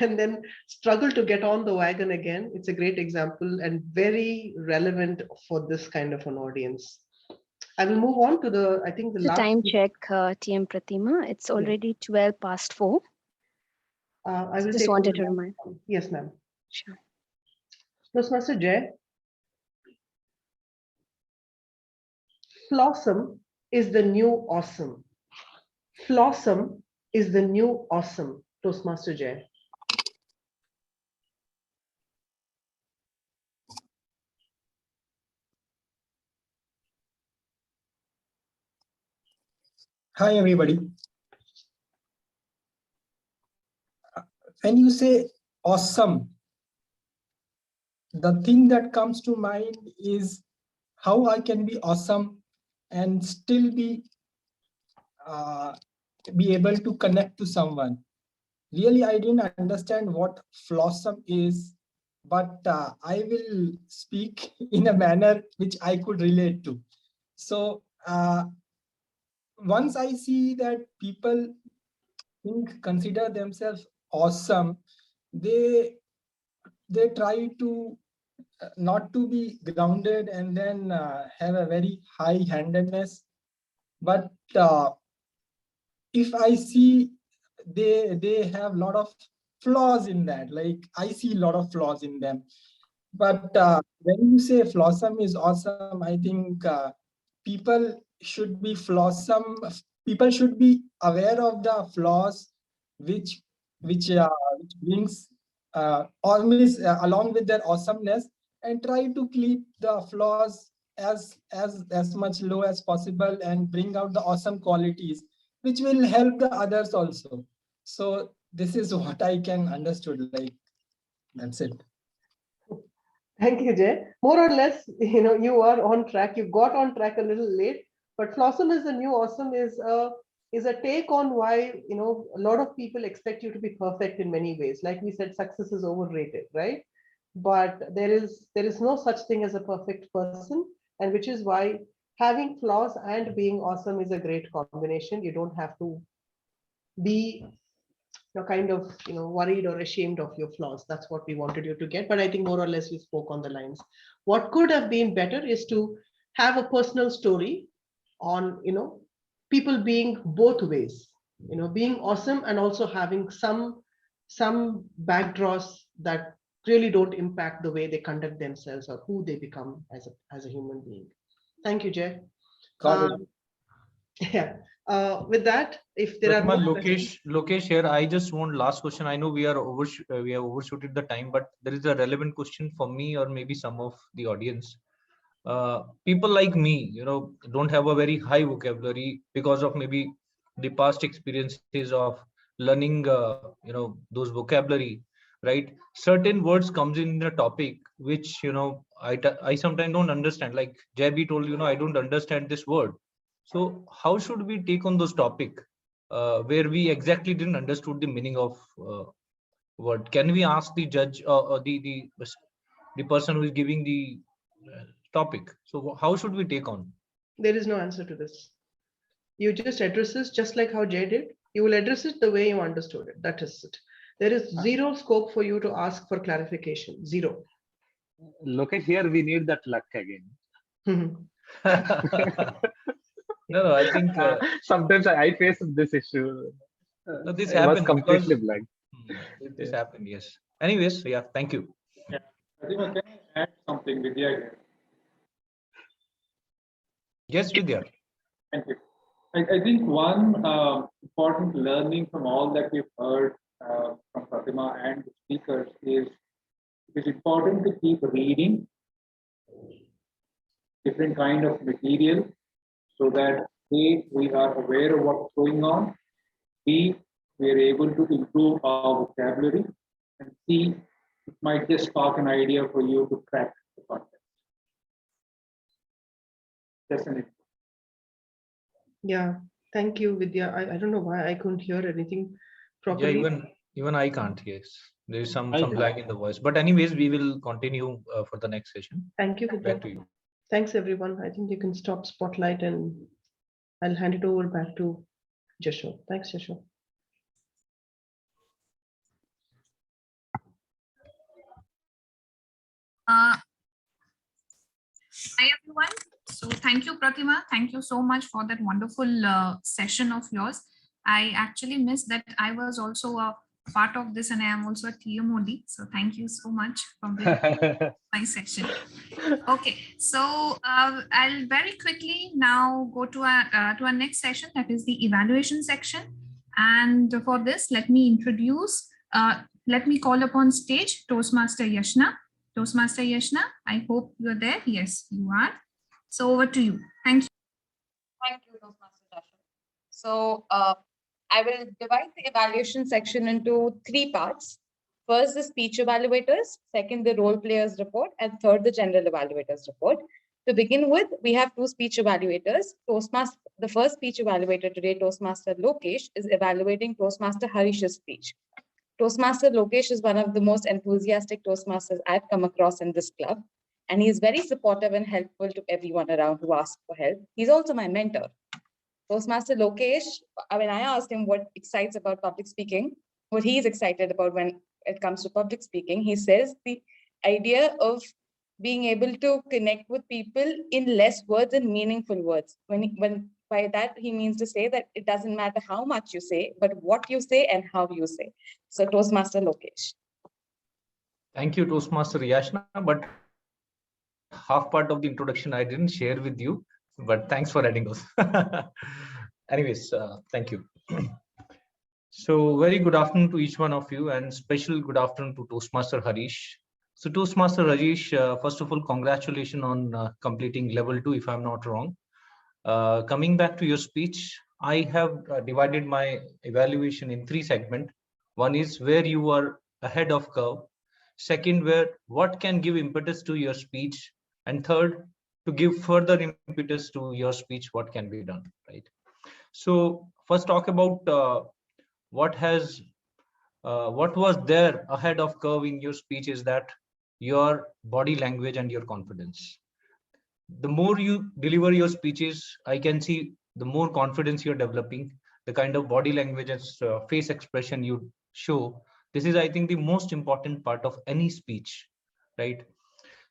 and then struggle to get on the wagon again. It's a great example and very relevant for this kind of an audience. I will move on to the The last. time check, TM Prathima. It's already 12 past 4. I will just take wanted over to remind. Yes, ma'am. Sure. Toastmaster Jay. Flossom is the new awesome. Flossom is the new awesome. Toastmaster Jay. Hi, everybody. When you say awesome, the thing that comes to mind is how I can be awesome and still be able to connect to someone. Really, I didn't understand what flossom is, but I will speak in a manner which I could relate to. So once I see that people consider themselves awesome, they try to not to be grounded and then have a very high-handedness. But if I see they have a lot of flaws in that, like I see a lot of flaws in them. But when you say flossom is awesome, I think people should be flossom. People should be aware of the flaws which brings along with their awesomeness, and try to keep the flaws as much low as possible and bring out the awesome qualities which will help the others also. So this is what I can understood. Like, that's it. Thank you, Jay. More or less, you are on track. You got on track a little late, but flossom is the new awesome is a take on why, a lot of people expect you to be perfect in many ways. Like we said, success is overrated, right? But there is no such thing as a perfect person, and which is why having flaws and being awesome is a great combination. You don't have to be kind of worried or ashamed of your flaws. That's what we wanted you to get, but I think more or less you spoke on the lines. What could have been better is to have a personal story on people being both ways, being awesome and also having some backdraws that really don't impact the way they conduct themselves or who they become as a human being. Thank you, Jay. Yeah. With that, if there are more Lokesh here, I just want last question. I know we have overshooted the time, but there is a relevant question for me or maybe some of the audience. People like me, don't have a very high vocabulary because of maybe the past experiences of learning, those vocabulary, right? Certain words comes in the topic, which, I sometimes don't understand. Like JB told, I don't understand this word. So how should we take on those topic where we exactly didn't understood the meaning of word? Can we ask the judge or the person who is giving the topic? So how should we take on? There is no answer to this. You just address this just like how Jay did. You will address it the way you understood it. That is it. There is zero scope for you to ask for clarification. Zero. Look at here, we need that luck again. No, I think sometimes I face this issue. No, this I was happened completely because blank. This happened, yes. Anyways, yeah, thank you. Yeah, Prathima, can I add something, Vidya here? Yes, Vidya. Thank you. I think one important learning from all that we've heard from Prathima and the speakers is it is important to keep reading different kind of material so that A, we are aware of what's going on, B, we are able to improve our vocabulary, and C, it might just spark an idea for you to crack the content. Definitely. Yeah, thank you, Vidya. I don't know why I couldn't hear anything properly. Yeah, even I can't. Yes, there is some lag in the voice. But anyways, we will continue for the next session. Thank you, Vidya. Back to you. Thanks, everyone. I think you can stop Spotlight and I'll hand it over back to Jasho. Thanks, Jasho. Hi everyone. So thank you, Prathima. Thank you so much for that wonderful session of yours. I actually missed that I was also a part of this and I am also a TMOD. So thank you so much for my session. Okay, so I'll very quickly now go to our next session, that is the evaluation section. And for this, let me call upon stage Toastmaster Yashna. Toastmaster Yashna, I hope you're there. Yes, you are. So over to you. Thank you. Thank you, Toastmaster Jashu. So I will divide the evaluation section into 3 parts. First, the speech evaluators, second, the role players report, and third, the general evaluators report. To begin with, we have 2 speech evaluators. The first speech evaluator today, Toastmaster Lokesh, is evaluating Toastmaster Harish's speech. Toastmaster Lokesh is one of the most enthusiastic Toastmasters I've come across in this club, and he is very supportive and helpful to everyone around who asks for help. He's also my mentor. Toastmaster Lokesh, when I asked him what excites about public speaking, what he's excited about when it comes to public speaking, he says the idea of being able to connect with people in less words and meaningful words. When by that, he means to say that it doesn't matter how much you say, but what you say and how you say. So Toastmaster Lokesh. Thank you, Toastmaster Yashna, but half part of the introduction I didn't share with you, but thanks for adding those. Anyways, thank you. So very good afternoon to each one of you, and special good afternoon to Toastmaster Harish. So Toastmaster Harish, first of all, congratulations on completing level 2, if I'm not wrong. Coming back to your speech, I have divided my evaluation in 3 segments. One is where you are ahead of curve. Second, what can give impetus to your speech. And third, to give further impetus to your speech, what can be done, right? So first talk about what was there ahead of curve in your speech is that your body language and your confidence. The more you deliver your speeches, I can see the more confidence you're developing, the kind of body language and face expression you show. This is, I think, the most important part of any speech, right?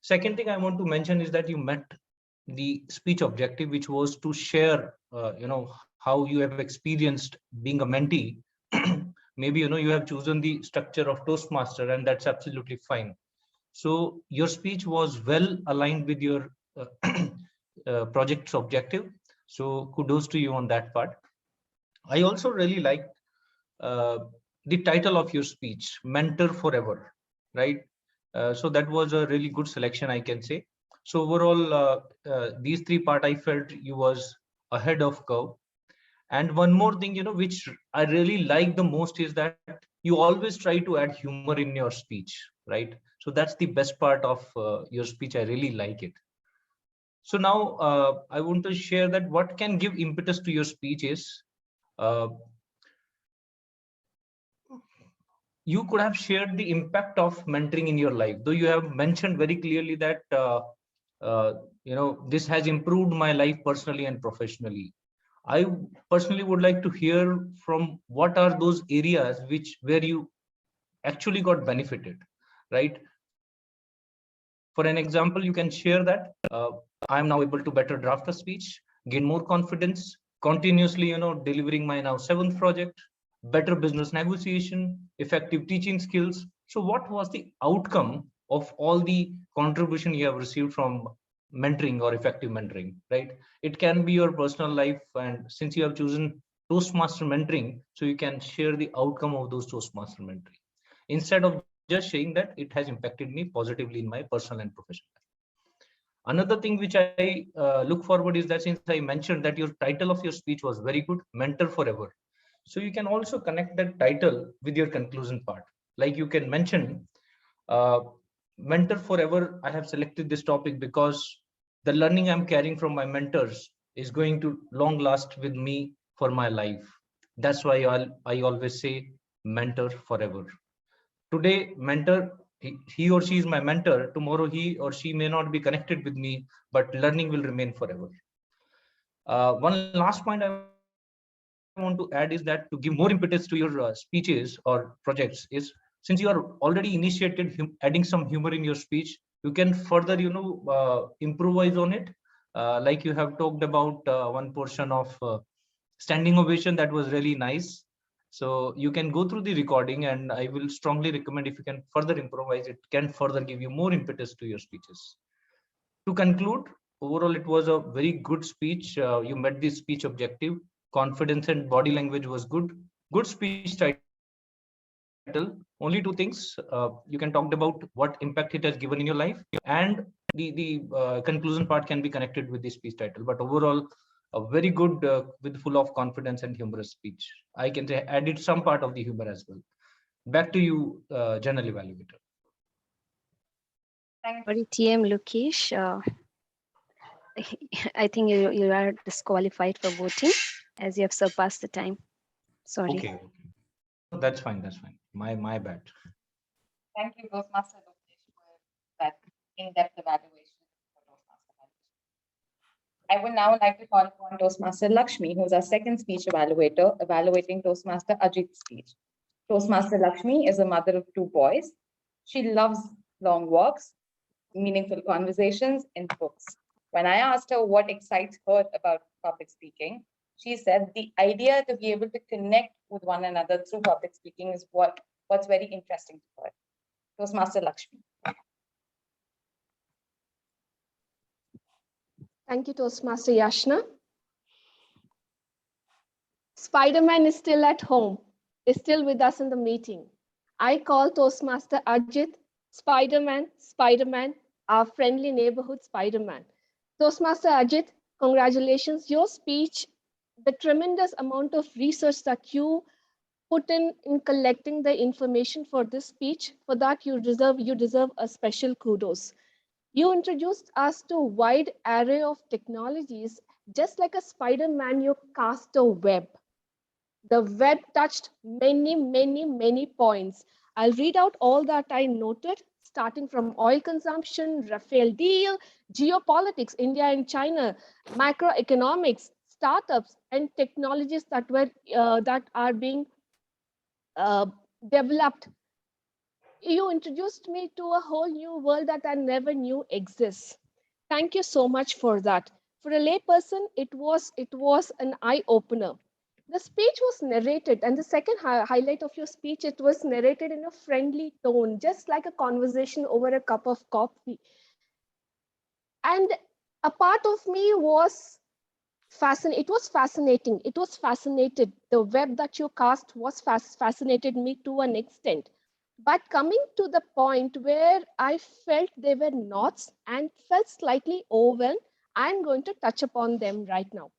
Second thing I want to mention is that you met the speech objective, which was to share, how you have experienced being a mentee. Maybe, you have chosen the structure of Toastmaster, and that's absolutely fine. So your speech was well aligned with your project's objective. So kudos to you on that part. I also really liked the title of your speech, Mentor Forever, right? So that was a really good selection, I can say. So overall, these 3 parts, I felt you was ahead of curve. And one more thing, which I really like the most is that you always try to add humor in your speech, right? So that's the best part of your speech. I really like it. So now I want to share that what can give impetus to your speech is you could have shared the impact of mentoring in your life, though you have mentioned very clearly that this has improved my life personally and professionally. I personally would like to hear from what are those areas where you actually got benefited, right? For an example, you can share that I am now able to better draft a speech, gain more confidence, continuously, delivering my now 7th project, better business negotiation, effective teaching skills. So what was the outcome of all the contribution you have received from mentoring or effective mentoring, right? It can be your personal life, and since you have chosen Toastmaster mentoring, so you can share the outcome of those Toastmaster mentoring instead of just saying that it has impacted me positively in my personal and professional life. Another thing which I look forward is that since I mentioned that your title of your speech was very good, Mentor Forever. So you can also connect that title with your conclusion part. Like you can mention, Mentor Forever, I have selected this topic because the learning I'm carrying from my mentors is going to long last with me for my life. That's why I always say Mentor Forever. Today, mentor, he or she is my mentor. Tomorrow, he or she may not be connected with me, but learning will remain forever. One last point I want to add is that to give more impetus to your speeches or projects is, since you are already initiated adding some humor in your speech, you can further, improvise on it. Like you have talked about one portion of standing ovation that was really nice. So you can go through the recording, and I will strongly recommend if you can further improvise, it can further give you more impetus to your speeches. To conclude, overall, it was a very good speech. You met the speech objective. Confidence and body language was good. Good speech title. Only two things. You can talk about what impact it has given in your life, and the conclusion part can be connected with the speech title. But overall, a very good, with full of confidence and humorous speech. I can say added some part of the humor as well. Back to you, general evaluator. Sorry, TM Lokesh. I think you are disqualified for voting as you have surpassed the time. Sorry. Okay. That's fine. That's fine. My bad. Thank you, Toastmaster Lokesh, for that in-depth evaluation for Toastmaster management. I would now like to call upon Toastmaster Lakshmi, who's our second speech evaluator, evaluating Toastmaster Ajit's speech. Toastmaster Lakshmi is a mother of 2 boys. She loves long walks, meaningful conversations, and books. When I asked her what excites her about public speaking, she said the idea to be able to connect with one another through public speaking is what's very interesting to her. Toastmaster Lakshmi. Thank you, Toastmaster Yashna. Spider-Man is still at home, is still with us in the meeting. I call Toastmaster Ajit Spider-Man, Spider-Man, our friendly neighborhood Spider-Man. Toastmaster Ajit, congratulations. Your speech, the tremendous amount of research that you put in collecting the information for this speech, for that you deserve a special kudos. You introduced us to a wide array of technologies. Just like a Spider-Man, you cast a web. The web touched many, many, many points. I'll read out all that I noted, starting from oil consumption, Rafael deal, geopolitics, India and China, macroeconomics, startups, and technologies that are being developed. You introduced me to a whole new world that I never knew exists. Thank you so much for that. For a layperson, it was an eye-opener. The speech was narrated, and the second highlight of your speech, it was narrated in a friendly tone, just like a conversation over a cup of coffee. And a part of me was fascinated. It was fascinating. It was fascinated. The web that you cast was fascinated me to an extent. But coming to the point where I felt they were knots and felt slightly overwhelmed, I'm going to touch upon them right now.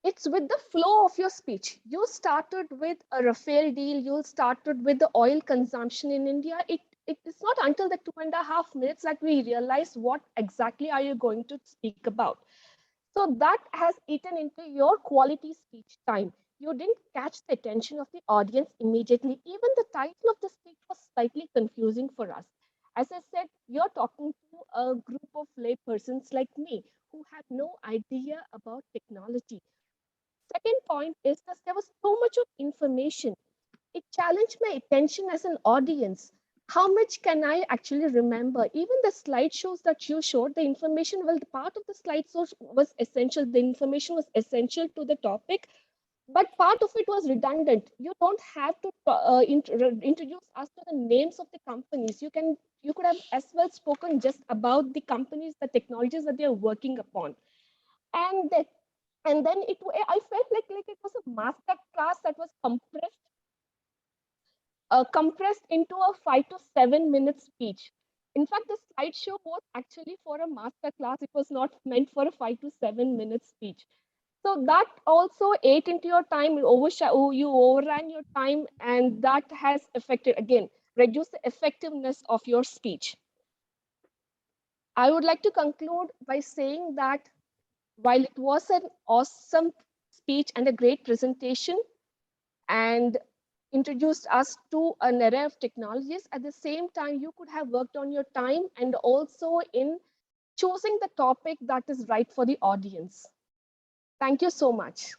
It's with the flow of your speech. You started with a Rafael deal. You started with the oil consumption in India. It is not until the 2.5 minutes that we realize what exactly are you going to speak about. So that has eaten into your quality speech time. You didn't catch the attention of the audience immediately. Even the title of the speech was slightly confusing for us. As I said, you're talking to a group of laypersons like me who have no idea about technology. Second point is that there was so much of information. It challenged my attention as an audience. How much can I actually remember? Even the slideshows that you showed, the information, well, the part of the slideshows was essential. The information was essential to the topic, but part of it was redundant. You don't have to introduce us to the names of the companies. You could have as well spoken just about the companies, the technologies that they are working upon. And then I felt like it was a master class that was compressed into a 5 to 7 minute speech. In fact, the slideshow was actually for a master class. It was not meant for a 5 to 7 minute speech. So that also ate into your time. You overran your time, and that has affected, again, reduced the effectiveness of your speech. I would like to conclude by saying that while it was an awesome speech and a great presentation and introduced us to an array of technologies, at the same time, you could have worked on your time and also in choosing the topic that is right for the audience. Thank you so much.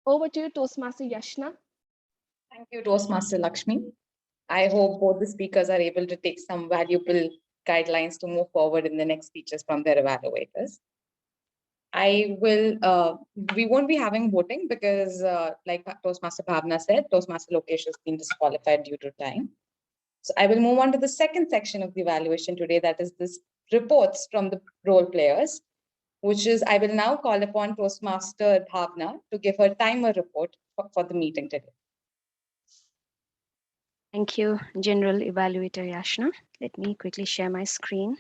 Over to you, Toastmaster Yashna. Thank you, Toastmaster Lakshmi. I hope both the speakers are able to take some valuable guidelines to move forward in the next speeches from their evaluators. We won't be having voting because like Toastmaster Bhavna said, Toastmaster Lokesh has been disqualified due to time. So I will move on to the second section of the evaluation today, that is this reports from the role players, which is I will now call upon Toastmaster Bhavna to give her timer report for the meeting today. Thank you, General Evaluator Yashna. Let me quickly share my screen.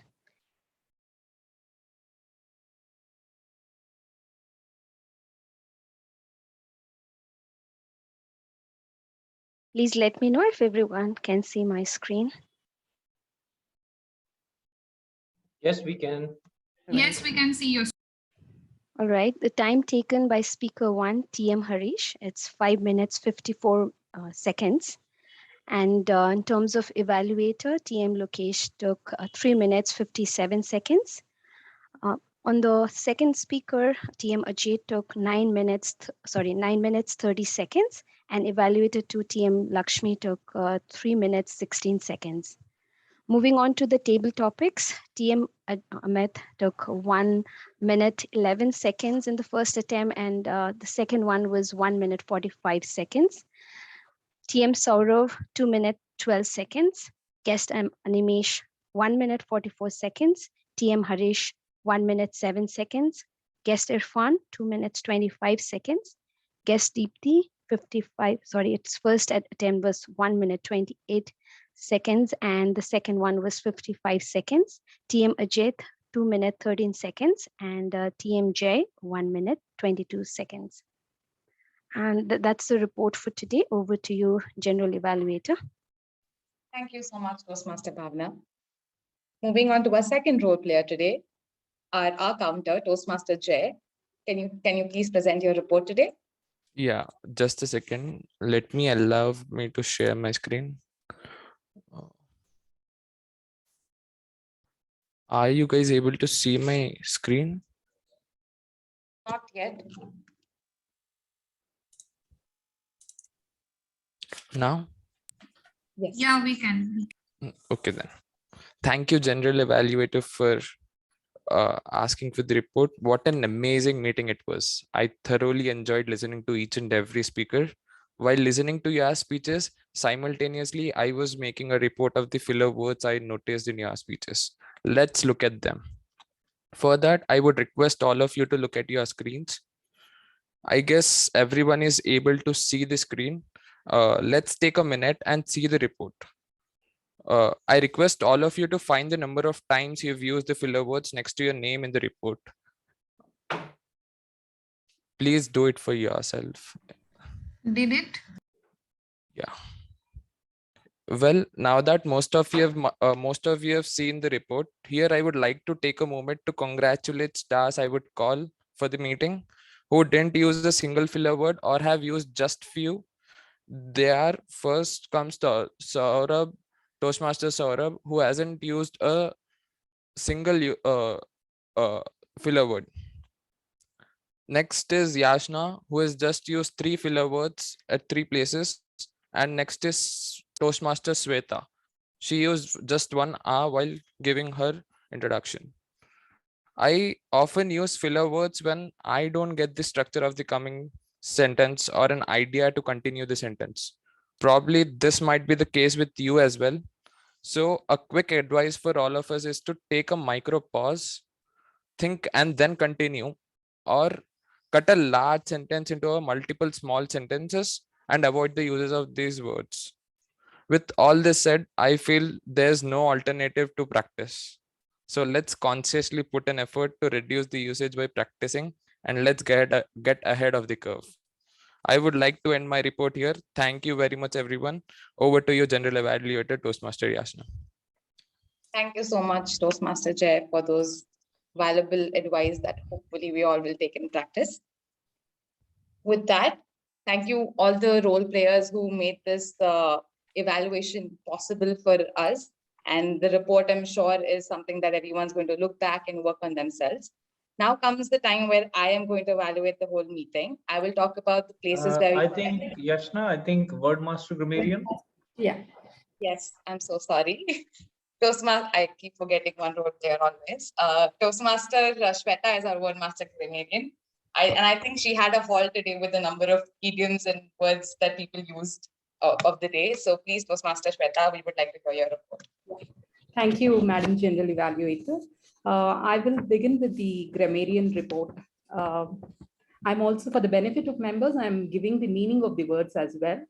Please let me know if everyone can see my screen. Yes, we can. Yes, we can see your. All right, the time taken by speaker 1, TM Harish, it's 5 minutes 54 seconds. And in terms of evaluator, TM Lokesh took 3 minutes 57 seconds. On the second speaker, TM Ajit took 9 minutes 30 seconds, and evaluator 2, TM Lakshmi, took 3 minutes 16 seconds. Moving on to the table topics, TM Amit took 1 minute 11 seconds in the first attempt, and the second one was 1 minute 45 seconds. TM Saurav, 2 minutes 12 seconds. Guest Animesh, 1 minute 44 seconds. TM Harish, 1 minute 7 seconds. Guest Irfan, 2 minutes 25 seconds. Guest Deepthi, its first attempt was 1 minute 28 seconds, and the second one was 55 seconds. TM Ajit, 2 minutes 13 seconds, and TMJ, 1 minute 22 seconds. And that's the report for today. Over to you, General Evaluator. Thank you so much, Toastmaster Bhavna. Moving on to our second role player today, our counter, Toastmaster Jay. Can you please present your report today? Yeah, just a second. Let me allow me to share my screen. Are you guys able to see my screen? Not yet. Now? Yes. Yeah, we can. Okay then. Thank you, General Evaluator, for asking for the report. What an amazing meeting it was. I thoroughly enjoyed listening to each and every speaker. While listening to your speeches, simultaneously, I was making a report of the filler words I noticed in your speeches. Let's look at them. For that, I would request all of you to look at your screens. I guess everyone is able to see the screen. Let's take a minute and see the report. I request all of you to find the number of times you've used the filler words next to your name in the report. Please do it for yourself. Did it? Yeah. Well, now that most of you have seen the report, here I would like to take a moment to congratulate stars I would call for the meeting who didn't use a single filler word or have used just few. There first comes to Saurabh, Toastmaster Saurabh, who hasn't used a single filler word. Next is Yashna, who has just used 3 filler words at 3 places. And next is Toastmaster Sweta. She used just 1 R while giving her introduction. I often use filler words when I don't get the structure of the coming sentence or an idea to continue the sentence. Probably this might be the case with you as well. So a quick advice for all of us is to take a micro pause, think and then continue, or cut a large sentence into a multiple small sentences and avoid the uses of these words. With all this said, I feel there's no alternative to practice. So let's consciously put an effort to reduce the usage by practicing, and let's get ahead of the curve. I would like to end my report here. Thank you very much, everyone. Over to you, General Evaluator, Toastmaster Yashna. Thank you so much, Toastmaster Jay, for those valuable advice that hopefully we all will take in practice. With that, thank you all the role players who made this evaluation possible for us. And the report, I'm sure, is something that everyone's going to look back and work on themselves. Now comes the time where I am going to evaluate the whole meeting. I will talk about the places where I think, Yashna, I think word master grammarian. Yeah. Yes, I'm so sorry. Toastmaster, I keep forgetting one role there always. Toastmaster Shweta is our word master grammarian. And I think she had a haul today with the number of idioms and words that people used of the day. So please, Toastmaster Shweta, we would like to hear your report. Thank you, Madam General Evaluator. I will begin with the grammarian report. I'm also, for the benefit of members, I'm giving the meaning of the words as well.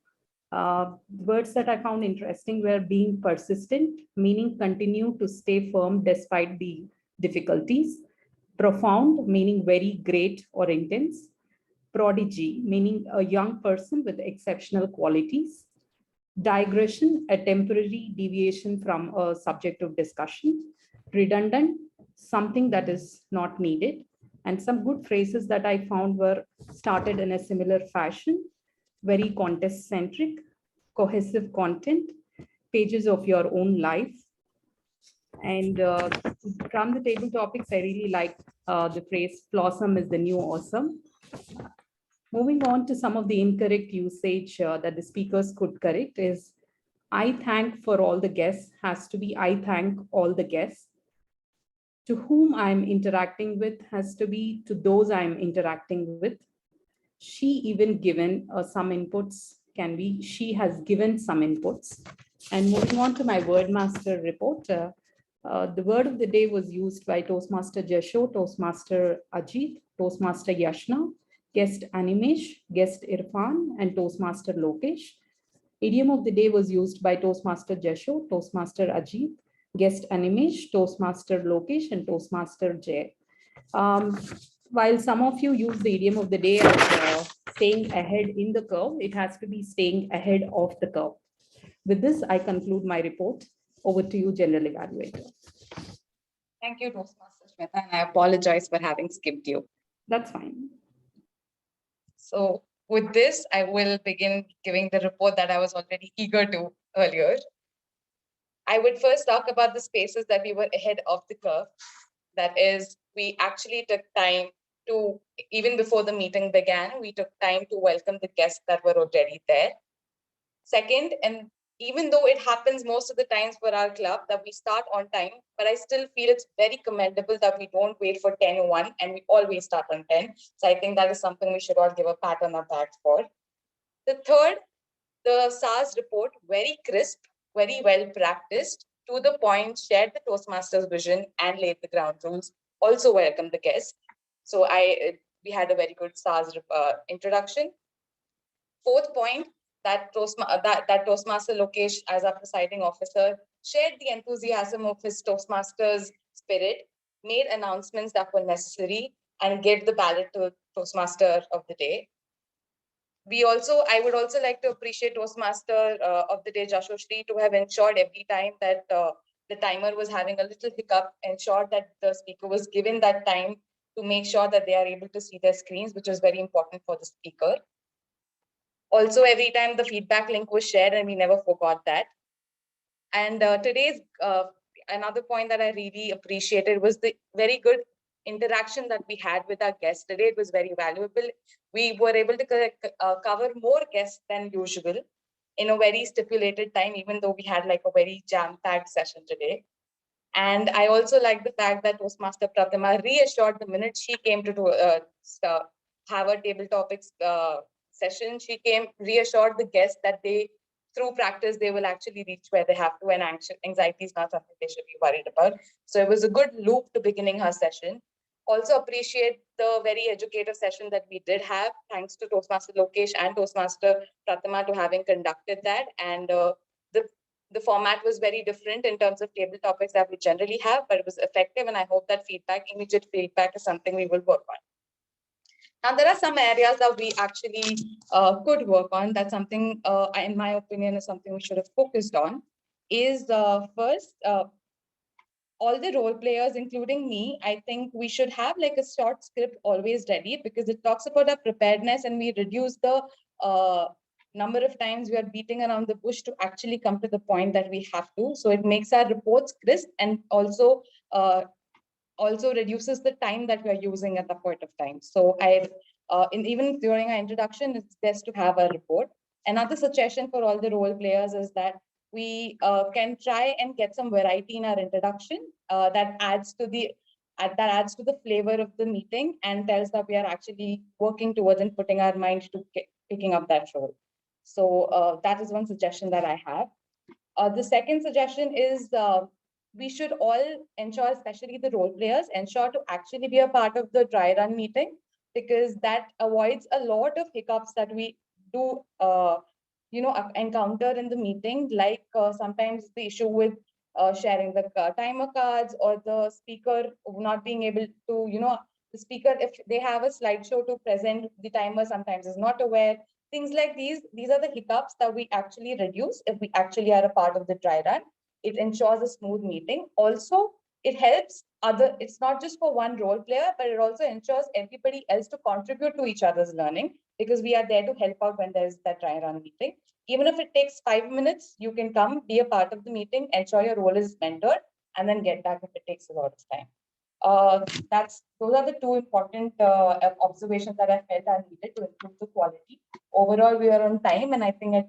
Words that I found interesting were being persistent, meaning continue to stay firm despite the difficulties. Profound, meaning very great or intense. Prodigy, meaning a young person with exceptional qualities. Digression, a temporary deviation from a subject of discussion. Redundant, something that is not needed. And some good phrases that I found were started in a similar fashion, very contest-centric, cohesive content, pages of your own life. And from the table topics, I really like the phrase, blossom is the new awesome. Moving on to some of the incorrect usage that the speakers could correct is, I thank for all the guests has to be, I thank all the guests. To whom I'm interacting with has to be, to those I'm interacting with. She even given some inputs can be, she has given some inputs. And moving on to my word master report, the word of the day was used by Toastmaster Jasho, Toastmaster Ajit, Toastmaster Yashna, guest Animesh, guest Irfan, and Toastmaster Lokesh. Idiom of the day was used by Toastmaster Jasho, Toastmaster Ajit, guest Animesh, Toastmaster Lokesh, and Toastmaster Jay. While some of you use the idiom of the day as staying ahead in the curve, it has to be staying ahead of the curve. With this, I conclude my report. Over to you, General Evaluator. Thank you, Toastmaster Shweta, and I apologize for having skipped you. That's fine. So with this, I will begin giving the report that I was already eager to earlier. I would first talk about the spaces that we were ahead of the curve. That is, we actually took time to, even before the meeting began, we took time to welcome the guests that were already there. Second, and even though it happens most of the times for our club that we start on time, but I still feel it's very commendable that we don't wait for 10:01 and we always start on 10. So I think that is something we should all give a pat on our backs for. The third, the SARS report, very crisp, very well practiced, to the point, shared the Toastmasters vision and laid the ground rules, also welcomed the guests. So we had a very good SARS introduction. Fourth point, that Toastmaster Lokesh, as our presiding officer, shared the enthusiasm of his Toastmasters spirit, made announcements that were necessary, and gave the ballot to Toastmaster of the day. I would also like to appreciate Toastmaster of the day, Jashoshri, to have ensured every time that the timer was having a little hiccup, ensured that the speaker was given that time to make sure that they are able to see their screens, which is very important for the speaker. Also, every time the feedback link was shared, and we never forgot that. And today's another point that I really appreciated was the very good interaction that we had with our guests today. It was very valuable. We were able to cover more guests than usual in a very stipulated time, even though we had like a very jam-packed session today. And I also like the fact that Toastmaster Prathima reassured the minute she came to have a table topics session, she reassured the guests that through practice, they will actually reach where they have to, and anxiety is not something they should be worried about. So it was a good loop to beginning her session. Also appreciate the very educative session that we did have, thanks to Toastmaster Lokesh and Toastmaster Prathima to having conducted that. And the format was very different in terms of table topics that we generally have, but it was effective, and I hope that immediate feedback is something we will work on. Now, there are some areas that we actually could work on. That's something, in my opinion, is something we should have focused on. Is first, all the role players, including me, I think we should have like a short script always ready, because it talks about our preparedness, and we reduce the number of times we are beating around the bush to actually come to the point that we have to. So it makes our reports crisp, and also also reduces the time that we are using at the point of time. So even during our introduction, it's best to have a report. Another suggestion for all the role players is that we can try and get some variety in our introduction that adds to the flavor of the meeting and tells that we are actually working towards and putting our mind to picking up that role. So that is one suggestion that I have. The second suggestion is we should all ensure, especially the role players, ensure to actually be a part of the dry run meeting, because that avoids a lot of hiccups that we do encounter in the meeting, like sometimes the issue with sharing the timer cards, or the speaker not being able to, the speaker, if they have a slideshow to present, the timer sometimes is not aware. Things like these are the hiccups that we actually reduce if we actually are a part of the dry run. It ensures a smooth meeting. Also, it helps it's not just for one role player, but it also ensures everybody else to contribute to each other's learning, because we are there to help out when there's that dry run meeting. Even if it takes 5 minutes, you can come, be a part of the meeting, ensure your role is mentored, and then get back if it takes a lot of time. Those are the two important observations that I felt are needed to improve the quality. Overall, we are on time, and I think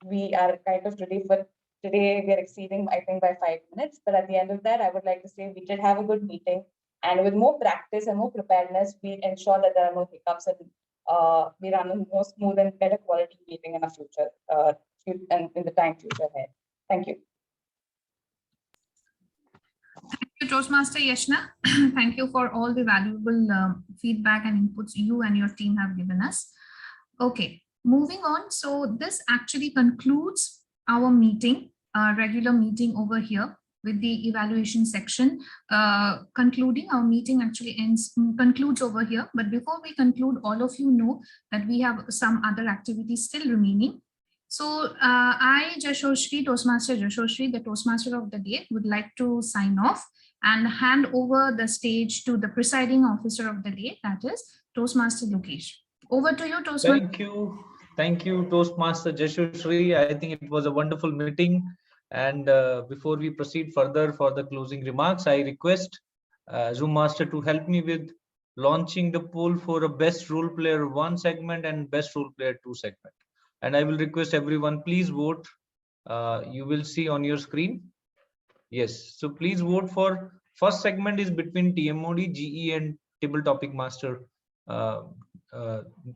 we are kind of ready for today. We are exceeding, I think, by 5 minutes. But at the end of that, I would like to say we did have a good meeting, and with more practice and more preparedness, we ensure that there are no hiccups, and we run a more smooth and better quality meeting in the future, and in the future ahead. Thank you. Thank you, Toastmaster Yashna. Thank you for all the valuable feedback and inputs you and your team have given us. Okay, moving on. So this actually concludes our meeting, regular meeting over here with the evaluation section. Concluding, our meeting actually concludes over here. But before we conclude, all of you know that we have some other activities still remaining. So I, Jashoshri, Toastmaster Jashoshri, the Toastmaster of the day, would like to sign off and hand over the stage to the presiding officer of the day, that is Toastmaster Lokesh. Over to you, Toastmaster. Thank you, Toastmaster Jashoshri. I think it was a wonderful meeting. And before we proceed further for the closing remarks, I request Zoom Master to help me with launching the poll for a best role player 1 segment and best role player 2 segment. And I will request everyone, please vote. You will see on your screen. Yes, so please vote for first segment is between TMOD, GE, and Table Topic Master.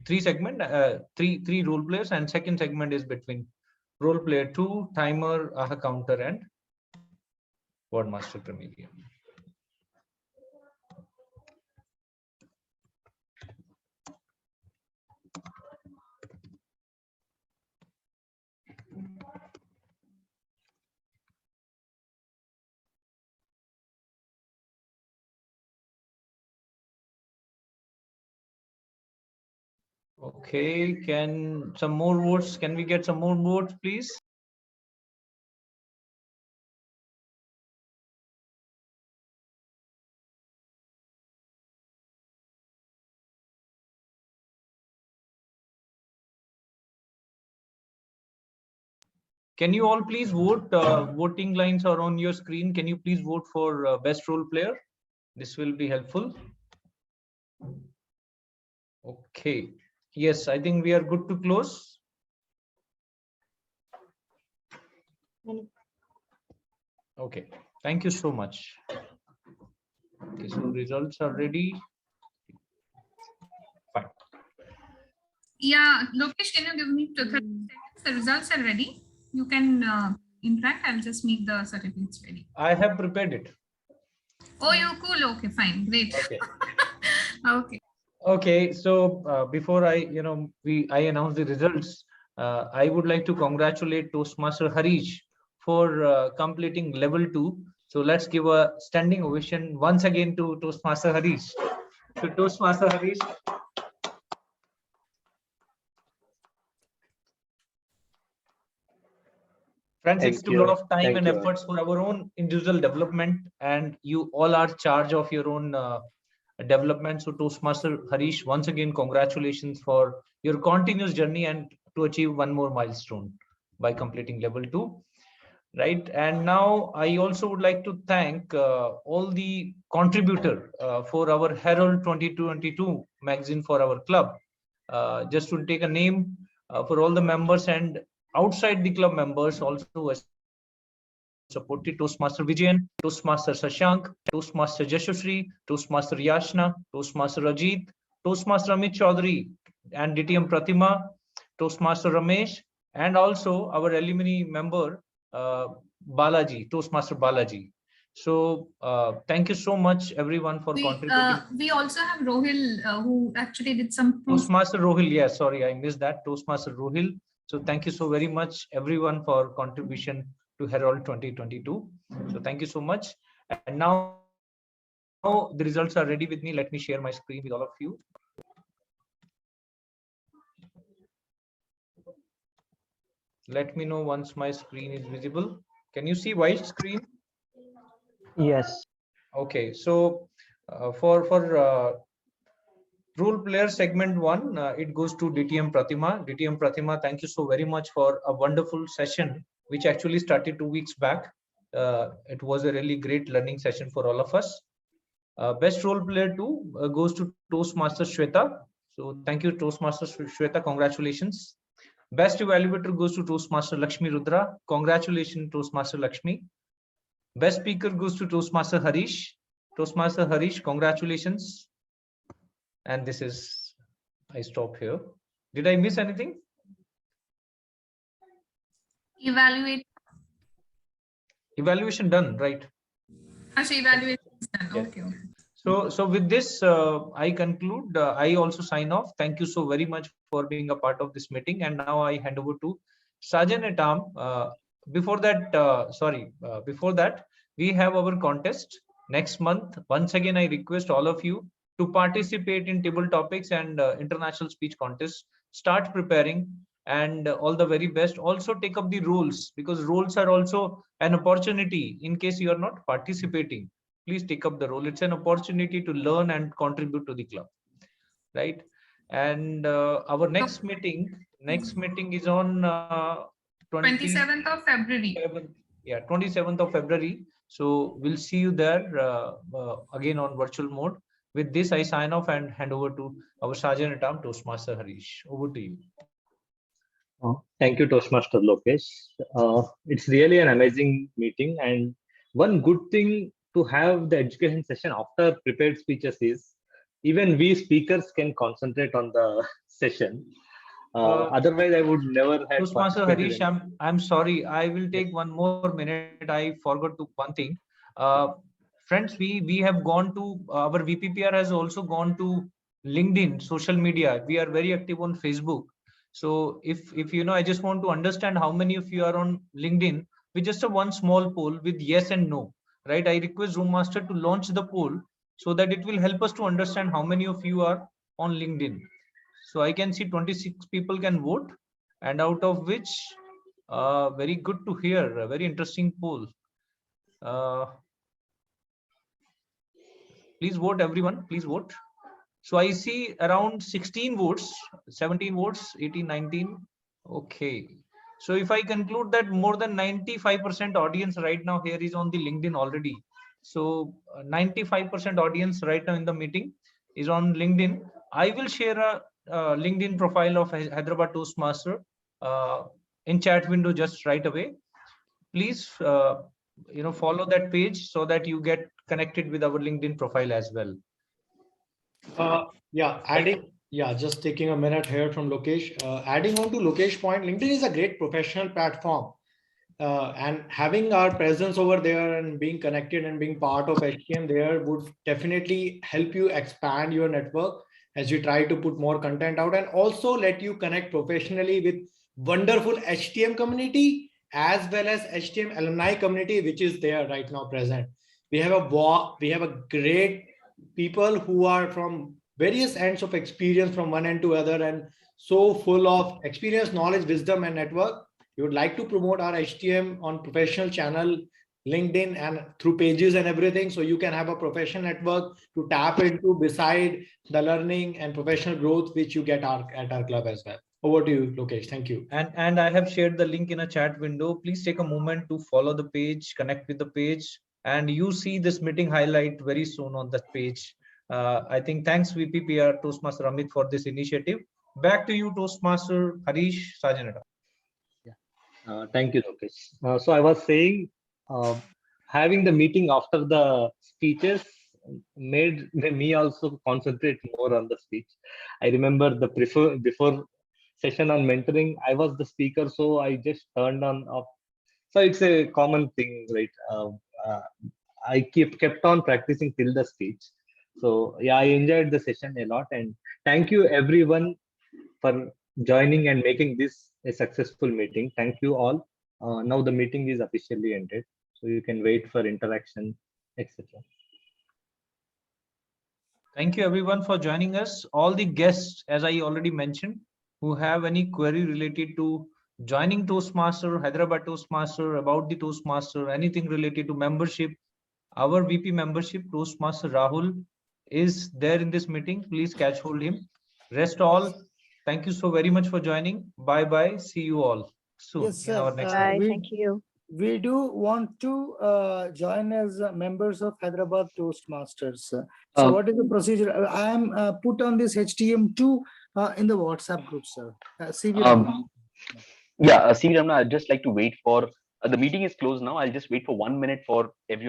3 segment, three role players, and second segment is between role player 2, timer, AHA counter, and Word Master Chameleon. Okay, can some more votes? Can we get some more votes, please? Can you all please vote? Voting lines are on your screen. Can you please vote for best role player? This will be helpful. Okay. Yes, I think we are good to close. Okay. Thank you so much. Okay, so results are ready. Fine. Yeah, Lokesh, can you give me 30 seconds? The results are ready. You can interact. I'll just make the certificates ready. I have prepared it. Oh, you're cool. Okay, fine. Great. Okay. Okay. Okay, so before I announce the results, I would like to congratulate Toastmaster Harish for completing level 2. So let's give a standing ovation once again to Toastmaster Harish. So Toastmaster Harish. Friends, it's a lot of time and efforts for our own individual development, and you all are charge of your own development. So Toastmaster Harish, once again, congratulations for your continuous journey and to achieve one more milestone by completing level 2. right? And now I also would like to thank all the contributor for our Herald 2022 magazine for our club. Just to take a name for all the members and outside the club members also supported: Toastmaster Vijayan, Toastmaster Sashank, Toastmaster Jashashri, Toastmaster Yashna, Toastmaster Ajit, Toastmaster Amit Chaudhary, and DTM Prathima, Toastmaster Ramesh, and also our alumni member Balaji, Toastmaster Balaji. So thank you so much everyone for contributing. We also have Rohil who actually did some proof. Toastmaster Rohil, yeah, sorry, I missed that. Toastmaster Rohil. So thank you so very much everyone for contribution to Herald 2022. So thank you so much. And now the results are ready with me. Let me share my screen with all of you. Let me know once my screen is visible. Can you see white screen? Yes. Okay, so for role player segment 1, it goes to DTM Prathima. DTM Prathima, thank you so very much for a wonderful session, which actually started 2 weeks back. It was a really great learning session for all of us. Best role player 2 goes to Toastmaster Shweta. So thank you, Toastmaster Shweta. Congratulations. Best evaluator goes to Toastmaster Lakshmi Rudra. Congratulations, Toastmaster Lakshmi. Best speaker goes to Toastmaster Harish. Toastmaster Harish, congratulations. And this is, I stop here. Did I miss anything? Evaluation done, right? Evaluation is done. Yes. Okay. So with this, I conclude. I also sign off. Thank you so very much for being a part of this meeting. And now I hand over to Sajan Etam. Before that, we have our contest next month. Once again, I request all of you to participate in table topics and international speech contest. Start preparing, and all the very best. Also take up the roles, because roles are also an opportunity. In case you are not participating, please take up the role. It's an opportunity to learn and contribute to the club, right? And our next meeting is on 27th of February. Yeah, 27th of February. So we'll see you there again on virtual mode. With this, I sign off and hand over to our Sergeant at Arms, Toastmaster Harish. Over to you. Thank you, Toastmaster Lokesh. It's really an amazing meeting, and one good thing to have the education session after prepared speeches is even we speakers can concentrate on the session. Otherwise, I would never have. Toastmaster Harish, I'm sorry. I will take one more minute. I forgot to one thing. Friends, we have gone to our VPPR has also gone to LinkedIn, social media. We are very active on Facebook. So if you know, I just want to understand how many of you are on LinkedIn with just a one small poll with yes and no, right? I request Zoom Master to launch the poll so that it will help us to understand how many of you are on LinkedIn. So I can see 26 people can vote, and out of which, very good to hear, a very interesting poll. Please vote, everyone, please vote. So I see around 16 votes, 17 votes, 18, 19. Okay. So if I conclude that more than 95% audience right now here is on the LinkedIn already. So 95% audience right now in the meeting is on LinkedIn. I will share a LinkedIn profile of Hyderabad Toastmaster in chat window just right away. Please, follow that page so that you get connected with our LinkedIn profile as well. Just taking a minute here from Lokesh. Adding on to Lokesh point, LinkedIn is a great professional platform. And having our presence over there and being connected and being part of HTM there would definitely help you expand your network as you try to put more content out, and also let you connect professionally with wonderful HTM community as well as HTM alumni community, which is there right now present. We have a great people who are from various ends of experience from one end to other, and so full of experience, knowledge, wisdom, and network. We would like to promote our HTM on professional channel, LinkedIn, and through pages and everything, so you can have a professional network to tap into beside the learning and professional growth which you get at our club as well. Over to you, Lokesh. Thank you. And I have shared the link in a chat window. Please take a moment to follow the page, connect with the page, and you see this meeting highlight very soon on that page. I think thanks VPPR Toastmaster Amit for this initiative. Back to you, Toastmaster Harish Sajanada. Thank you, Lokesh. So I was saying, having the meeting after the speeches made me also concentrate more on the speech. I remember the before session on mentoring, I was the speaker, so I just turned on off. So it's a common thing, right? I kept on practicing till the speech. So yeah, I enjoyed the session a lot, and thank you everyone for joining and making this a successful meeting. Thank you all. Now the meeting is officially ended, so you can wait for interaction, etc. Thank you everyone for joining us. All the guests, as I already mentioned, who have any query related to joining Toastmaster, Hyderabad Toastmaster, about the Toastmaster, anything related to membership, our VP membership, Toastmaster Rahul, is there in this meeting. Please catch hold him. Rest all, thank you so very much for joining. Bye bye. See you all soon. Yes, in sir. our next Bye. we, Thank you. We do want to join as members of Hyderabad Toastmasters. So what is the procedure? I am put on this HTM2 in the WhatsApp group, sir. CV Ramana. Yeah, CV Ramana, I'd just like to wait for the meeting is closed now. I'll just wait for 1 minute for everyone